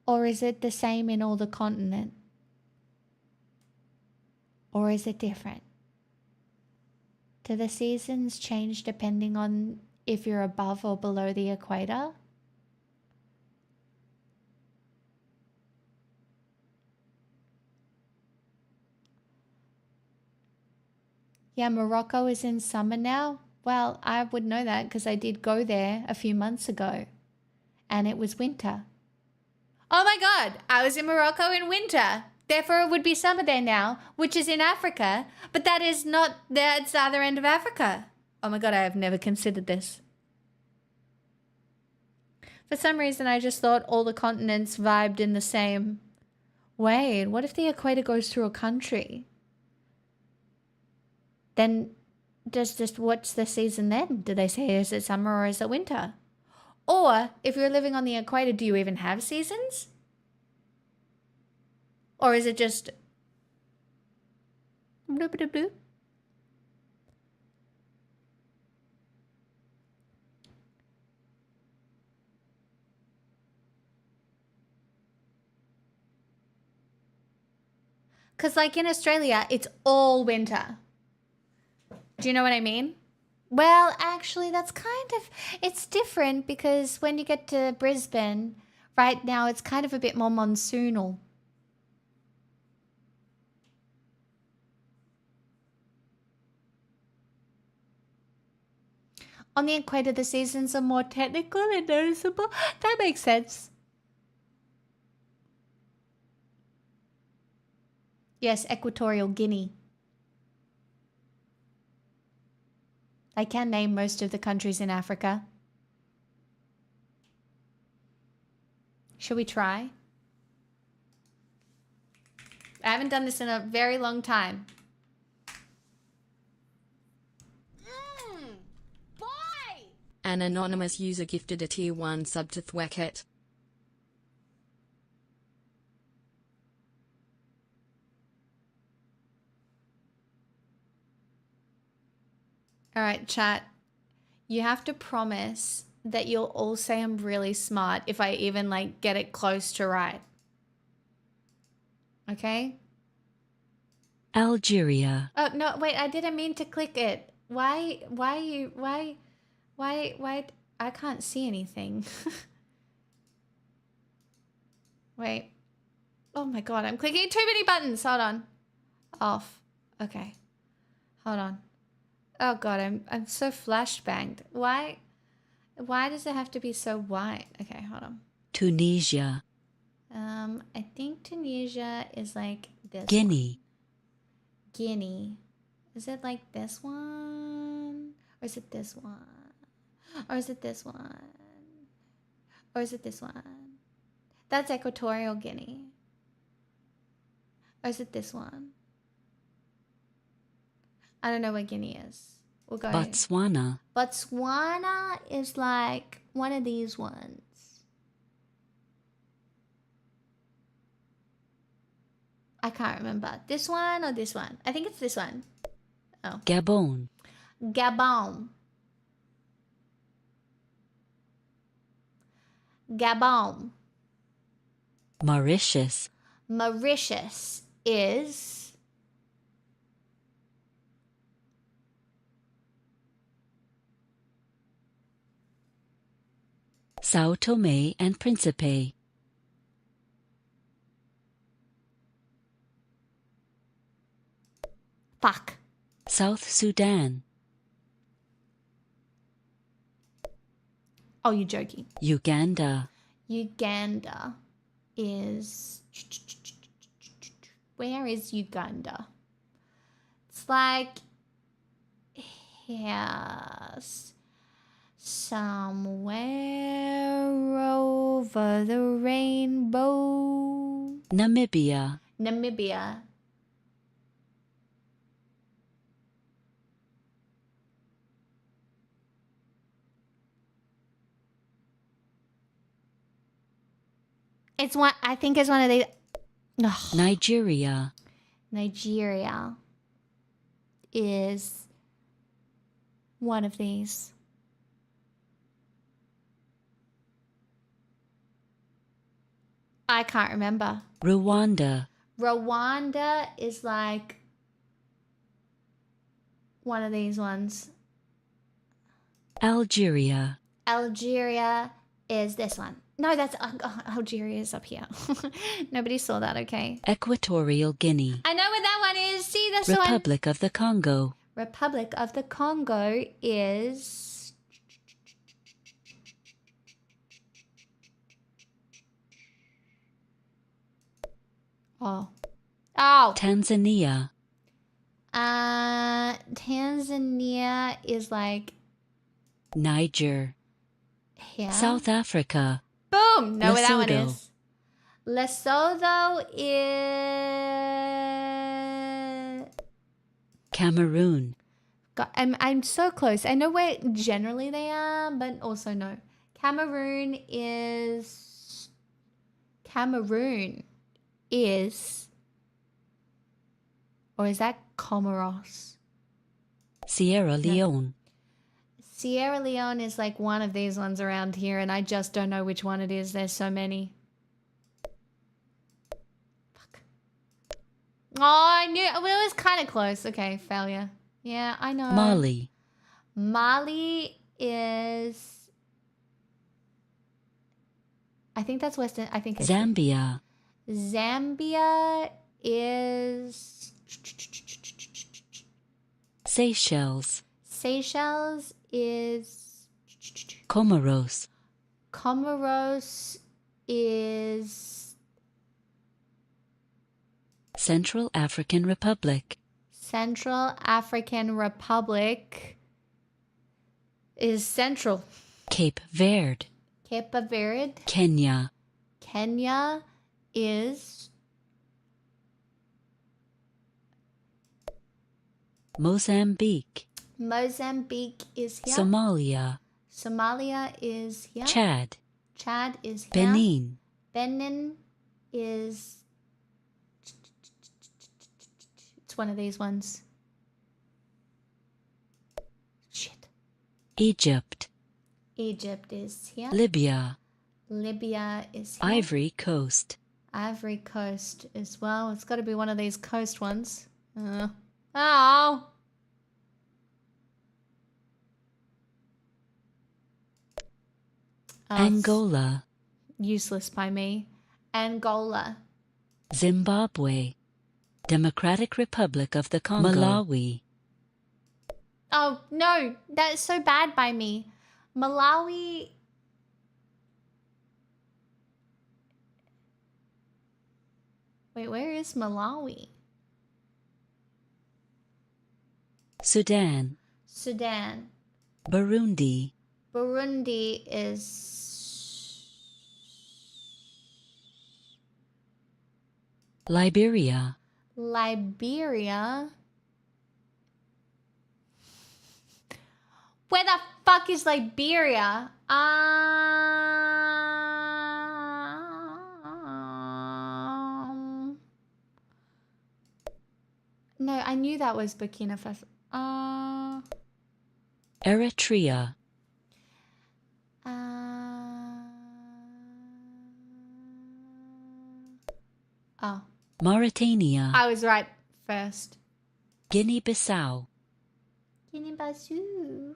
Or is it the same in all the continent? Or is it different? Do the seasons change depending on if you're above or below the equator? Yeah, Morocco is in summer now. Well, I would know that because I did go there a few months ago and it was winter. Oh my God, I was in Morocco in winter. Therefore, it would be summer there now, which is in Africa, but that's the other end of Africa. Oh my God, I have never considered this. For some reason, I just thought all the continents vibed in the same way. And what if the equator goes through a country? Then what's the season then? Do they say is it summer or is it winter? Or if you're living on the equator, do you even have seasons? Or is it just bloop bloop bloop? Because like in Australia, it's all winter. Do you know what I mean? Well, actually, it's different because when you get to Brisbane, right now, it's kind of a bit more monsoonal. On the equator, the seasons are more technical and noticeable. That makes sense. Yes, Equatorial Guinea. I can name most of the countries in Africa. Shall we try? I haven't done this in a very long time. An anonymous user gifted a tier 1 sub to Thwacket. All right, chat. You have to promise that you'll all say I'm really smart if I even like get it close to right. Okay? Algeria. Oh, no, wait, I didn't mean to click it. Why, I can't see anything. Wait. Oh my God, I'm clicking too many buttons. Hold on. Off. Okay. Hold on. Oh God, I'm so flashbanged. Why does it have to be so white? Okay, hold on. Tunisia. I think Tunisia is like this Guinea. one. Guinea. Is it like this one? Or is it this one? Or is it this one? Or is it this one? That's Equatorial Guinea. Or is it this one? I don't know what Guinea is. We'll go. Botswana. Botswana is like one of these ones. I can't remember. This one or this one? I think it's this one. Oh. Gabon. Gabon. Gabon. Mauritius. Mauritius is Sao Tome and Principe. fuck. South Sudan. Oh, you're joking. Uganda. Uganda is... Where is Uganda? It's like... Yes. Somewhere over the rainbow. Namibia. Namibia. It's one, I think it's one of these. Ugh. Nigeria. Nigeria is one of these. I can't remember. Rwanda. Rwanda is like one of these ones. Algeria. Algeria is this one. No, that's Algeria is up here. Nobody saw that, okay? Equatorial Guinea. I know what that one is. See, that's the one. Republic of the Congo. Republic of the Congo is... Oh. Oh. Tanzania, Tanzania is like Niger, here. South Africa, Boom. Know where that one Lesotho. is. Lesotho is. Cameroon, God, I'm so close. I know where generally they are, but also no. Cameroon is. Or is that Comoros? Sierra Leone, Sierra Leone is like one of these ones around here, and I just don't know which one it is. There's so many. Fuck. Oh, I knew. Well, it was kind of close. Okay, failure. Yeah, I know. Mali, Mali is. I think that's Western. I think it's Zambia, Zambia is. Seychelles, Seychelles is. Comoros, Comoros is. Central African Republic, Central African Republic is central. Cape Verde, Cape Verde. Kenya, Kenya is. Mozambique, Mozambique is here. Somalia, Somalia is here. Chad, Chad is here. Benin, Benin is. It's one of these ones. Shit. Egypt, Egypt is here. Libya, Libya is here. Ivory Coast, Ivory Coast as well. It's got to be one of these coast ones. Oh. Angola, Useless by me. Angola. Zimbabwe, Democratic Republic of the Congo, Malawi, Oh, no. That's so bad by me. Malawi. Wait, where is Malawi? Sudan, Sudan. Burundi, Burundi is. Liberia, Liberia. Where the fuck is Liberia? No, I knew that was Burkina Faso. Eritrea, Oh, Mauritania, I was right first. Guinea-Bissau, Guinea-Bissau.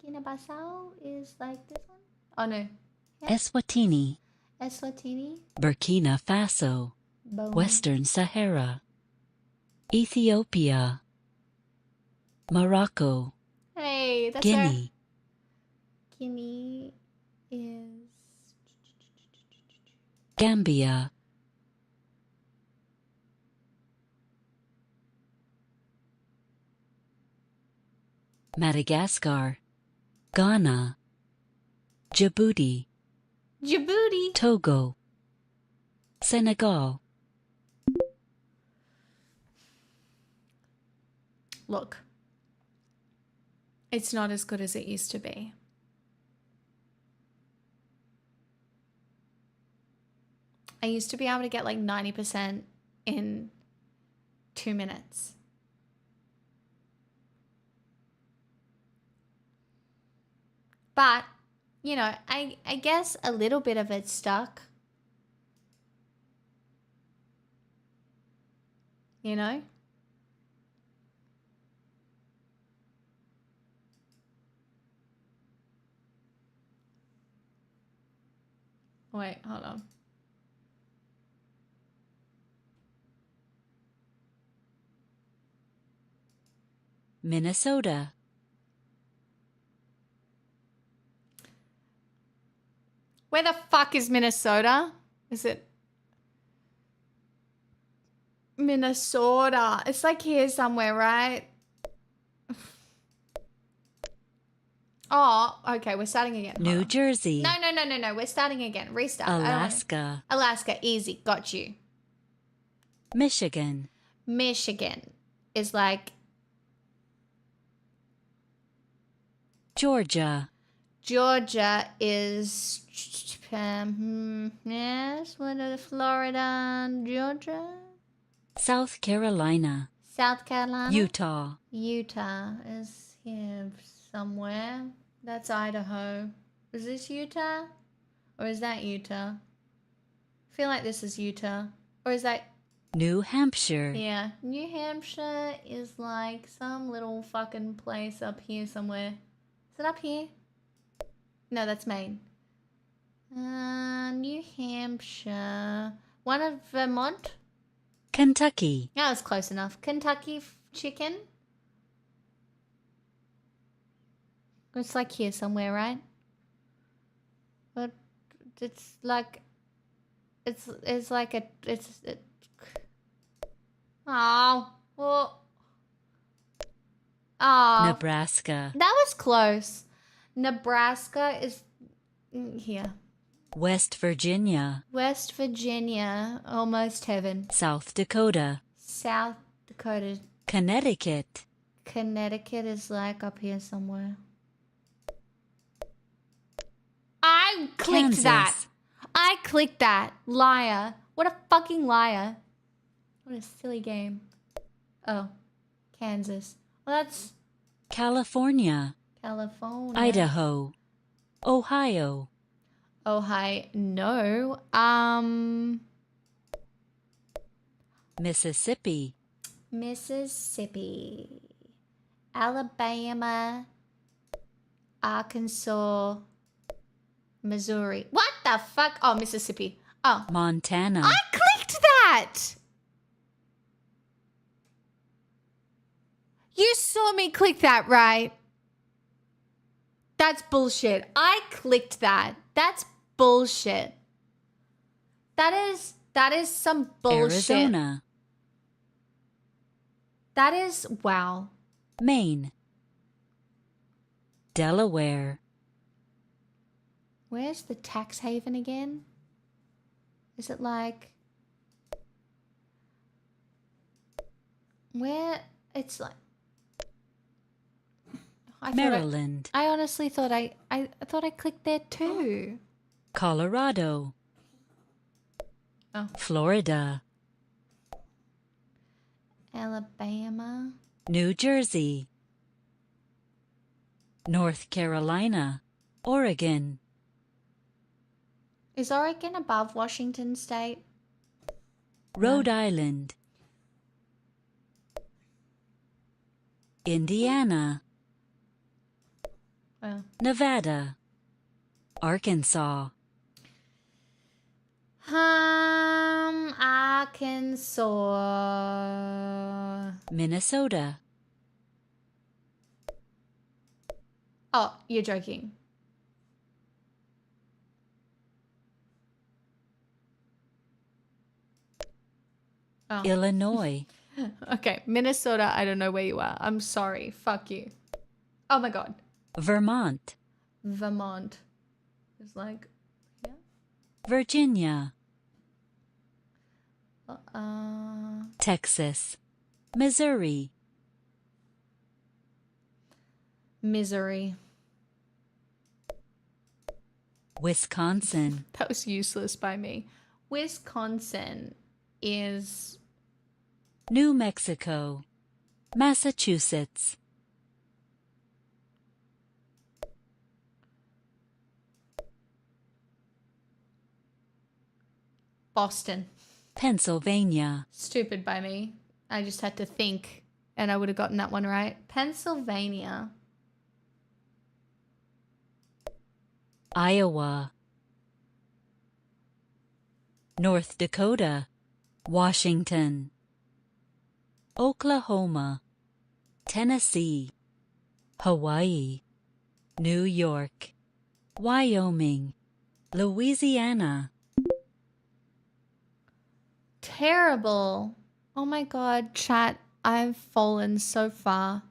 Guinea-Bissau is like this one? Oh, no. Eswatini, Eswatini. Burkina Faso, Boom. Western Sahara, Ethiopia, Morocco, Hey, that's Guinea, Guinea is. Gambia, Madagascar, Ghana, Djibouti, Djibouti. Togo, Senegal, Look, it's not as good as it used to be. I used to be able to get like 90% in 2 minutes. But, you know, I guess a little bit of it stuck. You know? Wait, hold on. Minnesota, Where the fuck is Minnesota? Is it? Minnesota. It's like here somewhere, right? Oh, okay. We're starting again. Hold New on. Jersey, No. We're starting again. Restart. I don't wanna- Alaska, Alaska. Easy. Got you. Michigan, Michigan is like Georgia, Georgia is yes, what are Florida, Georgia, South Carolina, South Carolina, Utah, Utah is here somewhere. That's Idaho. Is this Utah? Or is that Utah? I feel like this is Utah. Or is that New Hampshire, yeah. New Hampshire is like some little fucking place up here somewhere. Is it up here? No, that's Maine. New Hampshire. One of Vermont? Kentucky, That was close enough. Kentucky chicken? It's like here somewhere, right? But it's like it's like a oh well oh Nebraska, that was close. Nebraska is here. West Virginia, West Virginia, almost heaven. South Dakota, South Dakota, Connecticut, Connecticut is like up here somewhere. I clicked Kansas, that. I clicked that. Liar. What a fucking liar. What a silly game. Oh, Kansas. Well, that's California, California. Idaho, Ohio, Ohio. No. Mississippi, Mississippi. Alabama. Arkansas. Missouri. What the fuck? Oh, Mississippi. Oh. Montana, I clicked that! You saw me click that, right? That's bullshit. I clicked that. That's bullshit. That is some bullshit. Arizona, That is wow. Maine, Delaware, Where's the tax haven again? Is it like where it's like Maryland, I honestly thought I thought I clicked there too. Colorado, Oh. Florida, Alabama. New Jersey, North Carolina, Oregon, Is Oregon above Washington State? Rhode Island, Indiana, Well, Nevada, Arkansas, Arkansas. Minnesota, Oh, you're joking. Oh. Illinois, Okay, Minnesota, I don't know where you are. I'm sorry. Fuck you. Oh my god. Vermont, Vermont. It's like, yeah. Virginia, Uh, Texas, Missouri, Missouri. Wisconsin, That was useless by me. Wisconsin is New Mexico, Massachusetts, Boston. Pennsylvania, Stupid by me. I just had to think and I would have gotten that one right. Pennsylvania. Iowa, North Dakota, Washington, Oklahoma, Tennessee, Hawaii, New York, Wyoming, Louisiana, Terrible. Oh my god, chat, I've fallen so far.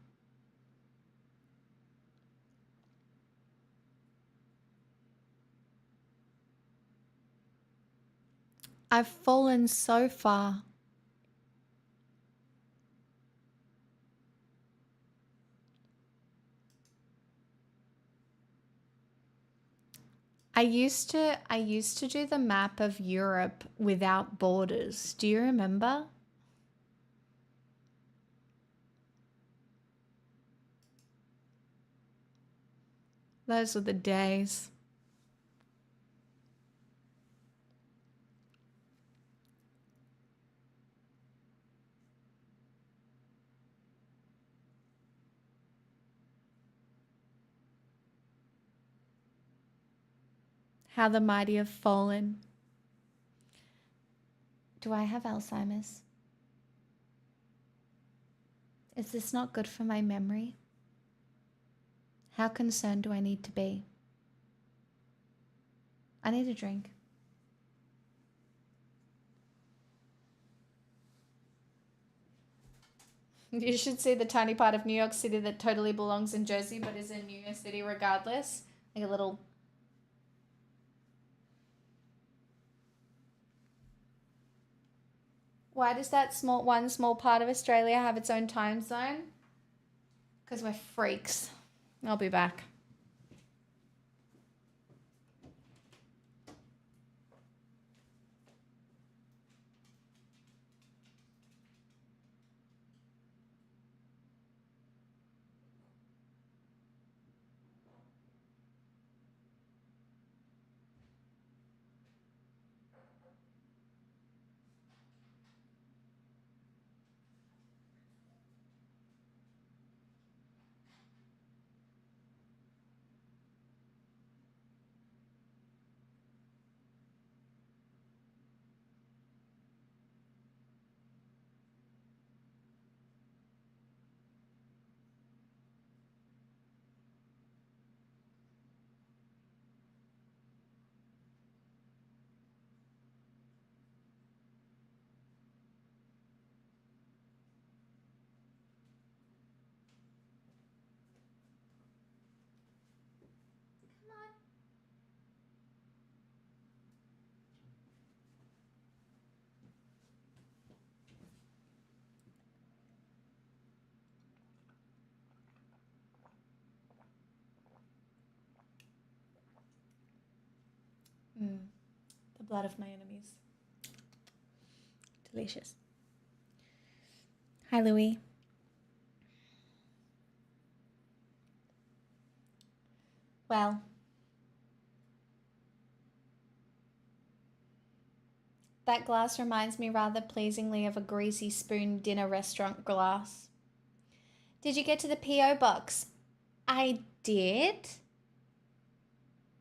I've fallen so far. I used to do the map of Europe without borders. Do you remember? Those were the days. How the mighty have fallen. Do I have Alzheimer's? Is this not good for my memory? How concerned do I need to be? I need a drink. You should see the tiny part of New York City that totally belongs in Jersey but is in New York City regardless. Like a little... Why does that small part of Australia have its own time zone? Because we're freaks. I'll be back. The blood of my enemies. Delicious. Hi, Louie. Well, that glass reminds me rather pleasingly of a greasy spoon dinner restaurant glass. Did you get to the P.O. box? I did.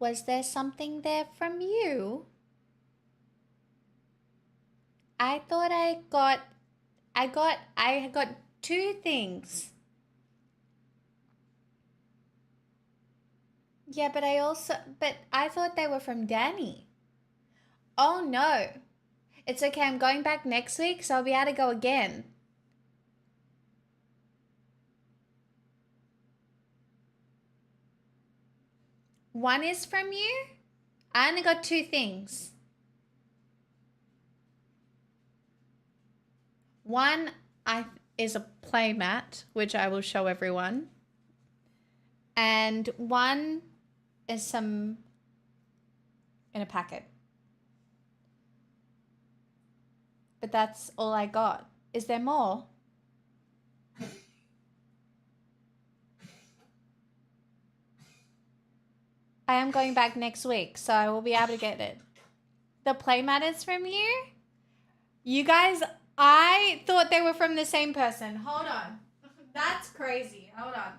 Was there something there from you? I thought I got two things. Yeah, but I thought they were from Danny. Oh no. It's okay, I'm going back next week, so I'll be able to go again. One is from you? I only got two things. One is a playmat, which I will show everyone. And one is some in a packet. But that's all I got. Is there more? I am going back next week, so I will be able to get it. The playmat is from you? You guys, I thought they were from the same person. Hold on. That's crazy. Hold on.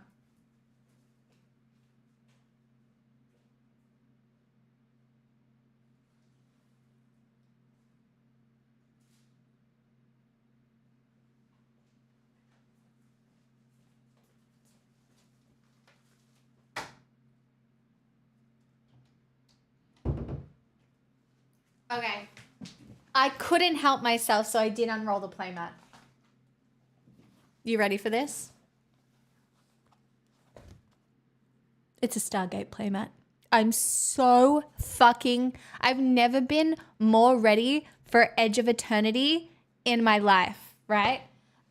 Okay. I couldn't help myself, so I did unroll the playmat. You ready for this? It's a Stargate playmat. I've never been more ready for Edge of Eternity in my life, right?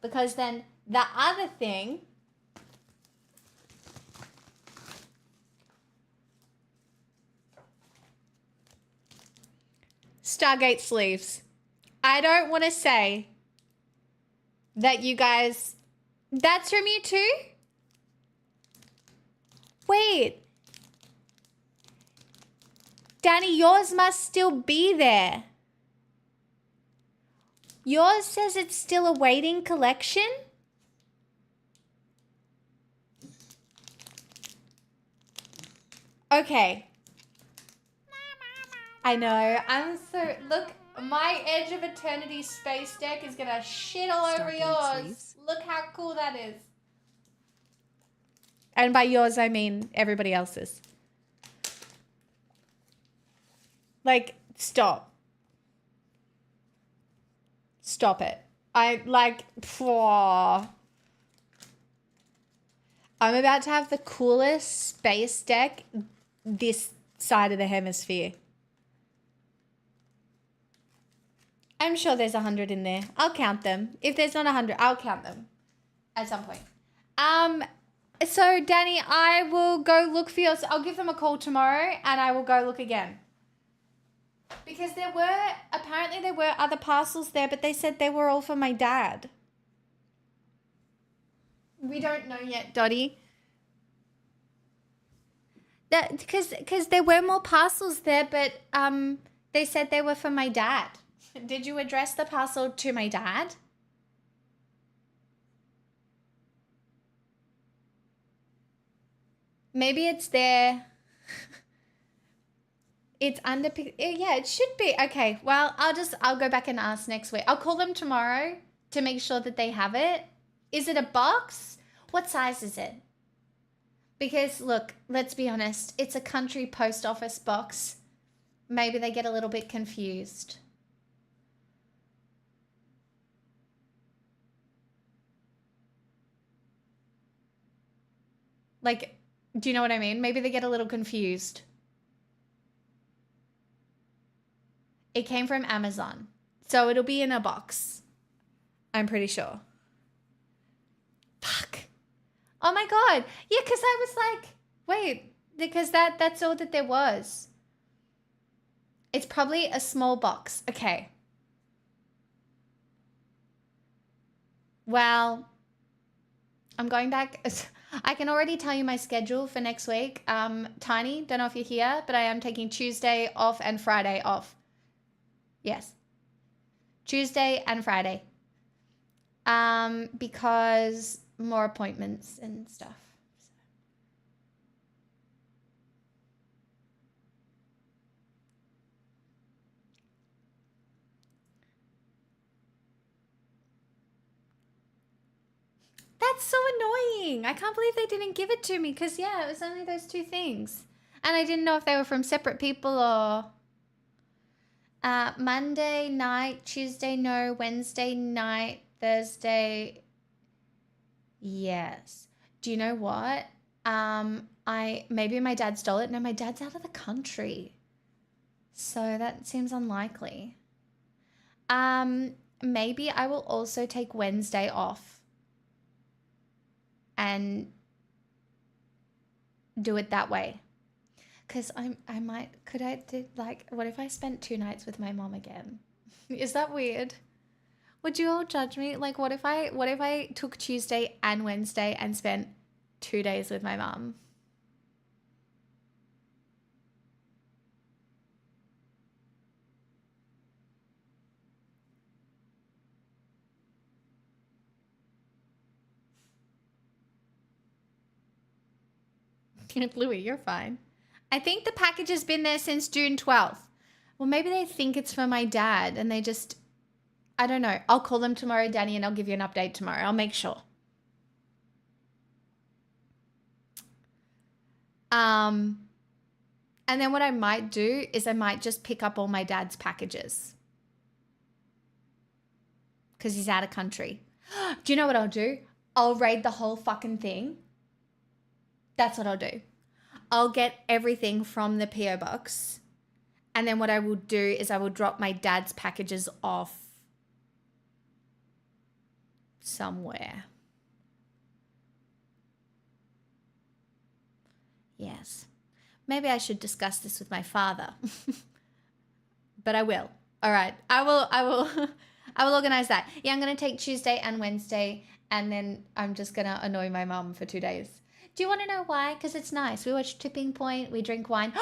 Because then the other thing, Stargate sleeves. I don't want to say that you guys, that's from you too? Wait. Danny, yours must still be there. Yours says it's still awaiting collection? Okay. I know. Look, my Edge of Eternity space deck is gonna shit all over Stargate yours. sleeves. Look how cool that is. And by yours, I mean everybody else's. Like, stop. Stop it. I'm about to have the coolest space deck this side of the hemisphere. I'm sure there's 100 in there. I'll count them. If there's not 100, I'll count them at some point. So Danny, I will go look for yours. I'll give them a call tomorrow and I will go look again. Because apparently there were other parcels there, but they said they were all for my dad. We don't know yet, Dottie. Because there were more parcels there, but they said they were for my dad. Did you address the parcel to my dad? Maybe it's there. It's under, yeah, it should be. Okay, well, I'll go back and ask next week. I'll call them tomorrow to make sure that they have it. Is it a box? What size is it? Because look, let's be honest, it's a country post office box. Maybe they get a little bit confused. Like, do you know what I mean? Maybe they get a little confused. It came from Amazon, so it'll be in a box. I'm pretty sure. Fuck. Oh my god. Yeah, because I was like, wait, because that's all that there was. It's probably a small box. Okay. Well, I'm going back. I can already tell you my schedule for next week. Tiny, don't know if you're here, but I am taking Tuesday off and Friday off. Yes. Tuesday and Friday. Because more appointments and stuff. That's so annoying. I can't believe they didn't give it to me because, yeah, it was only those two things. And I didn't know if they were from separate people or... Monday night, Tuesday no, Wednesday night, Thursday... Yes. Do you know what? Maybe my dad stole it. No, my dad's out of the country. So that seems unlikely. Maybe I will also take Wednesday off and do it that way. Because what if I spent 2 nights with my mom again? Is that weird? Would you all judge me? Like, what if I took Tuesday and Wednesday and spent 2 days with my mom? Louis, you're fine. I think the package has been there since June 12th. Well, maybe they think it's for my dad and they just... I don't know. I'll call them tomorrow, Danny, and I'll give you an update tomorrow. I'll make sure. And then what I might do is I might just pick up all my dad's packages. Because he's out of country. Do you know what I'll do? I'll raid the whole fucking thing. That's what I'll do. I'll get everything from the PO box. And then what I will do is I will drop my dad's packages off somewhere. Yes. Maybe I should discuss this with my father. But I will. All right. I will organize that. Yeah, I'm going to take Tuesday and Wednesday, and then I'm just going to annoy my mum for 2 days. Do you want to know why? Because it's nice. We watch Tipping Point. We drink wine.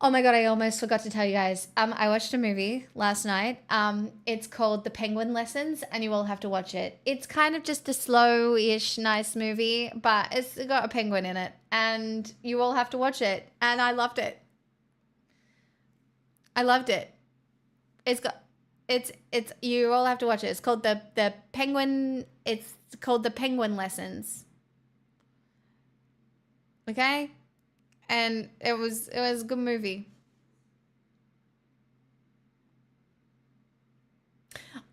Oh my God, I almost forgot to tell you guys. I watched a movie last night. It's called The Penguin Lessons, and you all have to watch it. It's kind of just a slow-ish, nice movie, but it's got a penguin in it, and you all have to watch it. And I loved it. I loved it. It's you all have to watch it. It's called the Penguin. It's called The Penguin Lessons. Okay? And it was a good movie.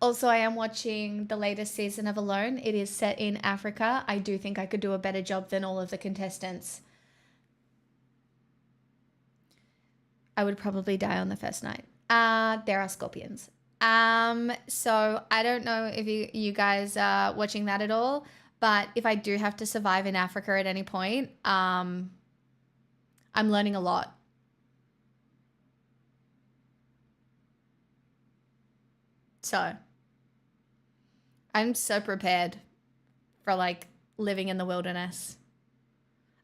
Also, I am watching the latest season of Alone. It is set in Africa. I do think I could do a better job than all of the contestants. I would probably die on the first night. There are scorpions. So I don't know if you guys are watching that at all, but if I do have to survive in Africa at any point, I'm learning a lot. So I'm so prepared for like living in the wilderness.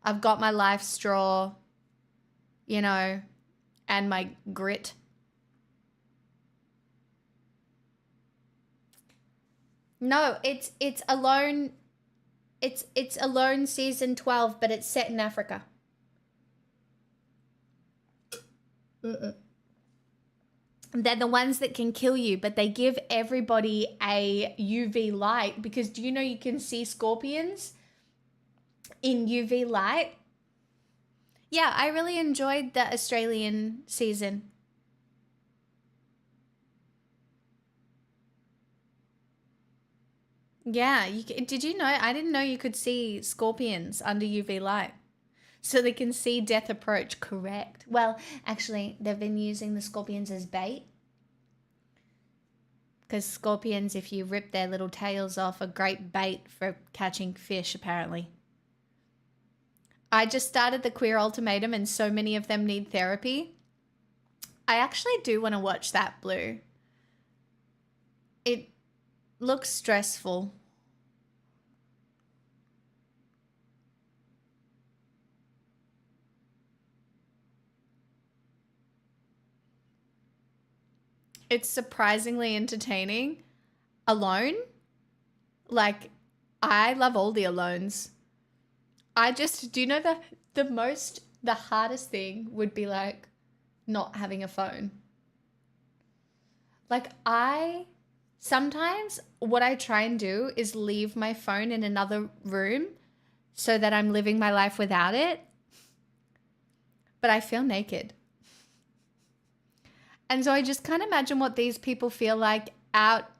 I've got my life straw, you know, and my grit. No, it's Alone. It's Alone season 12, but it's set in Africa. They're the ones that can kill you, but they give everybody a UV light, because do you know you can see scorpions in UV light? Yeah, I really enjoyed the Australian season. Yeah, did you know? I didn't know you could see scorpions under UV light. So they can see death approach, correct. Well, actually, they've been using the scorpions as bait. Because scorpions, if you rip their little tails off, are great bait for catching fish, apparently. I just started the Queer Ultimatum and so many of them need therapy. I actually do want to watch that, Blue. It looks stressful. It's surprisingly entertaining. Alone? Like, I love all the Alones. Do you know the hardest thing would be like not having a phone. Like sometimes what I try and do is leave my phone in another room so that I'm living my life without it. But I feel naked. And so I just can't imagine what these people feel like out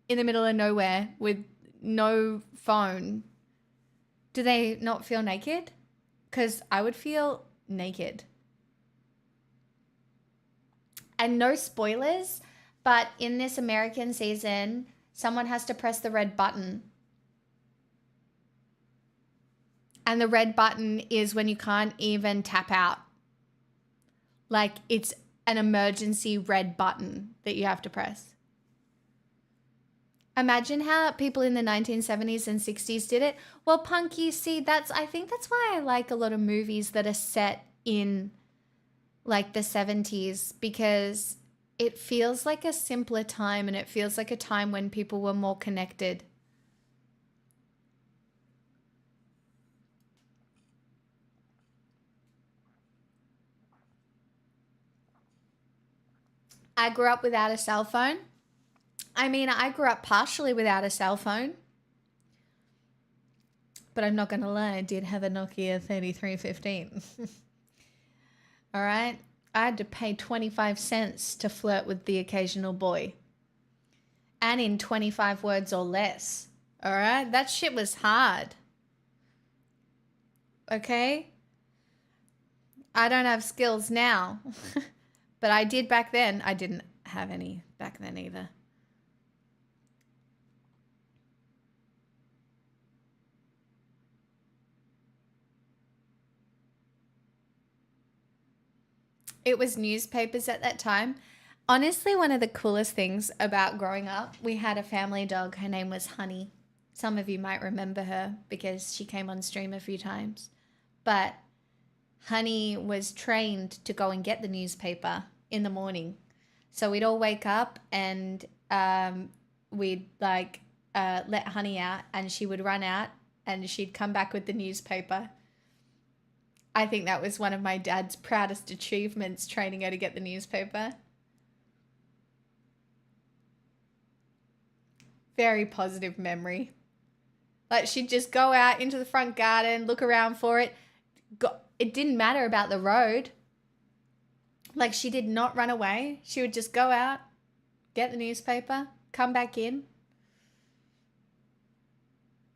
in the middle of nowhere with no phone. Do they not feel naked? Because I would feel naked. And no spoilers, but in this American season, someone has to press the red button. And the red button is when you can't even tap out. Like, it's an emergency red button that you have to press. Imagine how people in the 1970s and 60s did it. Well, Punky, see, I think that's why I like a lot of movies that are set in like the 70s, because it feels like a simpler time and it feels like a time when people were more connected. I grew up without a cell phone. I mean, I grew up partially without a cell phone. But I'm not going to lie, I did have a Nokia 3315. All right? I had to pay 25 cents to flirt with the occasional boy. And in 25 words or less. All right? That shit was hard. Okay? I don't have skills now, but I did back then. I didn't have any back then either. It was newspapers at that time. Honestly, one of the coolest things about growing up, we had a family dog. Her name was Honey. Some of you might remember her because she came on stream a few times. But Honey was trained to go and get the newspaper in the morning. So we'd all wake up and we'd let Honey out, and she would run out and she'd come back with the newspaper. I think that was one of my dad's proudest achievements, training her to get the newspaper. Very positive memory. Like, she'd just go out into the front garden, look around for it. It didn't matter about the road. Like, she did not run away. She would just go out, get the newspaper, come back in.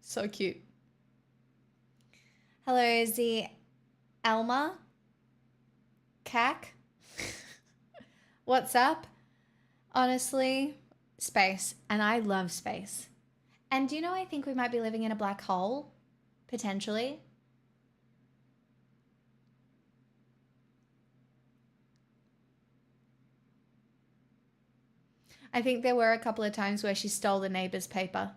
So cute. Hello, Z Alma. Cac. What's up? Honestly, space. And I love space. And do you know, I think we might be living in a black hole, potentially. I think there were a couple of times where she stole the neighbor's paper.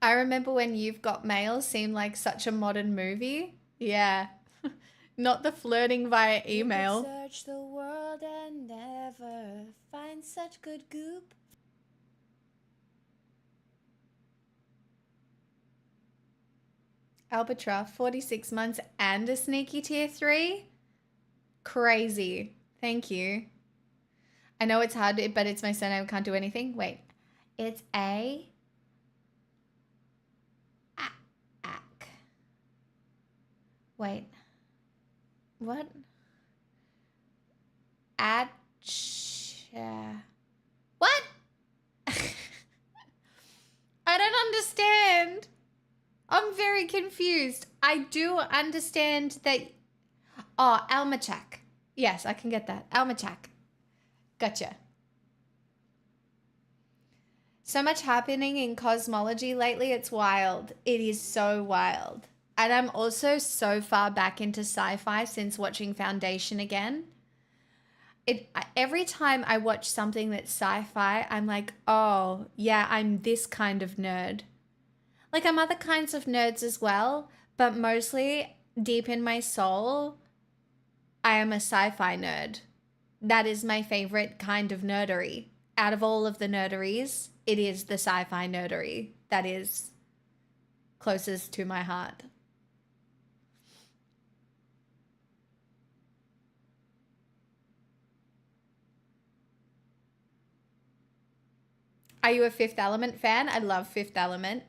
I remember when You've Got Mail seemed like such a modern movie. Yeah. Not the flirting via email. Search the world and never find such good goop. Albatross, 46 months and a sneaky tier 3? Crazy. Thank you. I know it's hard, but it's my surname. Can't do anything. Wait. It's A. Ack. Wait. What? What? I don't understand. I'm very confused. I do understand that. Oh, Almachak. Yes, I can get that. Almachak. Gotcha. So much happening in cosmology lately. It's wild. It is so wild. And I'm also so far back into sci-fi since watching Foundation again. Every time I watch something that's sci-fi, I'm like, oh, yeah, I'm this kind of nerd. Like, I'm other kinds of nerds as well, but mostly deep in my soul, I am a sci-fi nerd. That is my favorite kind of nerdery. Out of all of the nerderies, it is the sci-fi nerdery that is closest to my heart. Are you a Fifth Element fan? I love Fifth Element.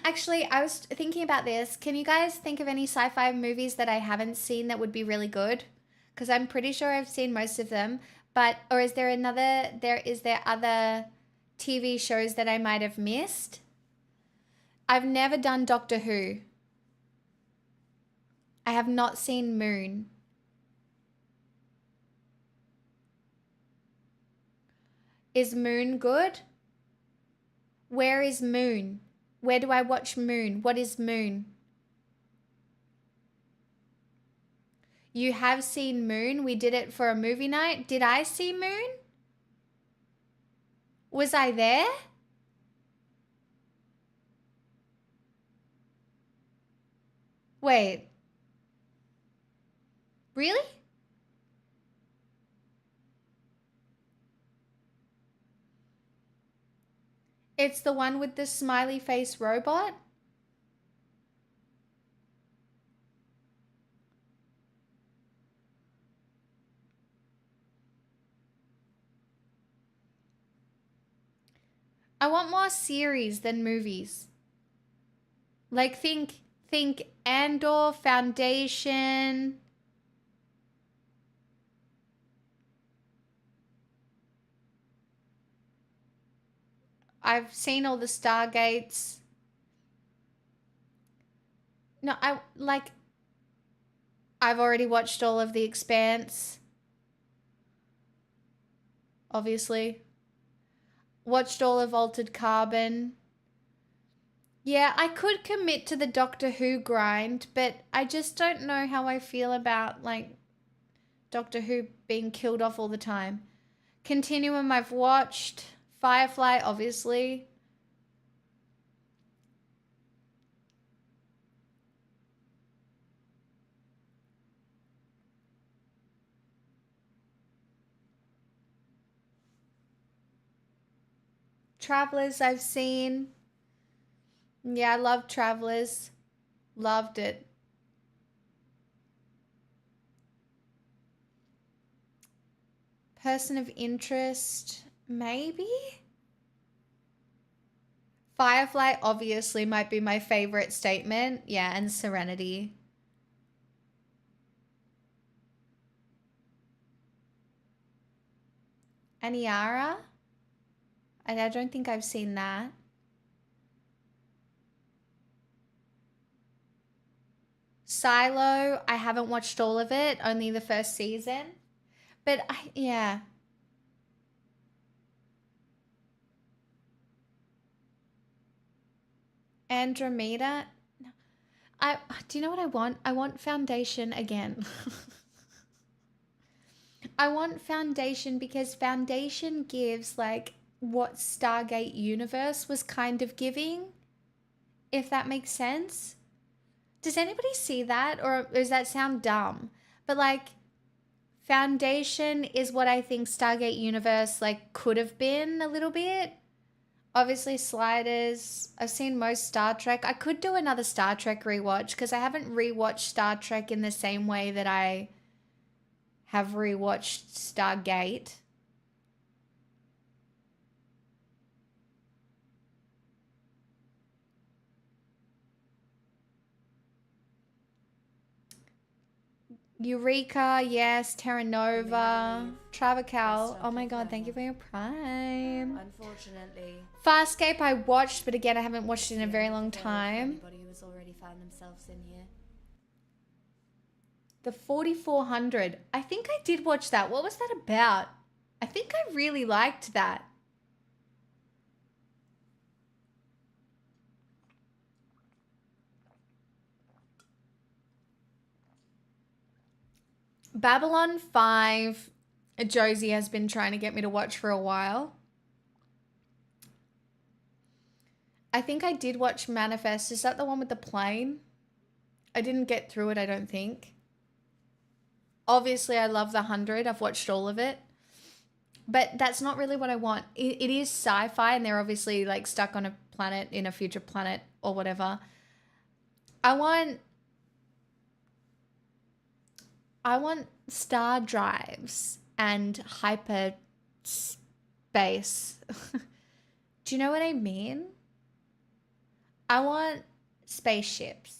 Actually, I was thinking about this. Can you guys think of any sci-fi movies that I haven't seen that would be really good? Because I'm pretty sure I've seen most of them. Or is there other TV shows that I might have missed? I've never done Doctor Who. I have not seen Moon. Is Moon good? Where is Moon? Where do I watch Moon? What is Moon? You have seen Moon? We did it for a movie night. Did I see Moon? Was I there? Wait. Really? It's the one with the smiley face robot? I want more series than movies. Like, think Andor, Foundation, I've seen all the Stargates. No, I've already watched all of The Expanse. Obviously. Watched all of Altered Carbon. Yeah, I could commit to the Doctor Who grind, but I just don't know how I feel about, like, Doctor Who being killed off all the time. Continuum I've watched. Firefly, obviously. Travelers I've seen. Yeah, I love Travelers. Loved it. Person of interest, maybe? Firefly obviously might be my favorite statement. Yeah, and Serenity. Aniara? I don't think I've seen that. Silo, I haven't watched all of it, only the first season. But yeah. Andromeda. Do you know what I want? I want Foundation again. I want Foundation because Foundation gives like what Stargate Universe was kind of giving, if that makes sense. Does anybody see that, or does that sound dumb? But like Foundation is what I think Stargate Universe like could have been a little bit. Obviously Sliders. I've seen most Star Trek. I could do another Star Trek rewatch because I haven't rewatched Star Trek in the same way that I have rewatched Stargate. Eureka, yes. Terra Nova. Travacal. Oh my god, thank you for your prime. Unfortunately. Farscape I watched, but again, I haven't watched it in a very long time. Anybody who has already found themselves in here. The 4400. I think I did watch that. What was that about? I think I really liked that. Babylon 5. Josie has been trying to get me to watch for a while. I think I did watch Manifest. Is that the one with the plane? I didn't get through it, I don't think. Obviously, I love The 100. I've watched all of it. But that's not really what I want. It is sci-fi, and they're obviously like stuck on a planet, in a future planet or whatever. I want star drives and hyper space. Do you know what I mean? I want spaceships.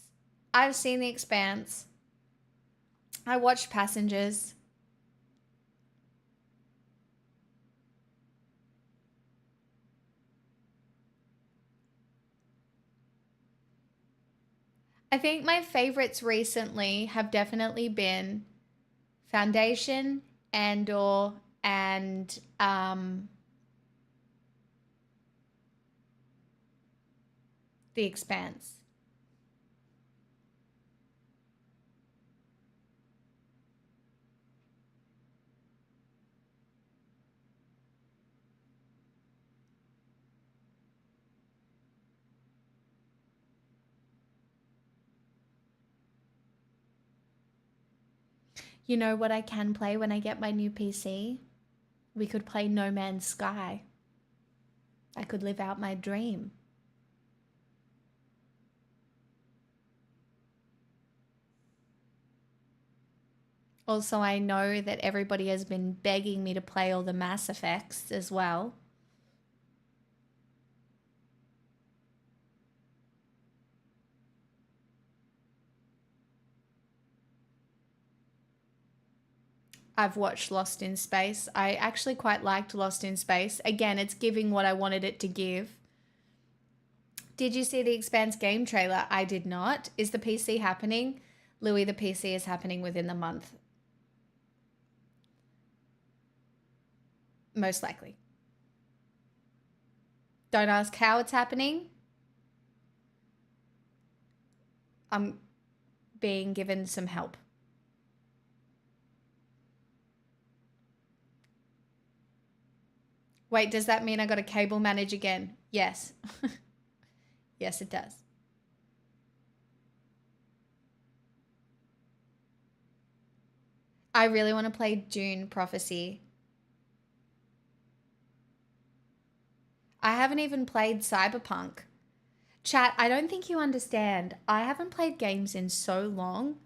I've seen The Expanse. I watched Passengers. I think my favorites recently have definitely been Foundation, Andor, and The Expanse. You know what I can play when I get my new PC? We could play No Man's Sky. I could live out my dream. Also, I know that everybody has been begging me to play all the Mass Effects as well. I've watched Lost in Space. I actually quite liked Lost in Space. Again, it's giving what I wanted it to give. Did you see the Expanse game trailer? I did not. Is the PC happening? Louis, the PC is happening within the month. Most likely. Don't ask how it's happening. I'm being given some help. Wait, does that mean I got to cable manage again? Yes. Yes, it does. I really want to play Dune Prophecy. I haven't even played Cyberpunk. Chat, I don't think you understand. I haven't played games in so long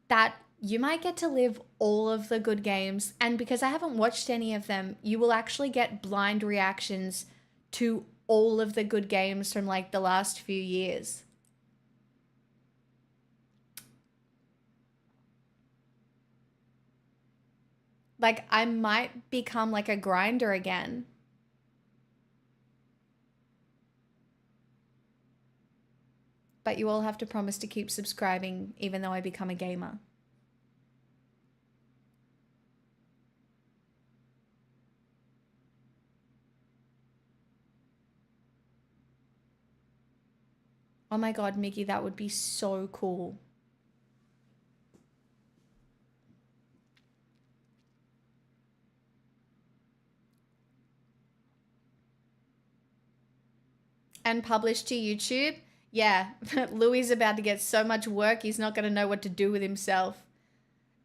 that you might get to live all of the good games. And because I haven't watched any of them, you will actually get blind reactions to all of the good games from like the last few years. Like I might become like a grinder again. But you all have to promise to keep subscribing even though I become a gamer. Oh my God, Mickey, that would be so cool. And published to YouTube? Yeah, Louis is about to get so much work, he's not going to know what to do with himself.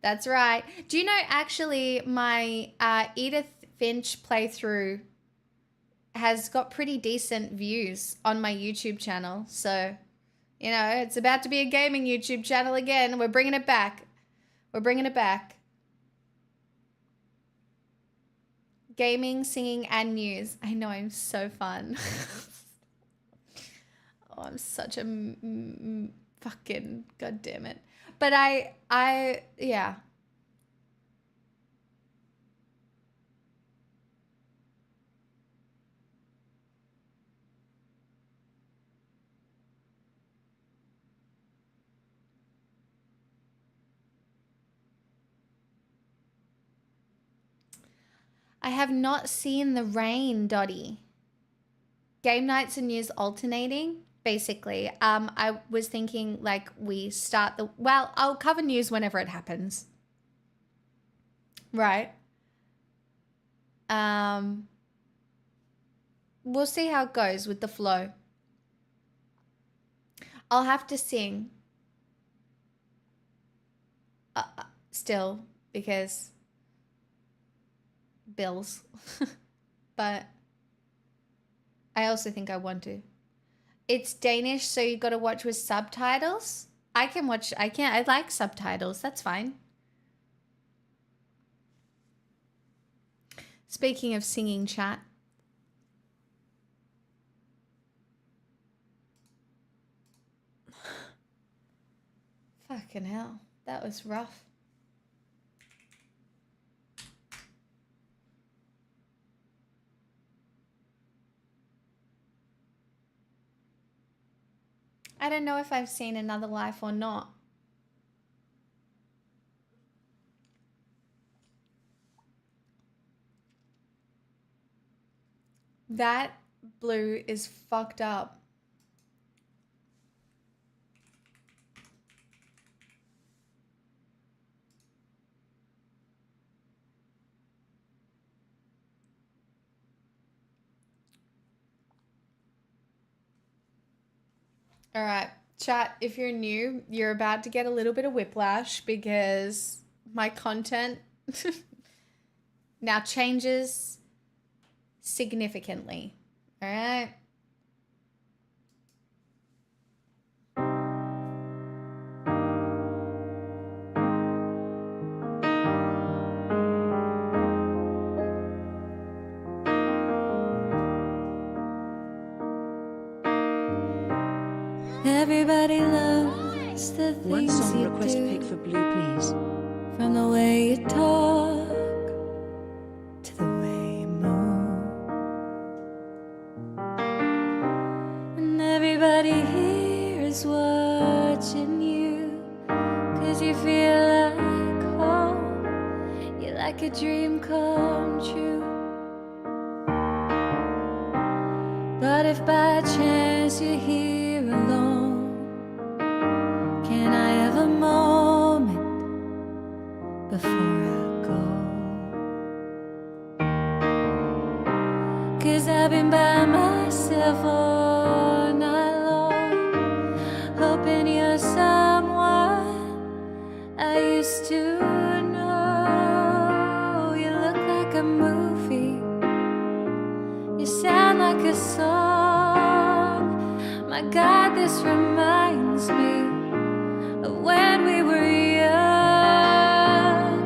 That's right. Do you know, actually, my Edith Finch playthrough has got pretty decent views on my YouTube channel. So, you know, it's about to be a gaming YouTube channel again. We're bringing it back. We're bringing it back. Gaming, singing, and news. I know, I'm so fun. Oh, I'm such a fucking goddamn it. But yeah. I have not seen The Rain, Dottie. Game nights and news alternating, basically. I was thinking like we start the... Well, I'll cover news whenever it happens. Right. We'll see how it goes with the flow. I'll have to sing. Still, because... bills. But I also think I want to. It's Danish, so you got to watch with subtitles. I like subtitles. That's fine. Speaking of singing, chat. Fucking hell. That was rough. I don't know if I've seen Another Life or not. That blue is fucked up. All right, chat, if you're new, you're about to get a little bit of whiplash because my content now changes significantly. All right. Everybody loves the One things song you request do. pick for Blue, please. From the way you talk like a dream come true. But if by chance you're here alone, can I have a moment before I go? 'Cause I've been by myself all night long, hoping you're someone I used to know. You look like a movie, you sound like a song. My God, this reminds me of when we were young.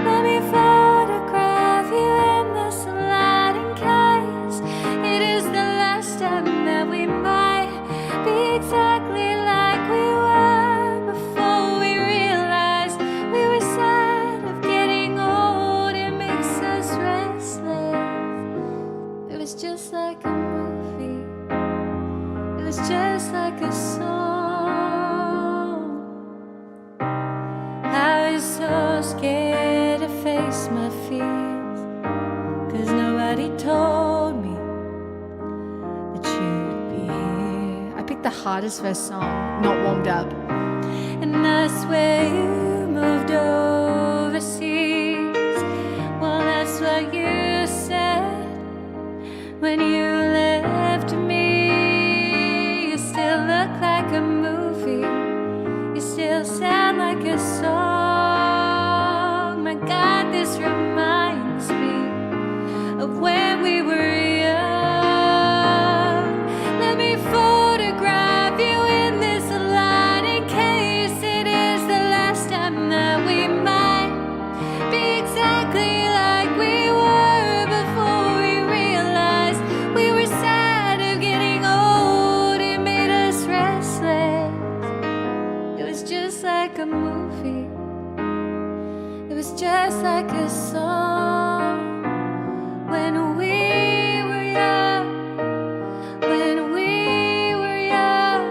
Let me photograph you in this lighting case. It is the last time that we might be exactly like we were before we realized we were sad of getting old. It makes us restless. It was just like a movie. It was just like a song. I was so scared to face my fears, 'cause nobody told me that you'd be here. I picked the hardest first song, not warmed up. And I swear you moved overseas. Well, that's what you said when you left me. You still look like a movie, you still sound like a song. My God, this reminds me of when we were young. Let me photograph you in this light in case it is the last time that we might be exactly like we were before we realized we were sad of getting old. It made us restless. It was just like a movie. It was just like a song when we were young. When we were young.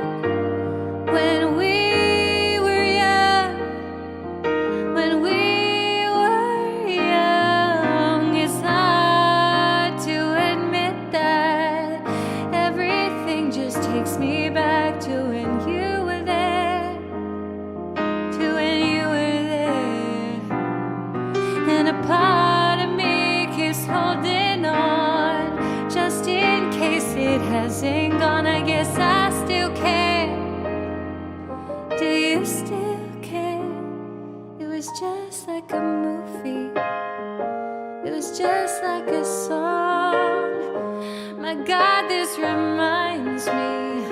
When we were young. When we were young. It's hard to admit that everything just takes me back to when you were there. To when you were there. And a part of me keeps holding on, just in case it hasn't gone. I guess I still care. Do you still care? It was just like a movie. It was just like a song. My God, this reminds me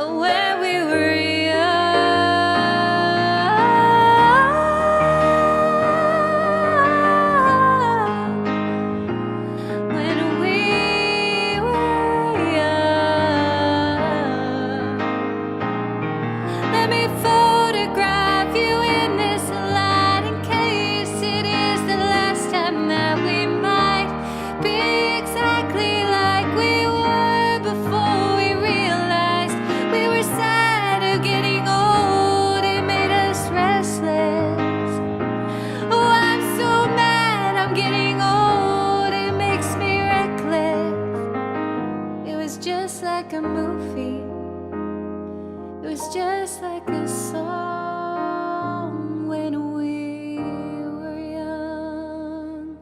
of when we were young. When we were young. Let me photograph you in this light in case it is the last time that we might be exactly like we were before we realized we were sad of getting old. It made us restless. Oh, I'm so mad I'm getting old. It makes me reckless. It was just like a movie. It was just like a song when we were young.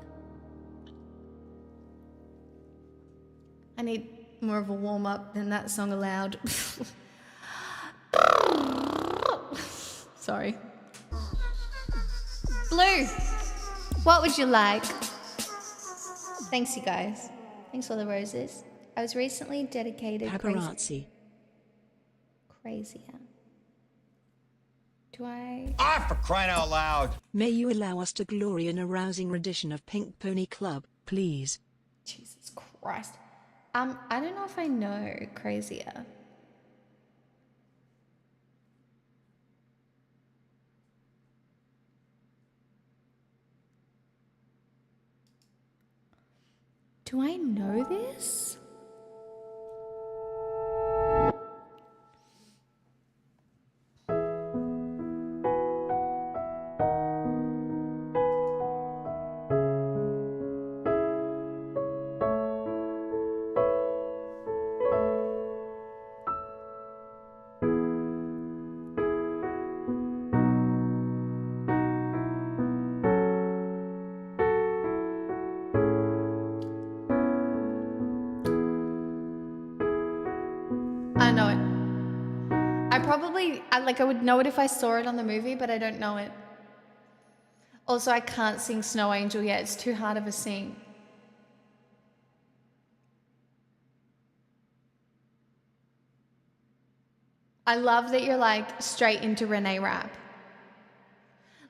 I need more of a warm up than that song allowed. Sorry. Blue, what would you like? Thanks, you guys. Thanks for the roses. I was recently dedicated Paparazzi. crazier. Do I? Ah, for crying out loud! May you allow us to glory in a rousing rendition of Pink Pony Club, please. Jesus Christ. I don't know if I know crazier. Do I know this? I would know it if I saw it on the movie, but I don't know it. Also, I can't sing Snow Angel yet. It's too hard of a sing. I love that you're like straight into Renee Rapp.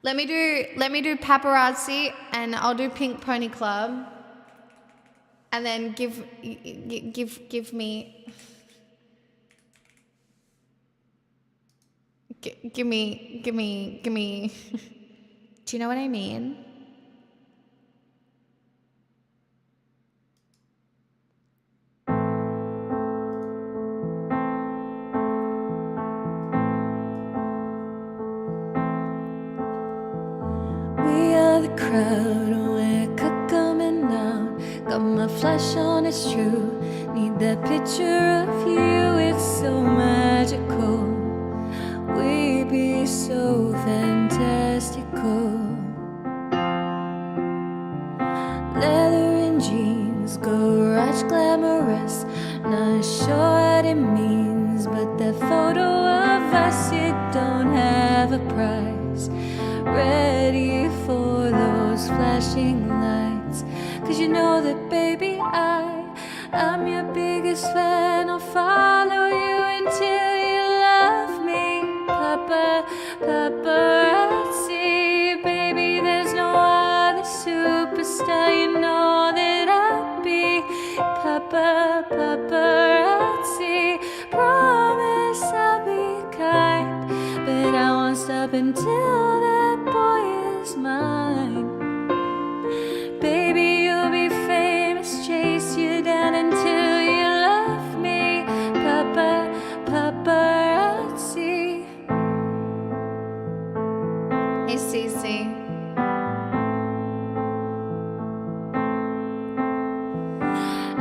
Let me do Paparazzi, and I'll do Pink Pony Club, and then give me give me. Do you know what I mean? We are the crowd, we're coming out. Got my flash on, it's true. Need that picture of you, it's so magical. We be so fantastical. Leather and jeans, garage glamorous. Not sure what it means, but that photo of us, it don't have a price. Ready for those flashing lights, 'cause you know that baby I'm your biggest fan. I'll follow you until you love me. Paparazzi, baby, there's no other superstar. You know that I'll be paparazzi. Promise I'll be kind, but I won't stop until that boy is mine. Baby, you'll be famous, chase you down until you love me. Paparazzi. Hey, Cece.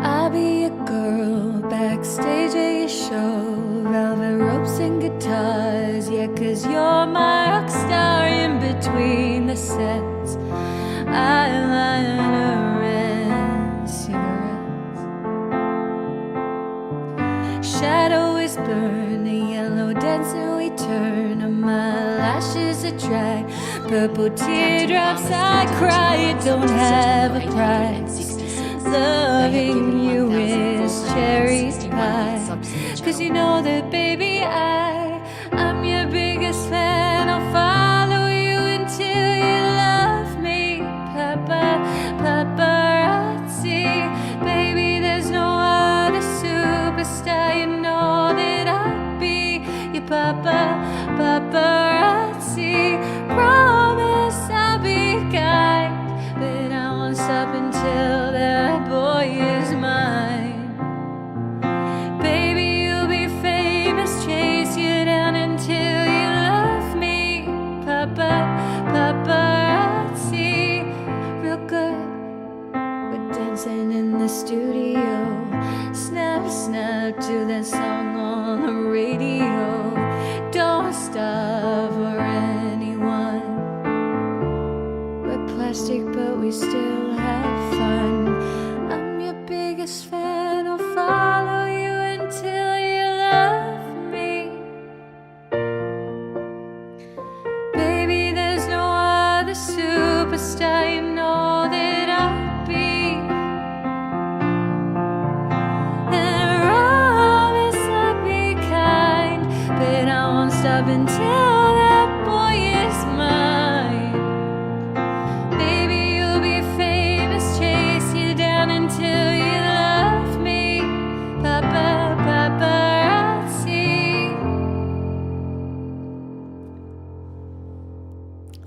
I'll be a girl backstage at your show. Velvet ropes and guitars, yeah, 'cause you're my rock star. In between the sets, eyeliner and cigarettes. Shadow is burn, a yellow dancer we turn. And my lashes are dry, purple teardrops I cry. It don't have a price. Loving you is cherry pie, 'cause you know that baby I'm your biggest fan. I'll follow you until you love me. Paparazzi, baby, there's no other superstar. You know that I'll be your paparazzi. Promise I'll be kind, but I won't stop until that boy is mine. Baby, you'll be famous, chase you down until you love me. Paparazzi, real good. We're dancing in the studio. Snap, snap to that song on the radio. Don't stop for anyone. We're plastic, but we still have fun. I'm your biggest fan. I'll follow you until you love me. Baby, there's no other superstar. You know that I'll be. And I promise I'll be kind, but I won't stop until that boy is mine. Baby, you'll be famous, chase you down until you love me. Paparazzi.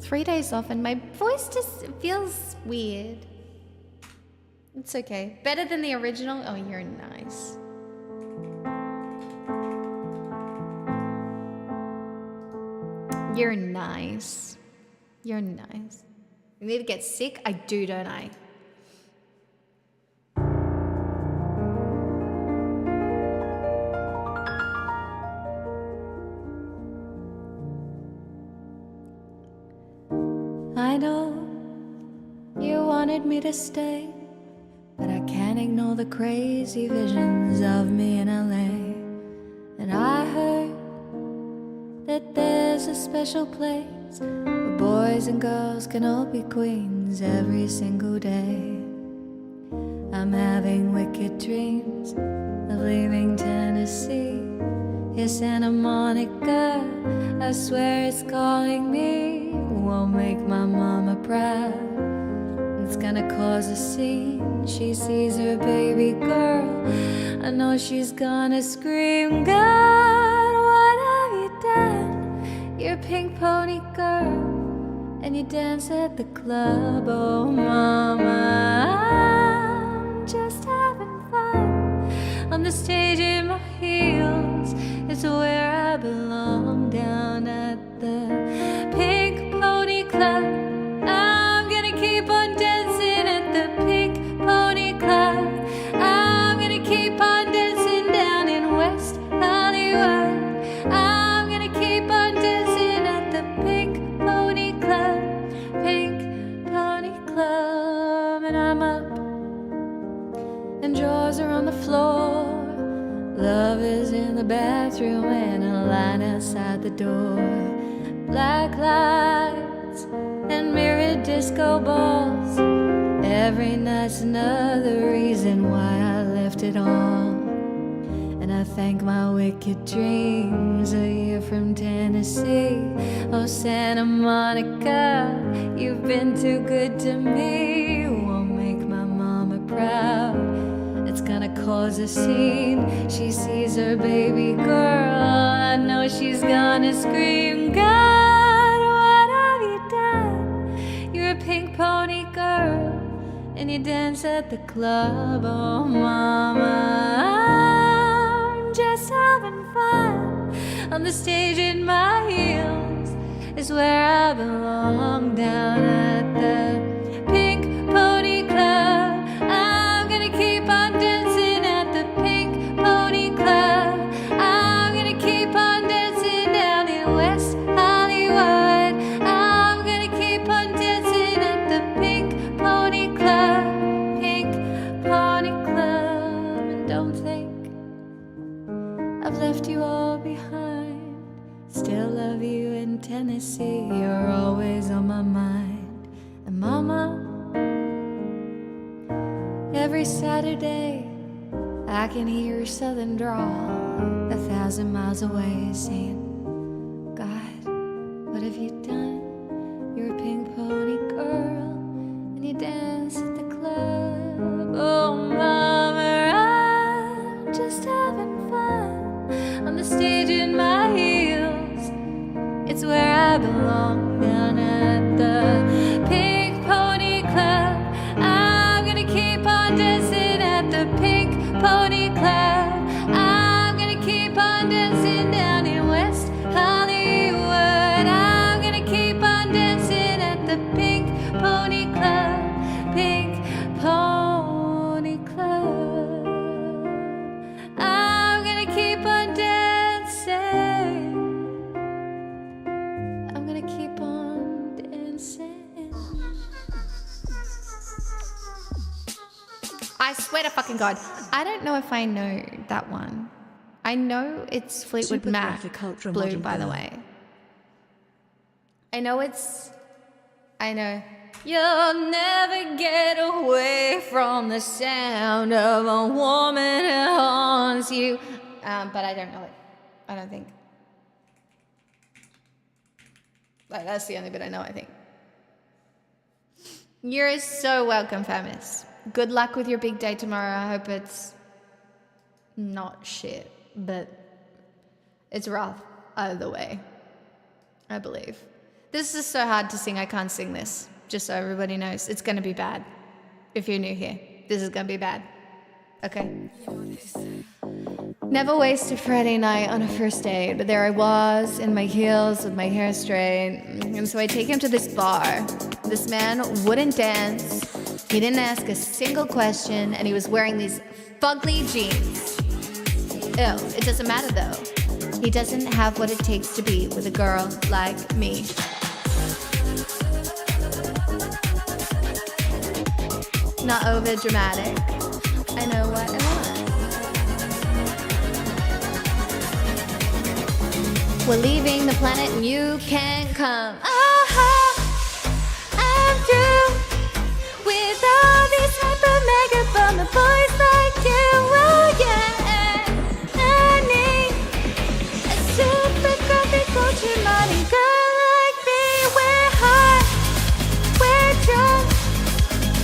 3 days off and my voice just feels weird. It's okay. Better than the original. Oh, you're nice. You're nice. You're nice. You need to get sick? I do, don't I? I know you wanted me to stay, but I can't ignore the crazy visions of me in LA. And I heard special place where boys and girls can all be queens every single day. I'm having wicked dreams of leaving Tennessee. Here's Santa Monica, I swear it's calling me. Won't make my mama proud. It's gonna cause a scene. She sees her baby girl. I know she's gonna scream, God, what have you done? You're a pink pony girl, and you dance at the club. Oh mama, I'm just having fun. On the stage in my heels, it's where I belong. Down at the Pink Pony Club, I'm gonna keep on dancing at the Pink Pony Club. I'm gonna keep on dancing down in West Hollywood. I'm gonna keep on dancing at the Pink Pony Club. Pink Pony Club. And I'm up and drawers are on the floor. Love is in the bathroom and a line outside the door. Black lights and mirrored disco balls. Every night's another reason why I left it all. And I thank my wicked dreams a year from Tennessee. Oh Santa Monica, you've been too good to me. Won't make my mama proud. It's gonna cause a scene. She sees her baby girl. I know she's gonna scream, God, what have you done? You're a pink pony girl, and you dance at the club. Oh mama, I'm just having fun. On the stage in my heels is where I belong. Down at the Pink Pony Club, I'm gonna keep on dancing at the Pink Pony Club. I'm gonna keep on dancing down in West Hollywood. I'm gonna keep on dancing at the Pink Pony Club. Pink Pony Club. And don't think I've left you all behind. Still love you in Tennessee. You're always on my mind. And mama, every Saturday I can hear a southern drawl 1,000 miles away saying, God, what have you done? You're a pink pony girl, and you dance at the club. Oh mama, I'm just having fun. On the stage in my heels, it's where I belong. Down at the Pink Pony Club, I'm gonna keep on dancing at the Pink Pony Club. I'm gonna keep on dancing down in West Hollywood. I'm gonna keep on dancing at the Pink Pony Club. Pink Pony Club. I'm gonna keep on dancing. I'm gonna keep on dancing. I swear to fucking God, I don't know if I know that one. I know it's Fleetwood Super Mac, graphic, ultra Blue, modern by the girl. way. I know. You'll never get away from the sound of a woman who haunts you. But I don't know it. I don't think. Like, that's the only bit I know, I think. You're so welcome, Famous. Good luck with your big day tomorrow. I hope it's not shit, but it's rough either way, I believe. This is so hard to sing, I can't sing this. Just so everybody knows, it's gonna be bad. If you're new here, this is gonna be bad. Okay. Never waste a Friday night on a first date, but there I was in my heels with my hair straight. And so I take him to this bar. This man wouldn't dance. He didn't ask a single question, and he was wearing these fugly jeans. Ew, it doesn't matter though. He doesn't have what it takes to be with a girl like me. Not over dramatic. I know what I want. We're leaving the planet and you can't come. I'm through with all these hyper mega bummer boys like you. Oh yeah, I need a super graphic culture modern girl like me. We're hot, we're drunk.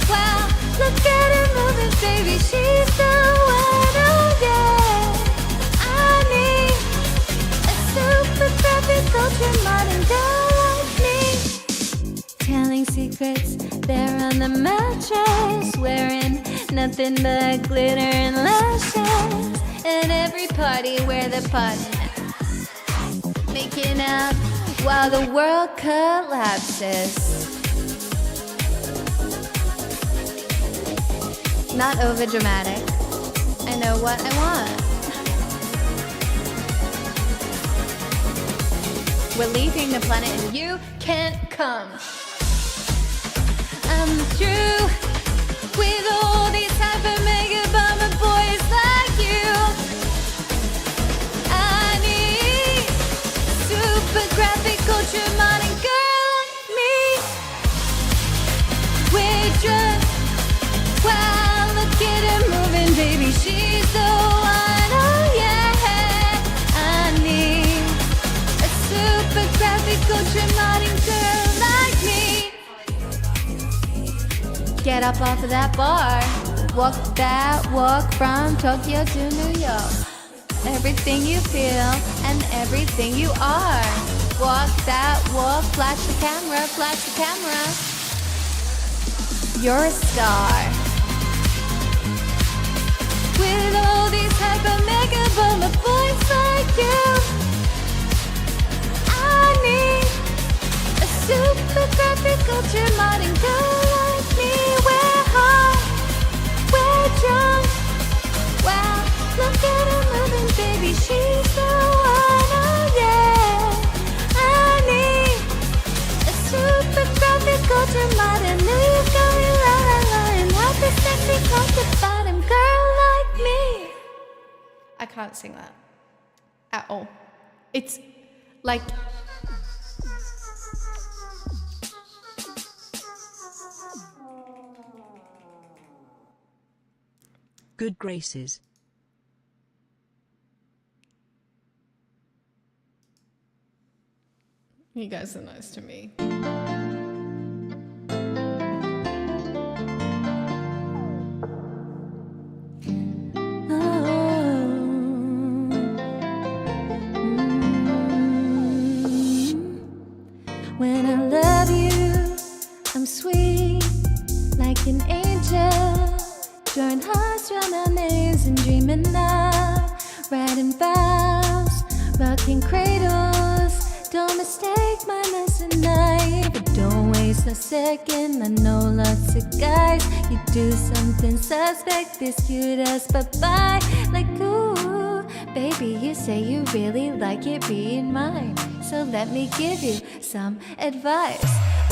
Wow, look at her moving, baby, she's the one. Oh yeah, I need a super graphic culture modern girl like me. Telling secrets, they're on the mattress, wearing nothing but glitter and lashes. At every party where the partners making out while the world collapses. Not over dramatic. I know what I want. We're leaving the planet and you can't come. I'm through with all these hyper mega bummer boys like you. I need super graphic culture modern girl like me. We're drunk. Wow, look at her moving, baby, she's the one. Oh yeah, I need a super graphic culture modern girl like me. Get up off of that bar. Walk that walk from Tokyo to New York. Everything you feel and everything you are. Walk that walk, flash the camera, flash the camera. You're a star. With all these hyper mega bummer boys like you, I need a super graphic culture modern girl like me. We're hot, we're drunk. Wow, look at her moving, baby, she's the one. Oh yeah, I need a super graphic culture modern. New York, going la la la, and have this sexy culture bottom girl like me. I can't sing that at all. It's like Good graces. you guys are nice to me. When I love you, I'm sweet like an angel, drawing hearts round our names and dreaming out, riding vows, rocking cradles. Don't mistake my nice and night, but don't waste a second. I know lots of guys, you do something suspect, this cute as bye-bye. Like ooh, baby, you say you really like it being mine, so let me give you some advice.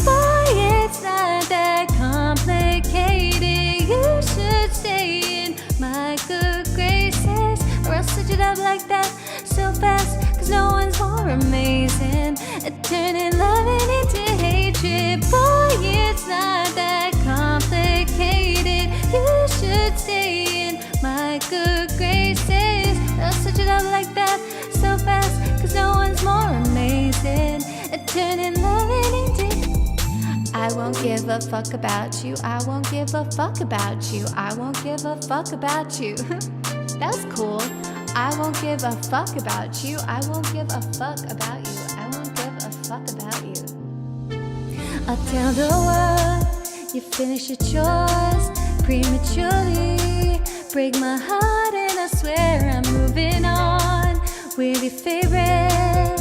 Boy, it's not that complicated. You should stay in my good graces, or I'll switch it up like that so fast, cause no one's more amazing at turning loving into hatred. Boy, it's not that complicated. You should stay in my good graces. I'll switch it up like that so fast, cause no one's more amazing at turning loving into. I won't give a fuck about you. I won't give a fuck about you. I won't give a fuck about you. That's cool. I won't give a fuck about you. I won't give a fuck about you. I won't give a fuck about you. I'll tell the world you finish your chores prematurely. Break my heart and I swear I'm moving on. We're your favorite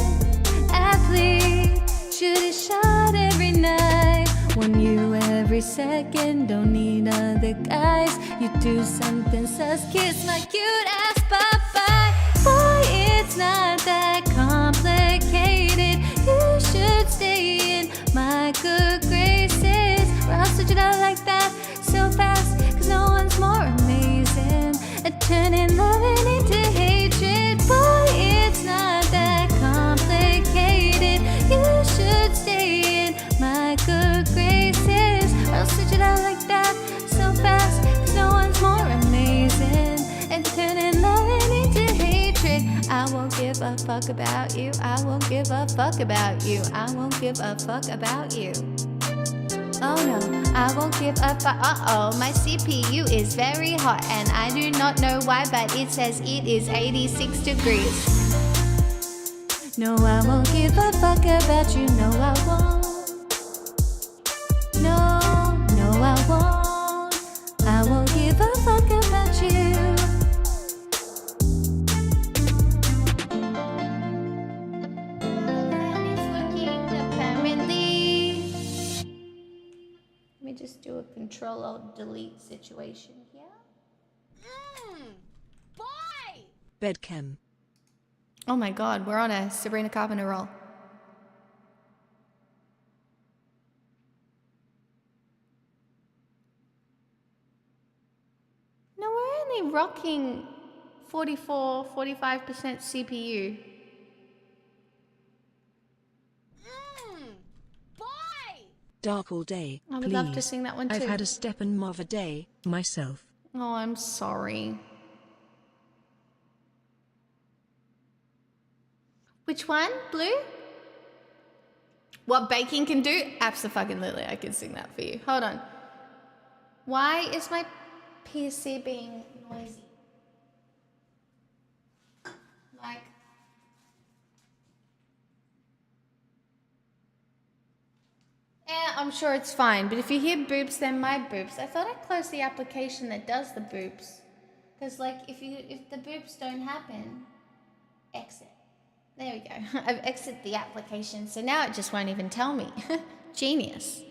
athlete. Shoot a shot every night. Want you every second. Don't need other guys. You do something sus. Kiss my cute ass bye-bye. Boy, it's not that complicated. You should stay in my good graces, or I'll switch it out like that so fast, cause no one's more amazing at turning loving into hatred. Boy, it's not that complicated. a fuck about you. I won't give a fuck about you. I won't give a fuck about you. Oh no, I won't give a fuck. Uh-oh, my CPU is very hot and I do not know why, but it says it is 86 degrees. No, I won't give a fuck about you. No, I won't. No, no, I won't. I won't give a fuck about you. That is working apparently. Let me just do a Control-Alt-Delete situation here. Bedchem. Oh my god, we're on a Sabrina Carpenter roll. No, we're only rocking 45% CPU. Dark all day. I would please. love to sing that one too. I've had a Steppenwolf a day, myself. Oh, I'm sorry. Which one? Blue? What baking can do? Abso-fucking-lutely, I can sing that for you. Hold on. Why is my PC being noisy? Like... I'm sure it's fine, but if you hear boops, then my boops. I thought I closed the application that does the boops. Because, like, if the boops don't happen, exit. There we go. I've exited the application, so now it just won't even tell me. Genius.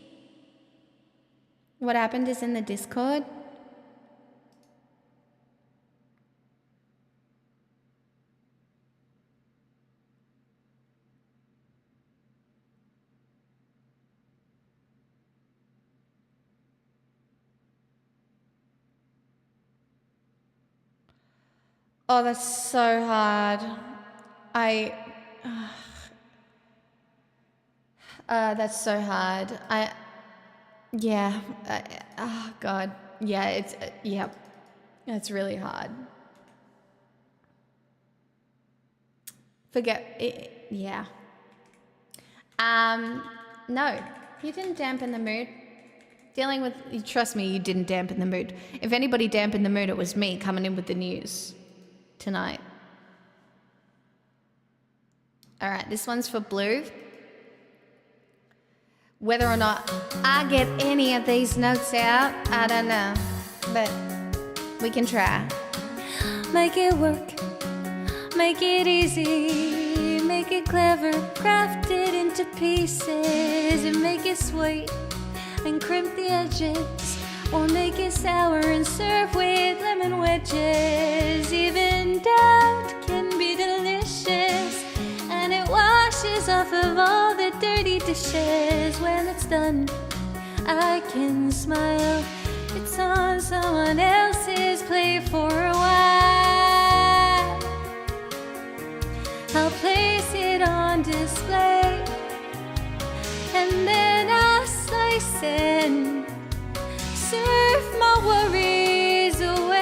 What happened is in the Discord. Oh, that's so hard. That's so hard. Yeah. Oh, God. Yeah, it's, yep. It's really hard. Forget it. Yeah. No, you didn't dampen the mood. Dealing with, trust me, you didn't dampen the mood. If anybody dampened the mood, it was me coming in with the news tonight. All right, this one's for Blue. Whether or not I get any of these notes out, I don't know, but we can try. Make it work, make it easy, make it clever, craft it into pieces, and make it sweet, and crimp the edges, or make it sour and serve with lemon wedges. Even doubt can be delicious, and it washes off of all the dirty dishes. When it's done, I can smile. It's on someone else's plate for a while. I'll place it on display, and then I'll slice and serve my worries away.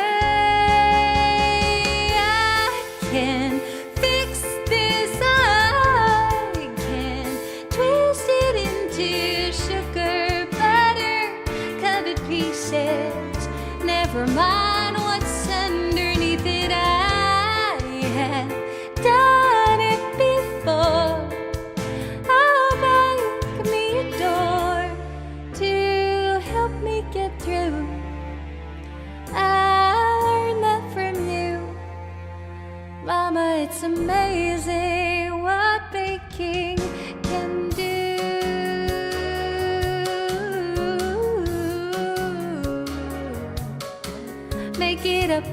I can fix this, I can twist it into sugar butter covered pieces. Never mind what's underneath it, I have done it before. I'll make me a door to help me get through. I learned that from you, Mama. It's amazing what baking can do. Make it up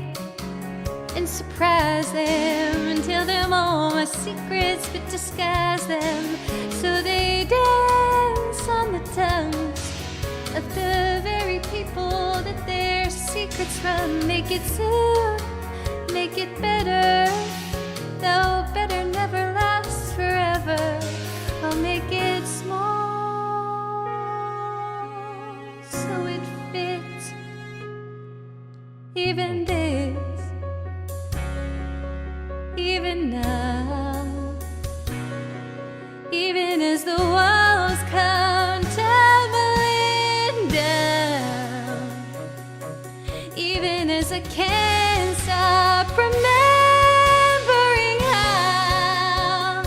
and surprise them, and tell them all my secrets but disguise them, so they dance on the tongues of the very people that their secrets from. Make it soon, make it better, though better never lasts forever. I'll make it small so it fits even this, even now. I can't stop remembering how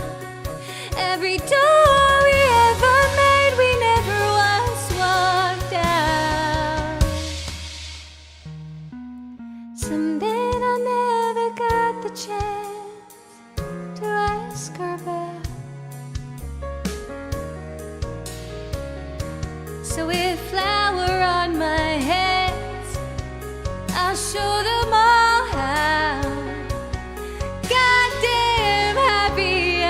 every door we ever made, we never once walked out. Someday I never got the chance to ask her back. So with flour on my hands, I'll show them all how goddamn happy I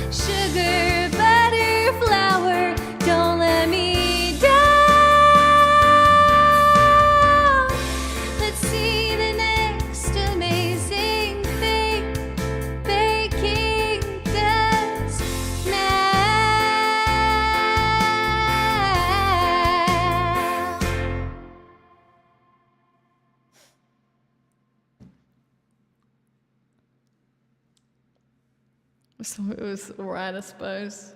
am. Sugar, butter, flour, don't let me down. Let's see the next amazing thing baking does now. So it was alright, I suppose.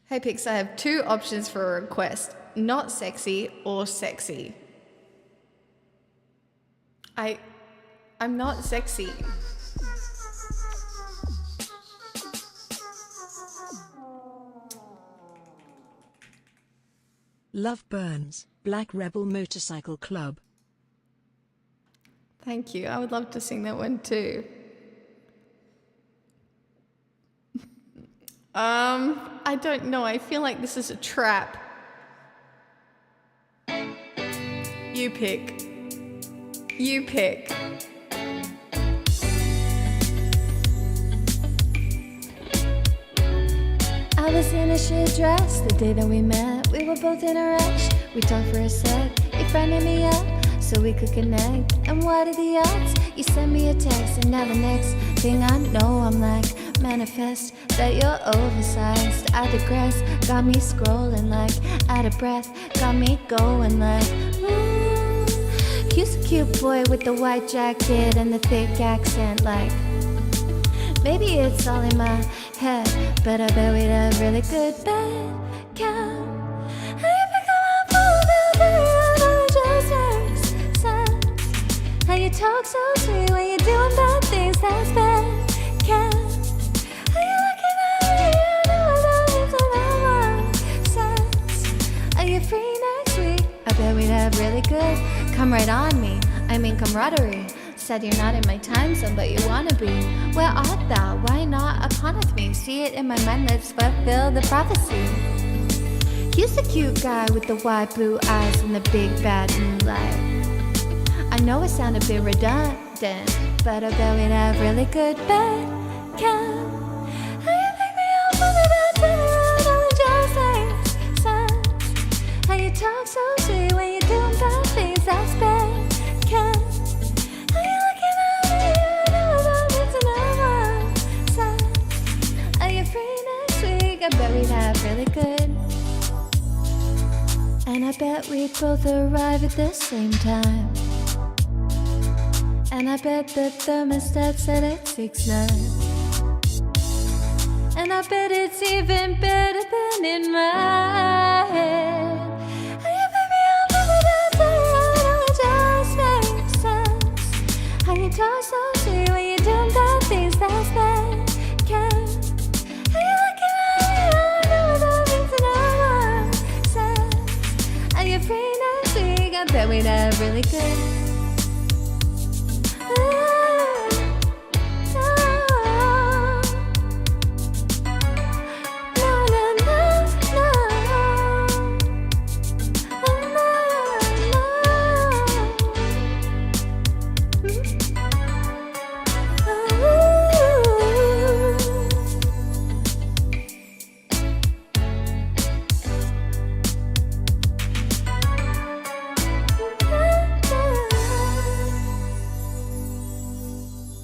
Hey Pix, I have two options for a request. Not sexy or sexy. I'm not sexy. Love Burns, Black Rebel Motorcycle Club. Thank you. I would love to sing that one too. I don't know. I feel like this is a trap. You pick. You pick. I was in a shit dress the day that we met. We were both in a rush. We talked for a sec. You friended me up so we could connect. And what are the odds? You sent me a text, and now the next thing I know, I'm like, manifest that you're oversized. I digress, got me scrolling like out of breath, got me going like, he's a cute boy with the white jacket and the thick accent. Like, maybe it's all in my head, but I bet we'd have really good bed count. How you talk so sweet when you're doing bad things, that's bad count. How you looking at me? You know I don't sense. Are you free next week? I bet we'd have really good. Come right on me, I mean camaraderie. Said you're not in my time zone, but you wanna be. Where art thou? Why not upon me? See it in my mind, let's fulfill the prophecy. He's the cute guy with the wide blue eyes and the big bad moonlight. I know it sounded a bit redundant, but I bet we'd have really good bed count. How you pick me up on the bed, turn around, all the just sense. How you talk so sweet when you're doing bad things, that's bad count. How you looking at me? I know I don't need to know sense. Are you free next week? I bet we'd have really good. And I bet we'd both arrive at the same time. And I bet the thermostat set at 6'9". And I bet it's even better than in my head. How you baby, I'm over that, it just makes sense. How you talk so sweet when you're doing bad things, that's bad count. How you looking at me? I know I don't need to know sense. Are you free next week? I bet we'd have really good.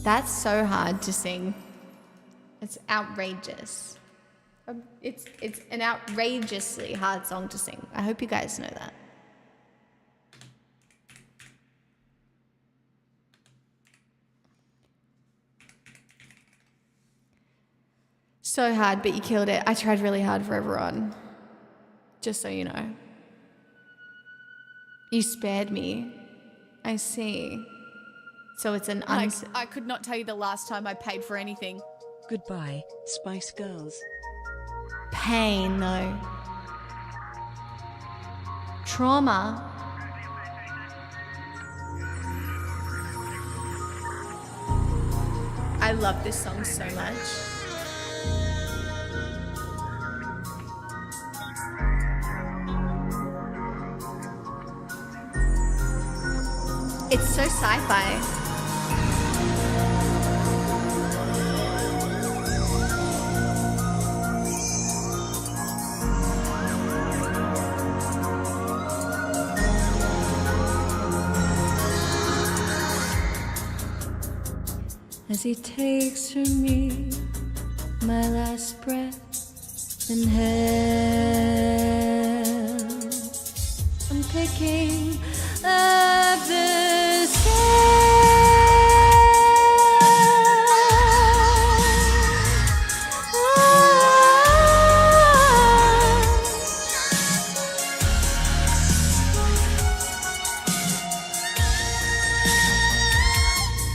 That's so hard to sing. It's outrageous. It's an outrageously hard song to sing. I hope you guys know that. So hard, but you killed it. I tried really hard for everyone. Just so you know. You spared me. I see. So it's an I could not tell you the last time I paid for anything. Goodbye, Spice Girls. pain though. Trauma. I love this song so much. It's so sci-fi. As he takes from me my last breath in hell, I'm picking up the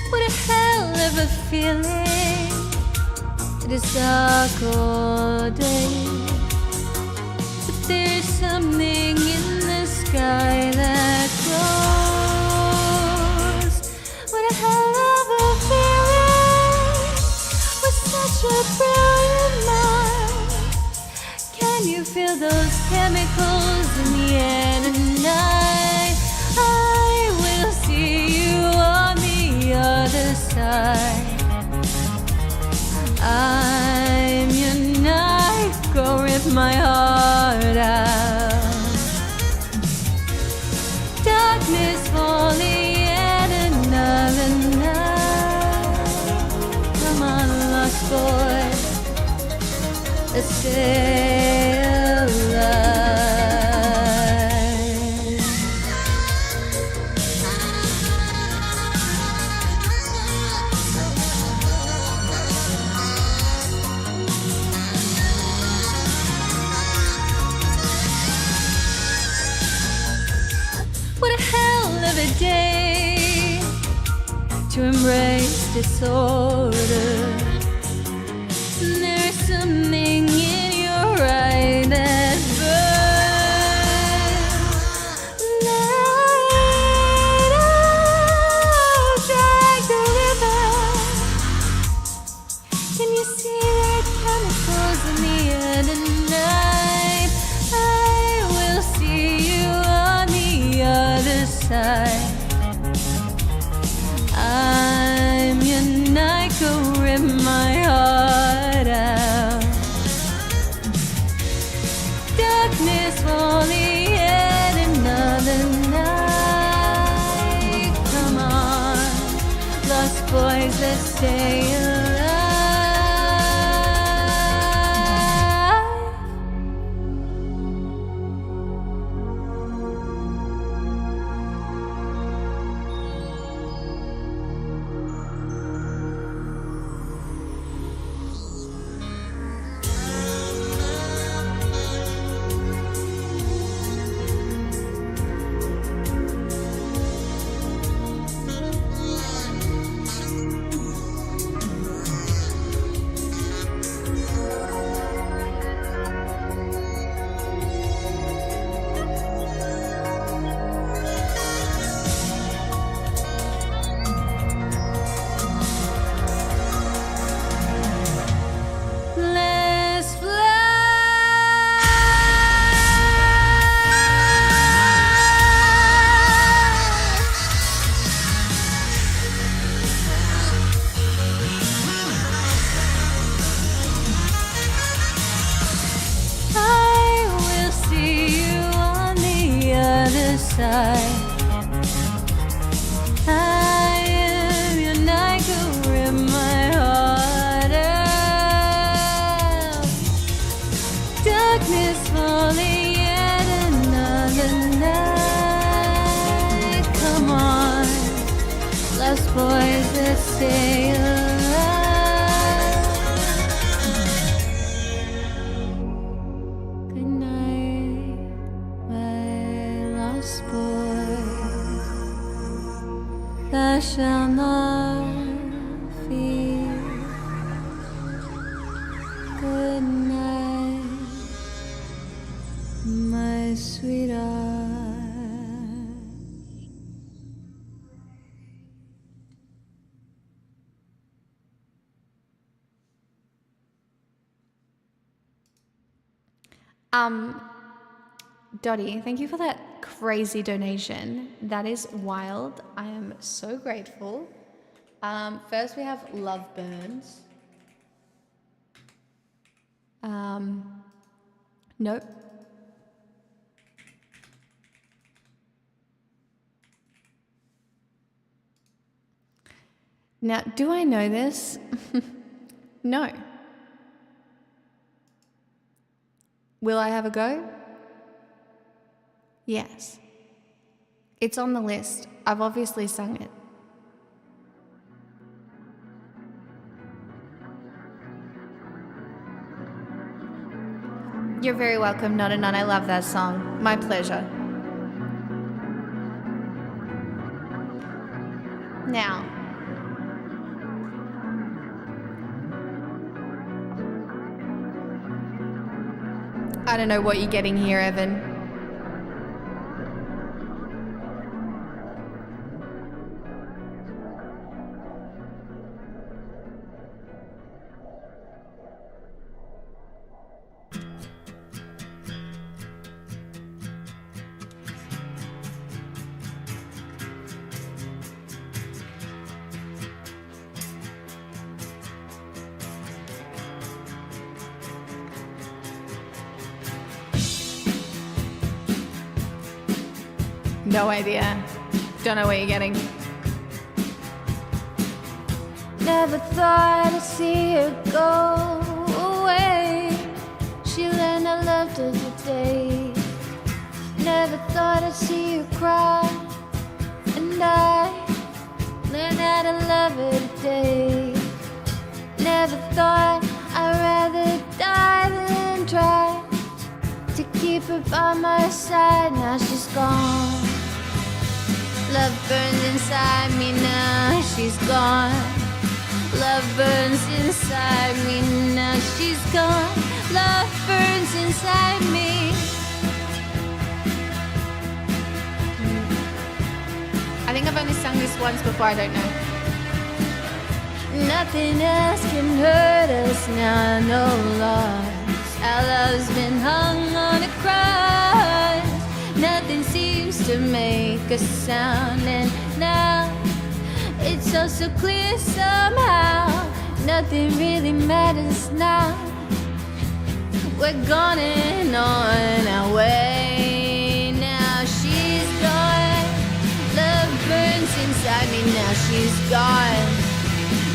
what a hell of a feeling. It is dark all day, but there's something in the sky that glows. What a hell of a feeling with such a brilliant mind. Can you feel those chemicals in the air tonight? I will see you on the other side. I'm your knife, go rip my heart out. Darkness falling and another night. Come on, lost boy, let's stay alive. What a hell of a day to embrace disorder. There's something in your eye that burns. Night out, drag the river. Can you see the chemicals in the air tonight? I will see you on the other side. I'm your night, go rip my heart out. Darkness falling and another night. Come on, lost boys, let's stay alive. Let's fly. I will see you on the other side. I am your night, go rip my heart out. Darkness falling and another night. Come on, lost boys, let's stay alive. that shall not fear. Good night, my sweetheart. Dottie, thank you for that crazy donation. That is wild. I am so grateful. First we have Love Burns. Nope. Now, do I know this? No. Will I have a go? Yes. It's on the list. I've obviously sung it. You're very welcome, Not a Nun. I love that song. My pleasure. Now, I don't know what you're getting here, Evan. No idea. Don't know what you're getting. Never thought I'd see her go away. She learned I loved her today. Never thought I'd see her cry. And I learned how to love her today. Never thought I'd rather die than try to keep her by my side. Now she's gone. Love burns inside me now, she's gone. Love burns inside me now, she's gone. Love burns inside me. I think I've only sung this once before, I don't know. Nothing else can hurt us now, no loss. Our love's been hung on a cross. Nothing seems to make a sound, and now it's all so clear somehow. Nothing really matters now. We're gone and on our way. Now she's gone. Love burns inside me now, she's gone.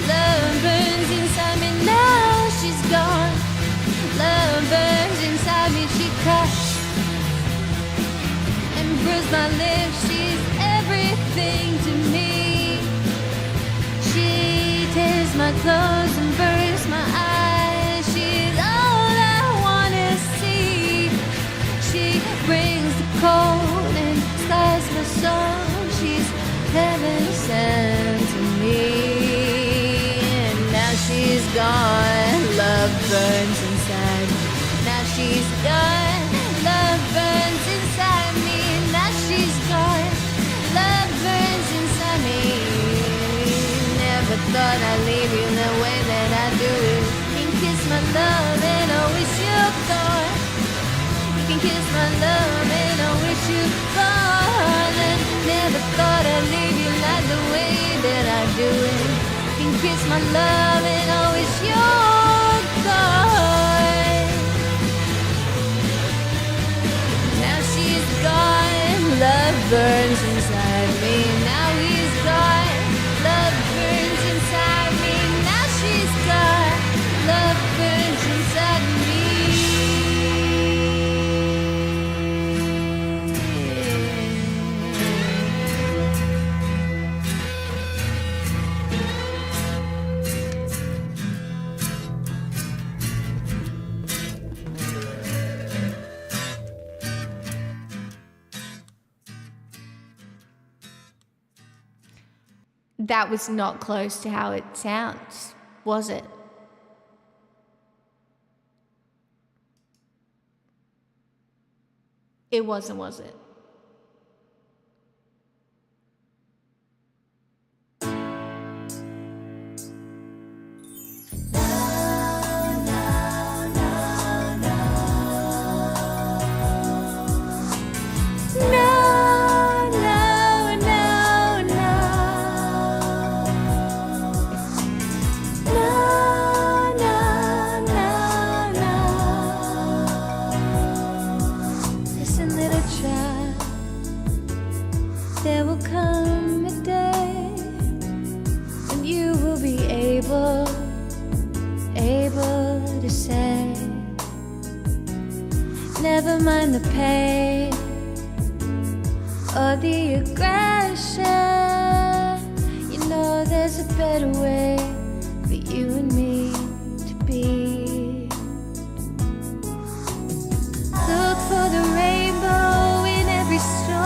Love burns inside me now, she's gone. Love burns inside me, she cuts and bruised my lips. She's everything to me. She tears my clothes and burns my eyes. She's all I wanna see. She brings the cold and skies my soul. She's heaven sent to me. And now she's gone. Love burns inside. Now she's gone. Love burns inside me. Now she's gone. Love burns inside me. Never thought I'd leave you the way that I do it. You can kiss my love and I wish you're gone. You can kiss my love and I wish you're gone. And never thought I'd leave you like the way that I do it. You can kiss my love and I wish you're gone. Now she's gone. Love burns inside me. Now he's gone. Love burns inside me. Now she's gone. Love burns inside me. That was not close to how it sounds, was it? It wasn't, was it? No, no, no, no. No, no, no, no. Listen, little child, there will come a day when you will be able to say, never mind the pain or the aggression. You know there's a better way for you and me to be. Look for the rainbow in every storm.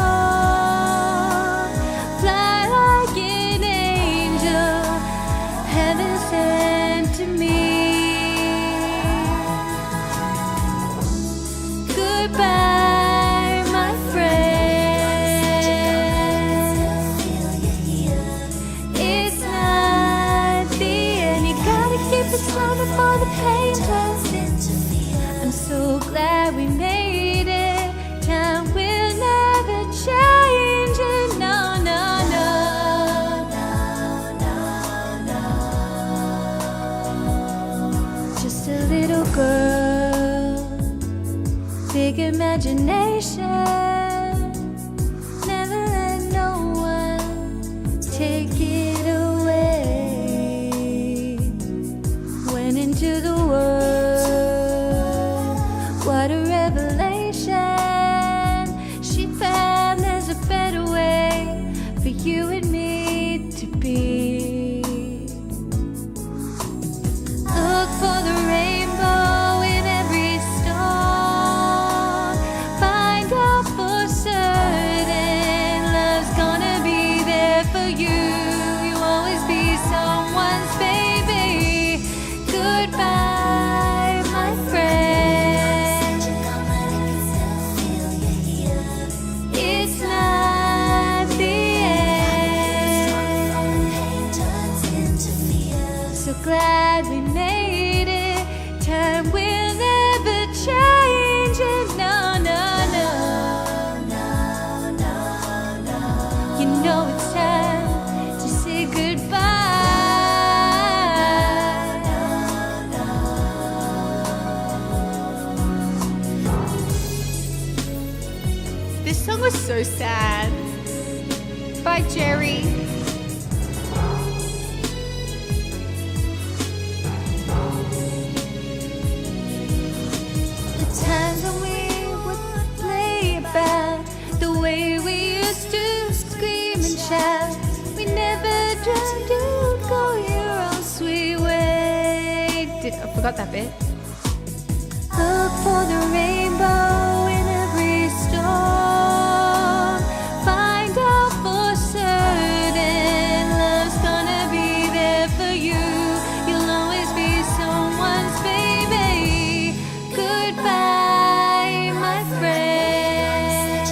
Fly like an angel, heaven sent to me. Goodbye, my friend. It's not the end. You gotta keep it strong before the pain turns into fear. I'm so glad we made it. Time will never change it. No, no, no. Just a little girl, big imagination. Never let no one take it away. Went into the world, what a revelation. She found there's a better way for you and me to be. Look for the rainbow in every storm. Find out for certain love's gonna be there for you. You'll always be someone's baby. Goodbye, my friend. It's not the end. So glad we made it. Time will never change it. No, no, no. You know it's time to say goodbye. This song was so sad. By Jerry. The times when we would play about the way we used to scream and shout. We never dreamt you'd go your own sweet way. I forgot that bit. Look for the rainbow in every storm. Find out for certain love's gonna be there for you. You'll always be someone's baby. Goodbye, my friend.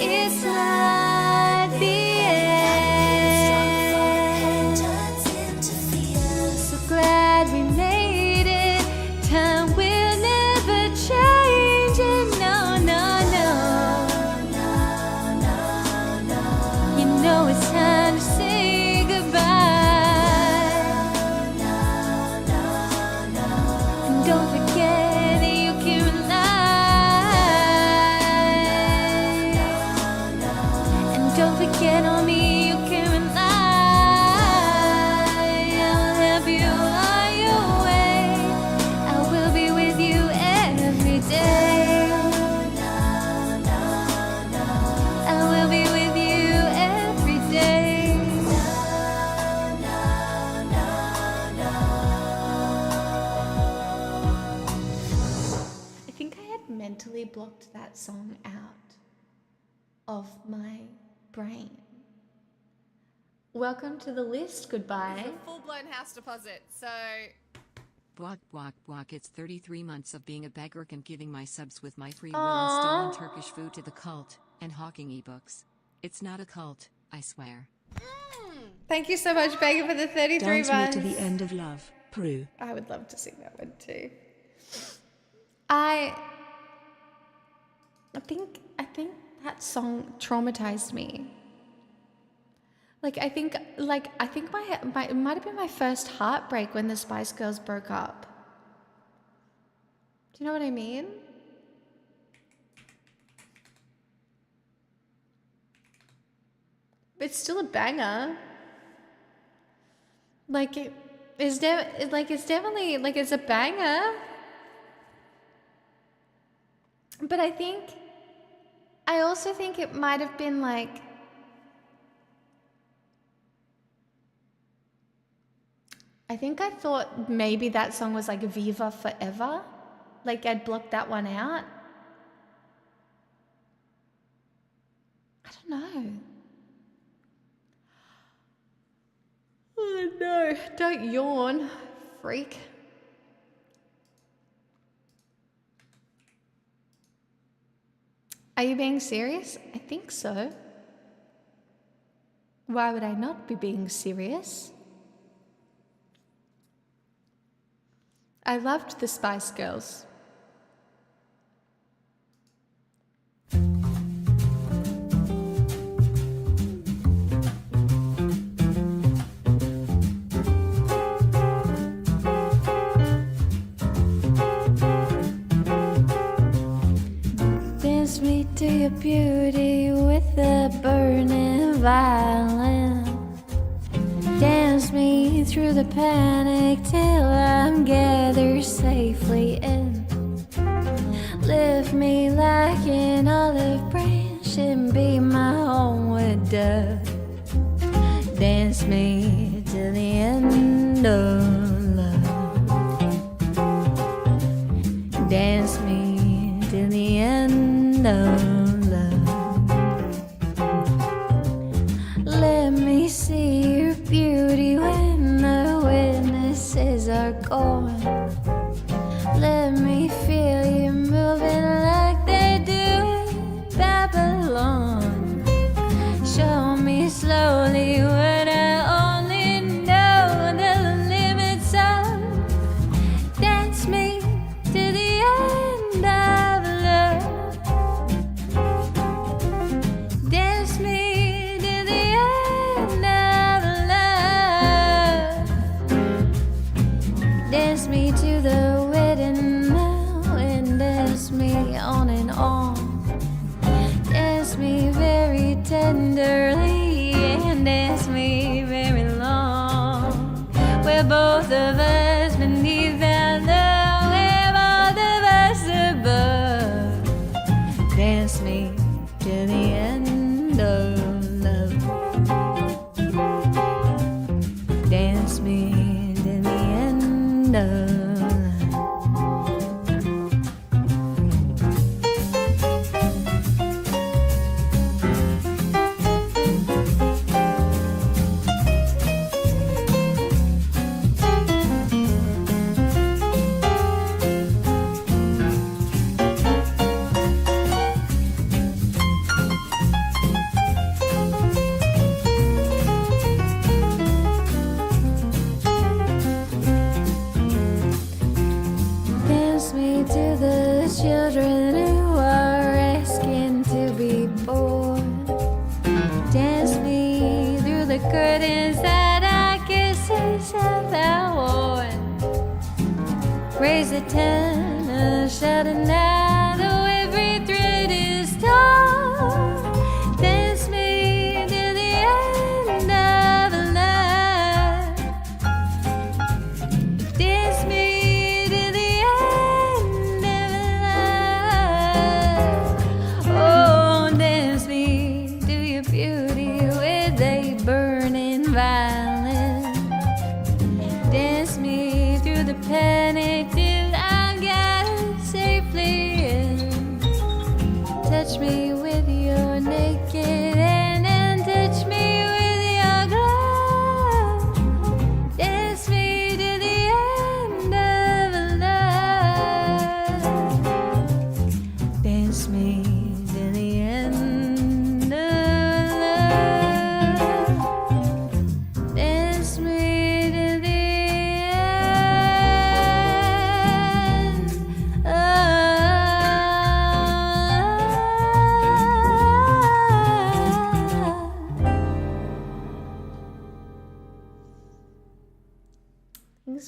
It's not the end. So glad we made it. Time will never change it. No, no, no. You know it's time to say goodbye. And don't forget that you can rely. And don't forget on me, you can rely. I'll help you on your way. I will be with you every day. I will be with you every day. I think I had mentally blocked that song out of my brain. Welcome to the list. Goodbye. It's a full-blown house deposit. So Bwak bwak bwak. It's 33 months of being a beggar and giving my subs with my free will and stolen Turkish food to the cult, and hawking ebooks. It's not a cult, I swear. Thank you so much, Beggar, for the 33 Dance Me months. to the End of Love, Peru. I would love to sing that one too. I think that song traumatized me. I think my it might have been my first heartbreak when the Spice Girls broke up. Do you know what I mean? It's still a banger. It's definitely it's a banger. But I also think it might have been I think I thought maybe that song was Viva Forever. I'd blocked that one out. I don't know. Oh no, don't yawn, freak. Are you being serious? I think so. Why would I not be being serious? I loved the Spice Girls. Dance me to your beauty with a burning violin. Dance me through the panic till I'm gathered safely in. Lift me like an olive branch and be my homeward dove. Dance me to the end of love. Dance me to the end of love. Let me see your beauty when the witnesses are gone. Let me feel you moving like they do in Babylon. Show me slowly what I only know the limits of. Dance me to the end of love. Dance me to the end of love. Dance me to the wedding now and dance me on and on. Dance me very tenderly and dance me very long. We're both of us beneath our love, we're both of us above. Dance me to the end of love. Dance me to the end of love. Dance me to the children who are asking to be born. Dance me through the curtains that our kisses have worn. Raise the tenor, shout it now, though every thread is torn. Dance me to the end of love. Dance me to the end of love. Oh, dance me to your beauty with a burning violin. Dance me through the panic till I got safely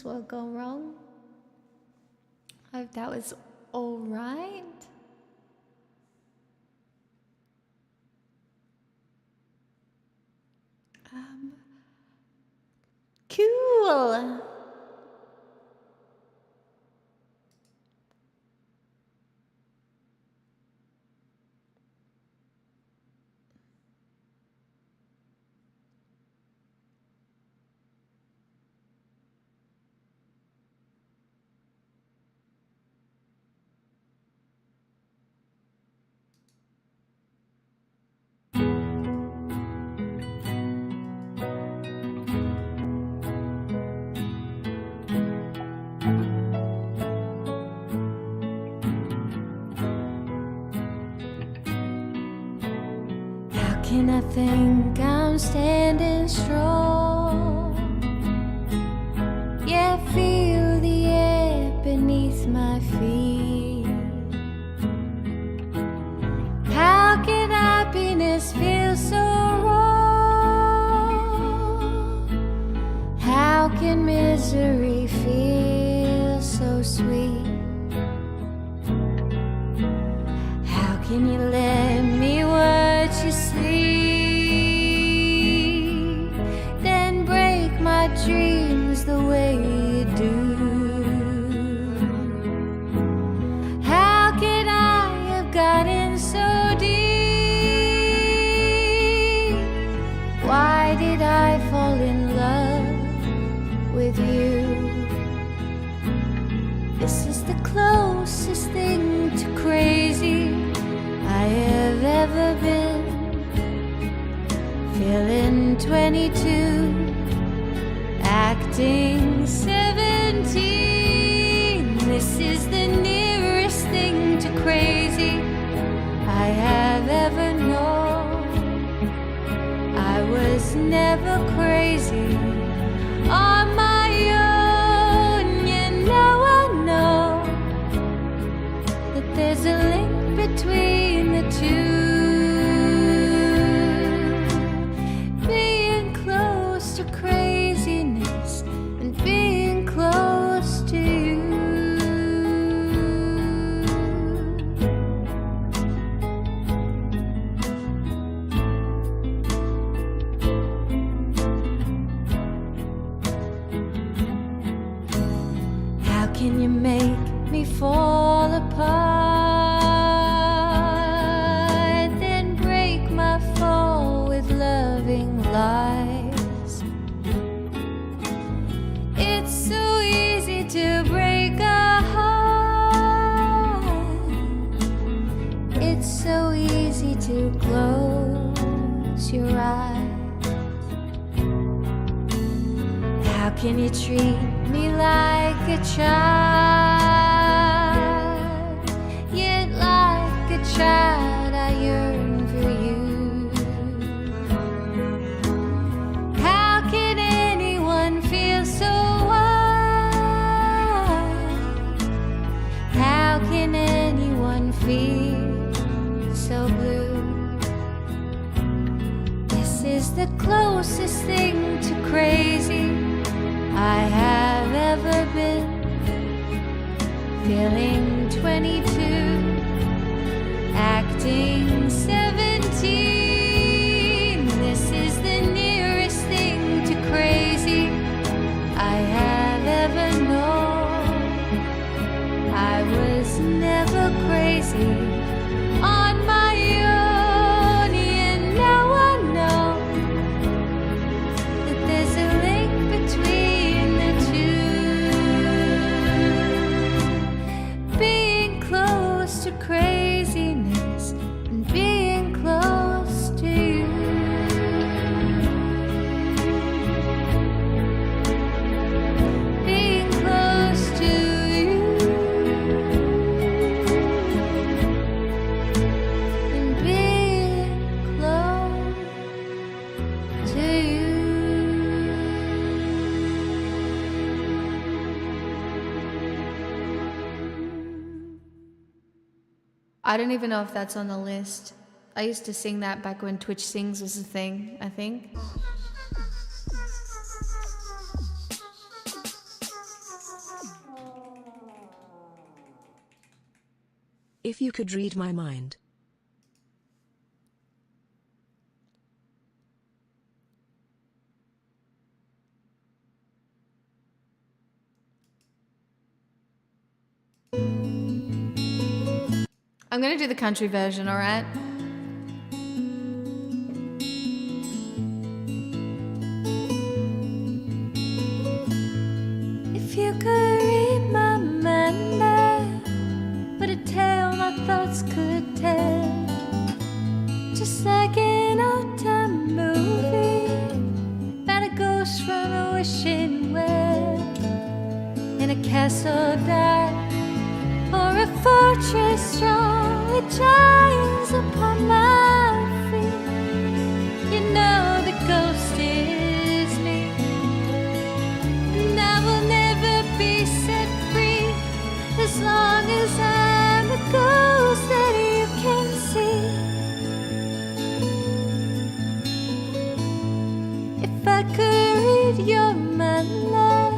this will go wrong. Hope that was all right. Cool. Can I think I'm standing strong? Yeah, feel the air beneath my feet. How can happiness feel so wrong? How can misery feel so sweet? How can you let me watch you sleep? My dreams the way you do. How could I have gotten so deep? Why did I fall in love with you? This is the closest thing to crazy I have ever been. Feeling 22, acting 17. This is the nearest thing to crazy I have ever known. I was never crazy on my own. You know I know that there's a link between the two. Being close to craziness and being close to you. How can you make me fall apart, then break my fall with loving lies? It's so easy to break a heart. It's so easy to close your eyes. How can you treat me like a child? Yet like a child I yearn for you. How can anyone feel so wild? How can anyone feel so blue? This is the closest thing to crazy I have ever been. Feeling 22, acting 17. This is the nearest thing to crazy I have ever known. I was never crazy on my own. And now I know that there's a link between the two. Being close to craziness and being close to you. Being close to you. And being close to you. I don't even know if that's on the list. I used to sing that back when Twitch Sings was a thing, I think. If you could read my mind. I'm gonna do the country version, alright? If you could read my mind, what a tale my thoughts could tell. Just like an old-time movie about a ghost from a wishing well, in a castle dark or a fortress strong with giants upon my feet. You know the ghost is me, and I will never be set free as long as I'm the ghost that you can see. If I could read your mind, love,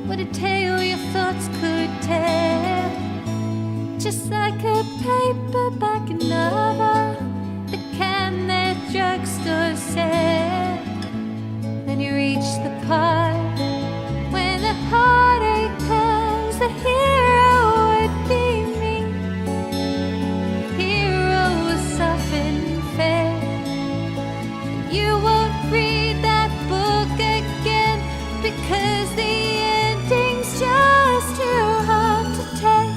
what a tale your thoughts could tell. Just like a paperback novel, the kind that drugstores sell. Then you reach the part when the heartache comes, the hero would be me. Hero was soft and fair. You won't read that book again because the ending's just too hard to take.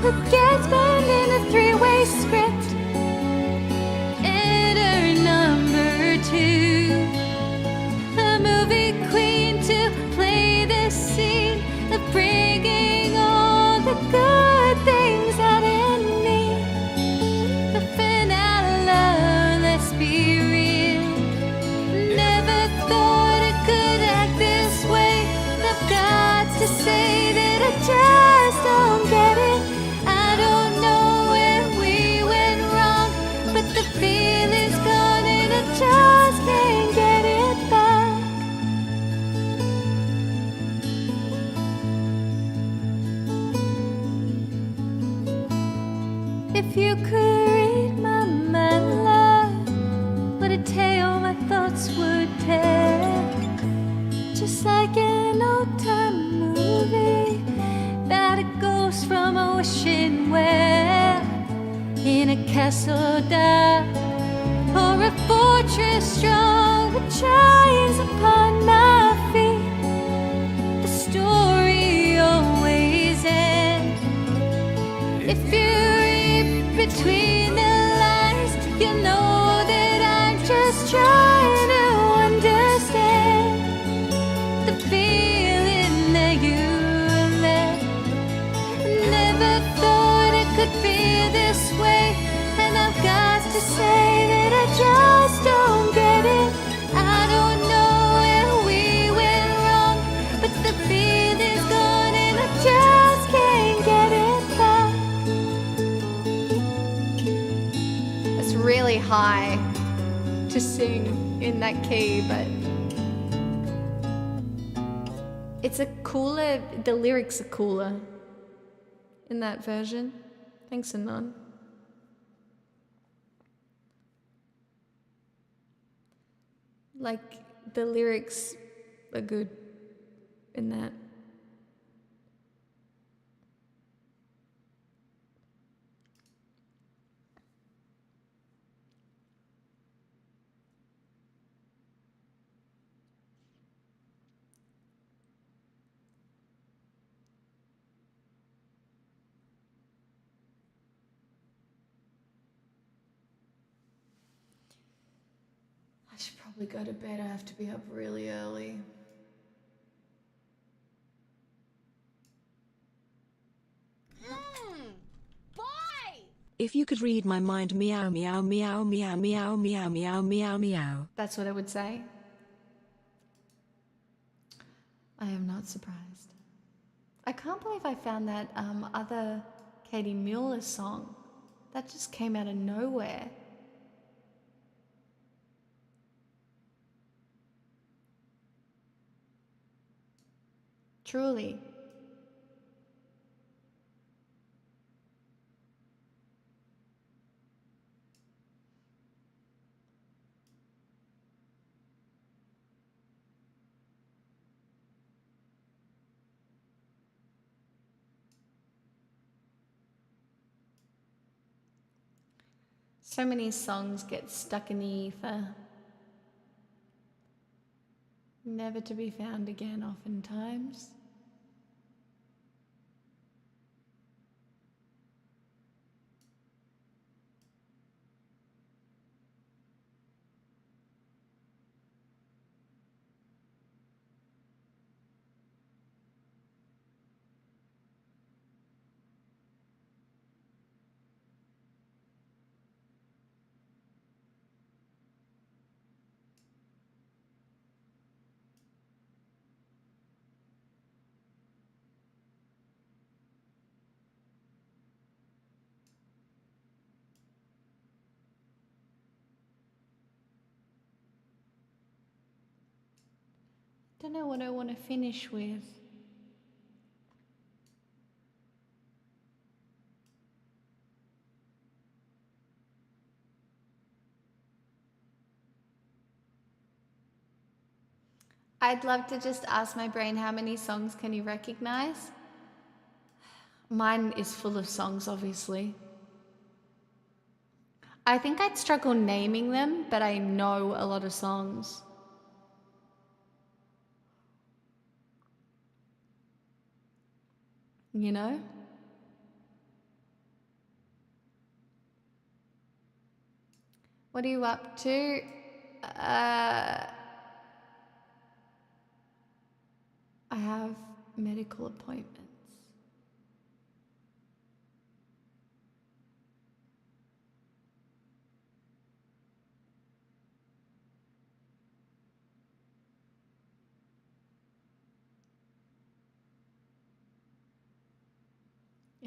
Who gets burned in a three-way script? Enter number 2, a movie queen to play the scene of bringing all the good things out in me. The finale, love, let's be real. Never thought I could act this way. I've got to say that I just don't get it. I don't know where we went wrong, but the feeling's gone and I just can't get it back. If you could read my mind, love, what a tale my thoughts would tell. Just like an old-time movie about a ghost from a wishing well, in a castle dark or a fortress strong with giants upon my feet. The story always ends. If you read between the lines, you know that I'm just trying to understand the feeling that you left. Never thought it could be this way, and I've got to say that I just don't get it. I don't know where we went wrong, but the feeling's gone and I just can't get it back. It's really high to sing in that key, but it's a cooler, the lyrics are cooler in that version. Thanks, Anon. Like, the lyrics are good in that. I should probably go to bed. I have to be up really early. If you could read my mind, meow meow meow meow meow meow meow meow meow. That's what I would say. I am not surprised. I can't believe I found that other Katie Mueller song. That just came out of nowhere. Truly. So many songs get stuck in the ether, never to be found again, oftentimes. Don't know what I want to finish with. I'd love to just ask my brain, how many songs can you recognize? Mine is full of songs, obviously. I think I'd struggle naming them, but I know a lot of songs. You know? What are you up to? I have medical appointments.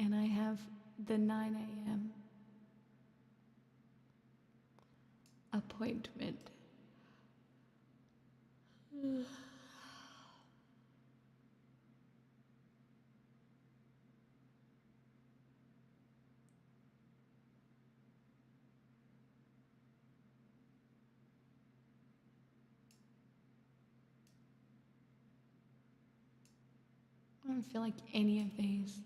And I have the 9 a.m. appointment. I don't feel like any of these.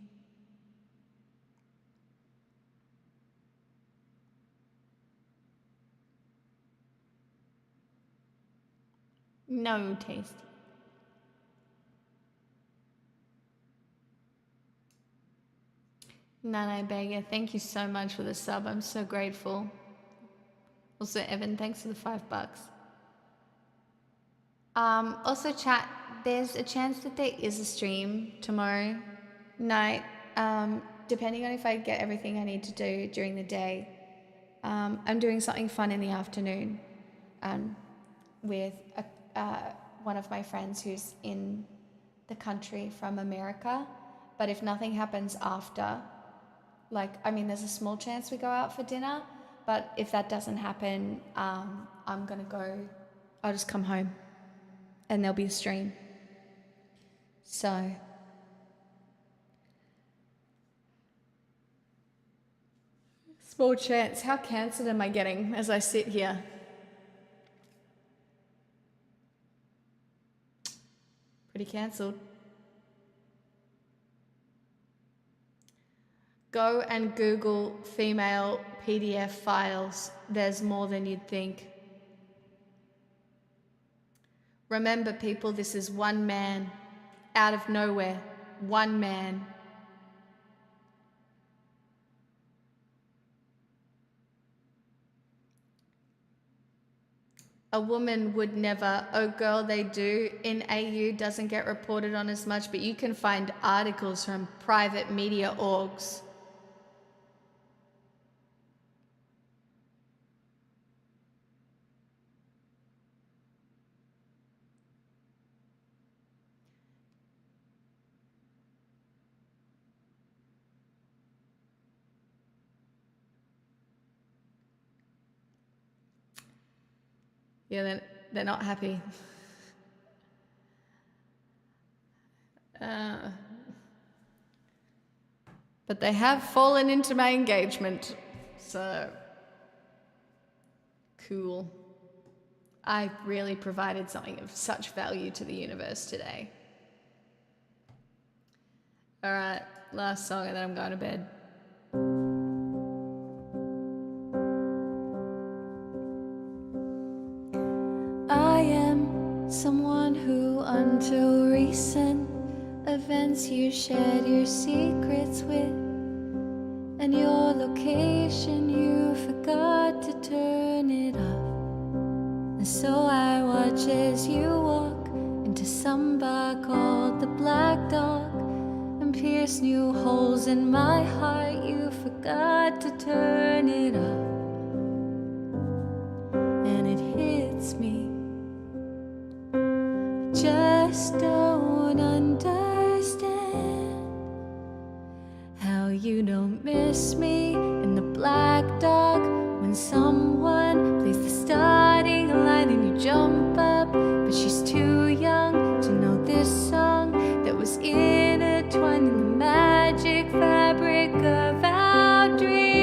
No taste. Nana Bega, thank you so much for the sub. I'm so grateful. Also, Evan, thanks for the $5. Also, chat, there's a chance that there is a stream tomorrow night, depending on if I get everything I need to do during the day. I'm doing something fun in the afternoon with one of my friends who's in the country from America. But if nothing happens after, there's a small chance we go out for dinner. But if that doesn't happen, I'm going to go, I'll just come home and there'll be a stream. So, small chance. How cancelled am I getting as I sit here? Pretty cancelled. Go and Google female PDF files. There's more than you'd think. Remember, people, this is one man out of nowhere. One man. A woman would never. Oh girl, they do. In AU doesn't get reported on as much, but you can find articles from private media orgs. Yeah, they're not happy. But they have fallen into my engagement, so cool. I really provided something of such value to the universe today. All right, last song and then I'm going to bed. I am someone who, until recent events, you shared your secrets with, and your location you forgot to turn it off. And so I watch as you walk into some bar called the Black Dog, and pierce new holes in my heart. You forgot to turn it off, and it hits me. Just don't understand how you don't miss me in the Black Dog when someone plays the starting line and you jump up, but she's too young to know this song that was intertwined in the magic fabric of our dreaming.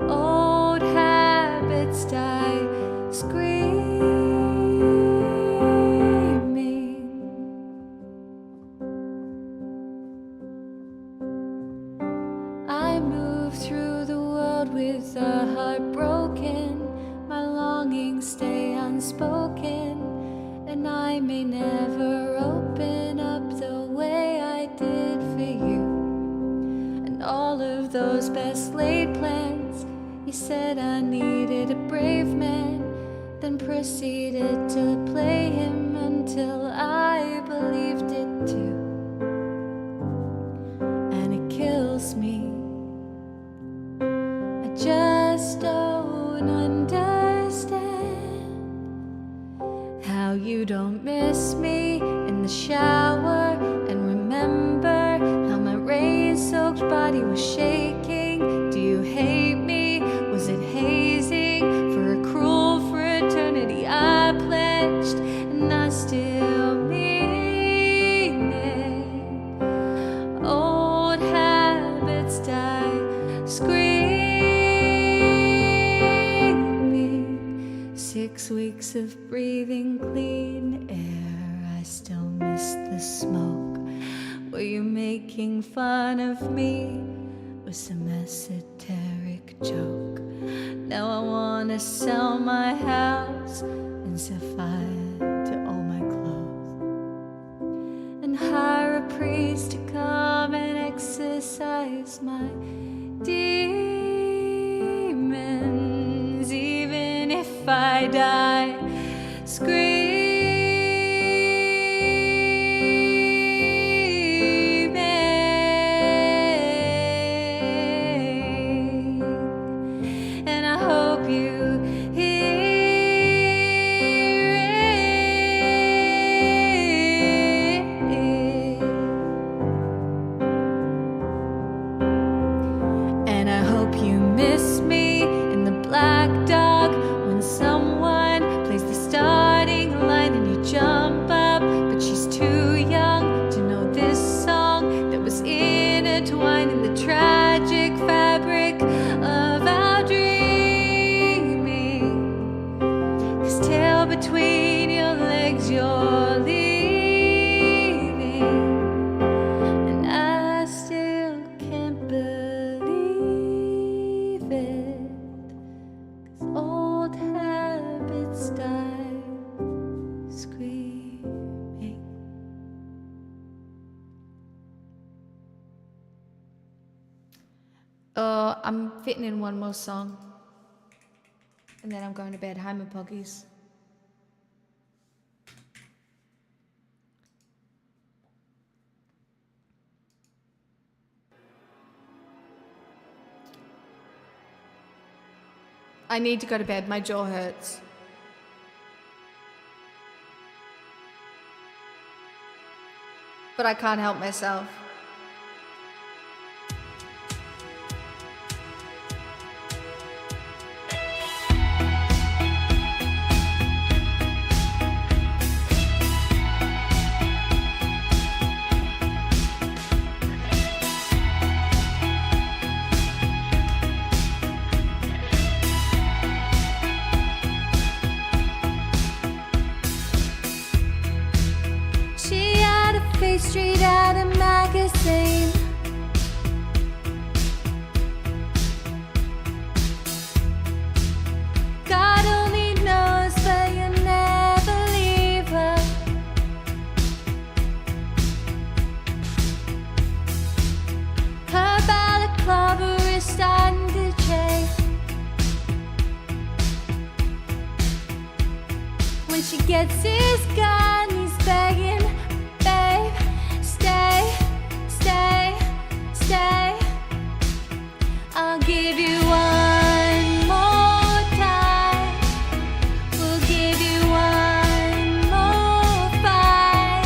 Old habits die screaming. I move through the world with a heart broken. My longings stay unspoken, and I may never open up the way I did for you. And all of those best laid plans, you said I needed a brave man, then proceeded to play him until I believed it too. And it kills me. I just don't understand how you don't miss me in the shower and remember how my rain-soaked body was shaking. Do you hate me? Was it hazing for a cruel fraternity I pledged and I still mean it? Old habits die screaming. 6 weeks of breathing clean air, I still miss the smoke. Were you making fun of me? Was some esoteric joke? Now I wanna sell my house and set fire to all my clothes, and hire a priest to come and exorcise my demons, even if I die screaming. And I hope you hear it. And I hope you miss me in the Black Dog when someone plays the starting line and you jump up, but she's too young to know this song that was intertwined in the tragic fabric of our dreaming. 'Cause tail between your legs you're leaving, and I still can't believe it. 'Cause old habits die screaming. Oh, I'm fitting in one more song. And then I'm going to bed. Hi, my poggies. I need to go to bed. My jaw hurts. But I can't help myself. She gets his gun, he's begging, babe, stay, stay, stay. I'll give you one more time. We'll give you one more fight.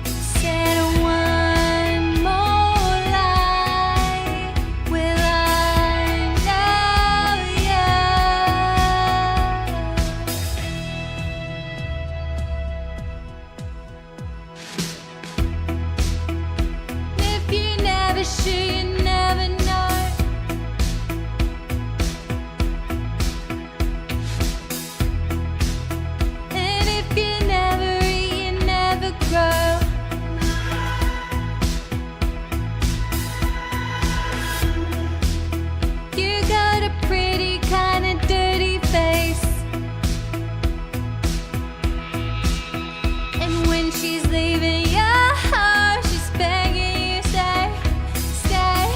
Said one more lie. Will I know you? If you never shoot, you never know. And if you never eat, you never grow. You got a pretty kind of dirty face. And when she's leaving your house, she's begging you, stay, stay,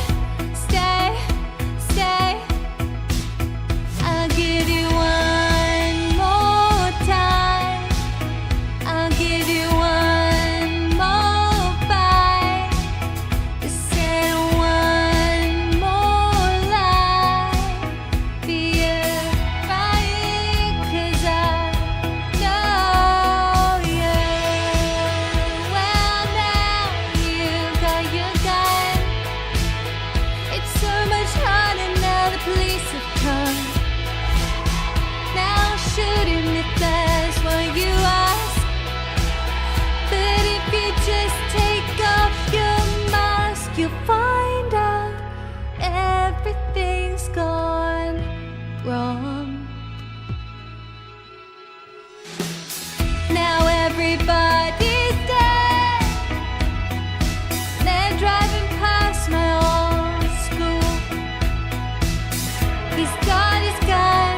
stay, stay. I'll give you one more time. I'll give you one more fight. Said one more lie. Be right, 'cause I know you. Well, now you got your gun. It's so much harder now the police have come. Now shoot him if that's what you ask. But if you just take off your mask, you'll find out everything's gone wrong. Now everybody's dead. They're driving past my old school. He's got his gun.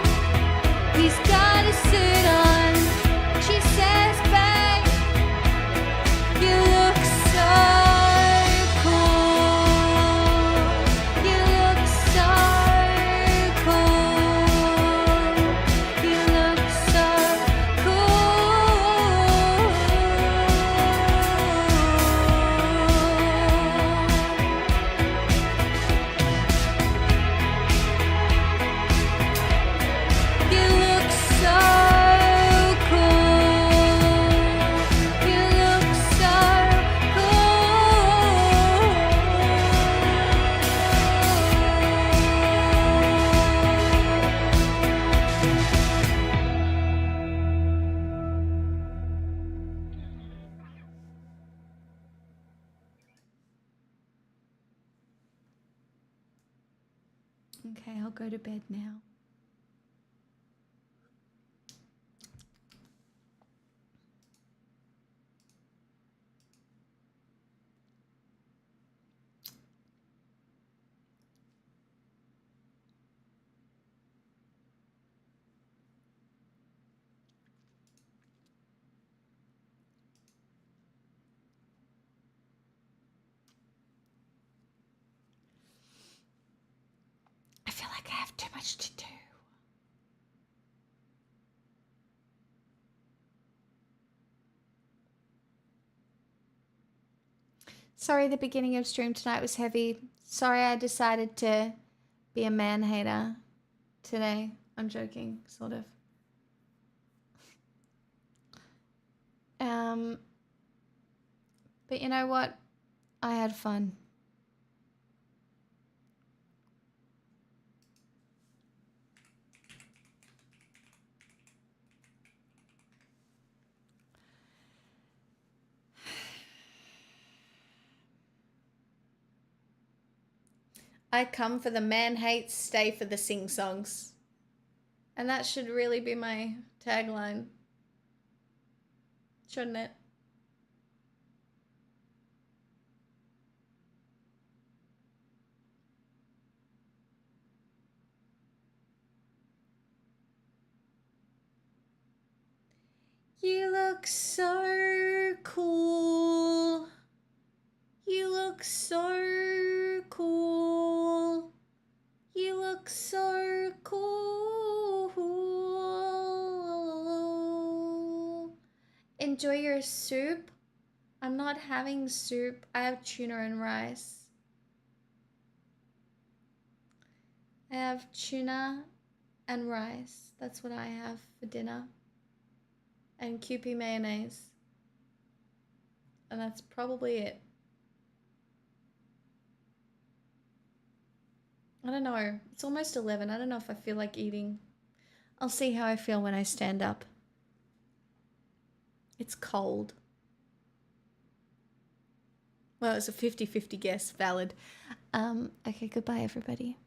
He's got his suit on. She says, babe, you look so cool. You look so cool. You look so cool. You look so cool. You look so cool. Okay, I'll go to bed now. I feel like I have too much to do. Sorry the beginning of stream tonight was heavy. Sorry I decided to be a man hater today. I'm joking, sort of. But you know what? I had fun. I come for the man hates, stay for the sing songs. And that should really be my tagline. Shouldn't it? You look so cool. You look so cool. You look so cool. enjoy your soup? I'm not having soup. I have tuna and rice. I have tuna and rice. That's what I have for dinner. And Kewpie mayonnaise. And that's probably it. I don't know. It's almost 11. I don't know if I feel like eating. I'll see how I feel when I stand up. It's cold. Well, it's a 50-50 guess. Valid. Okay, goodbye, everybody.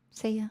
See ya.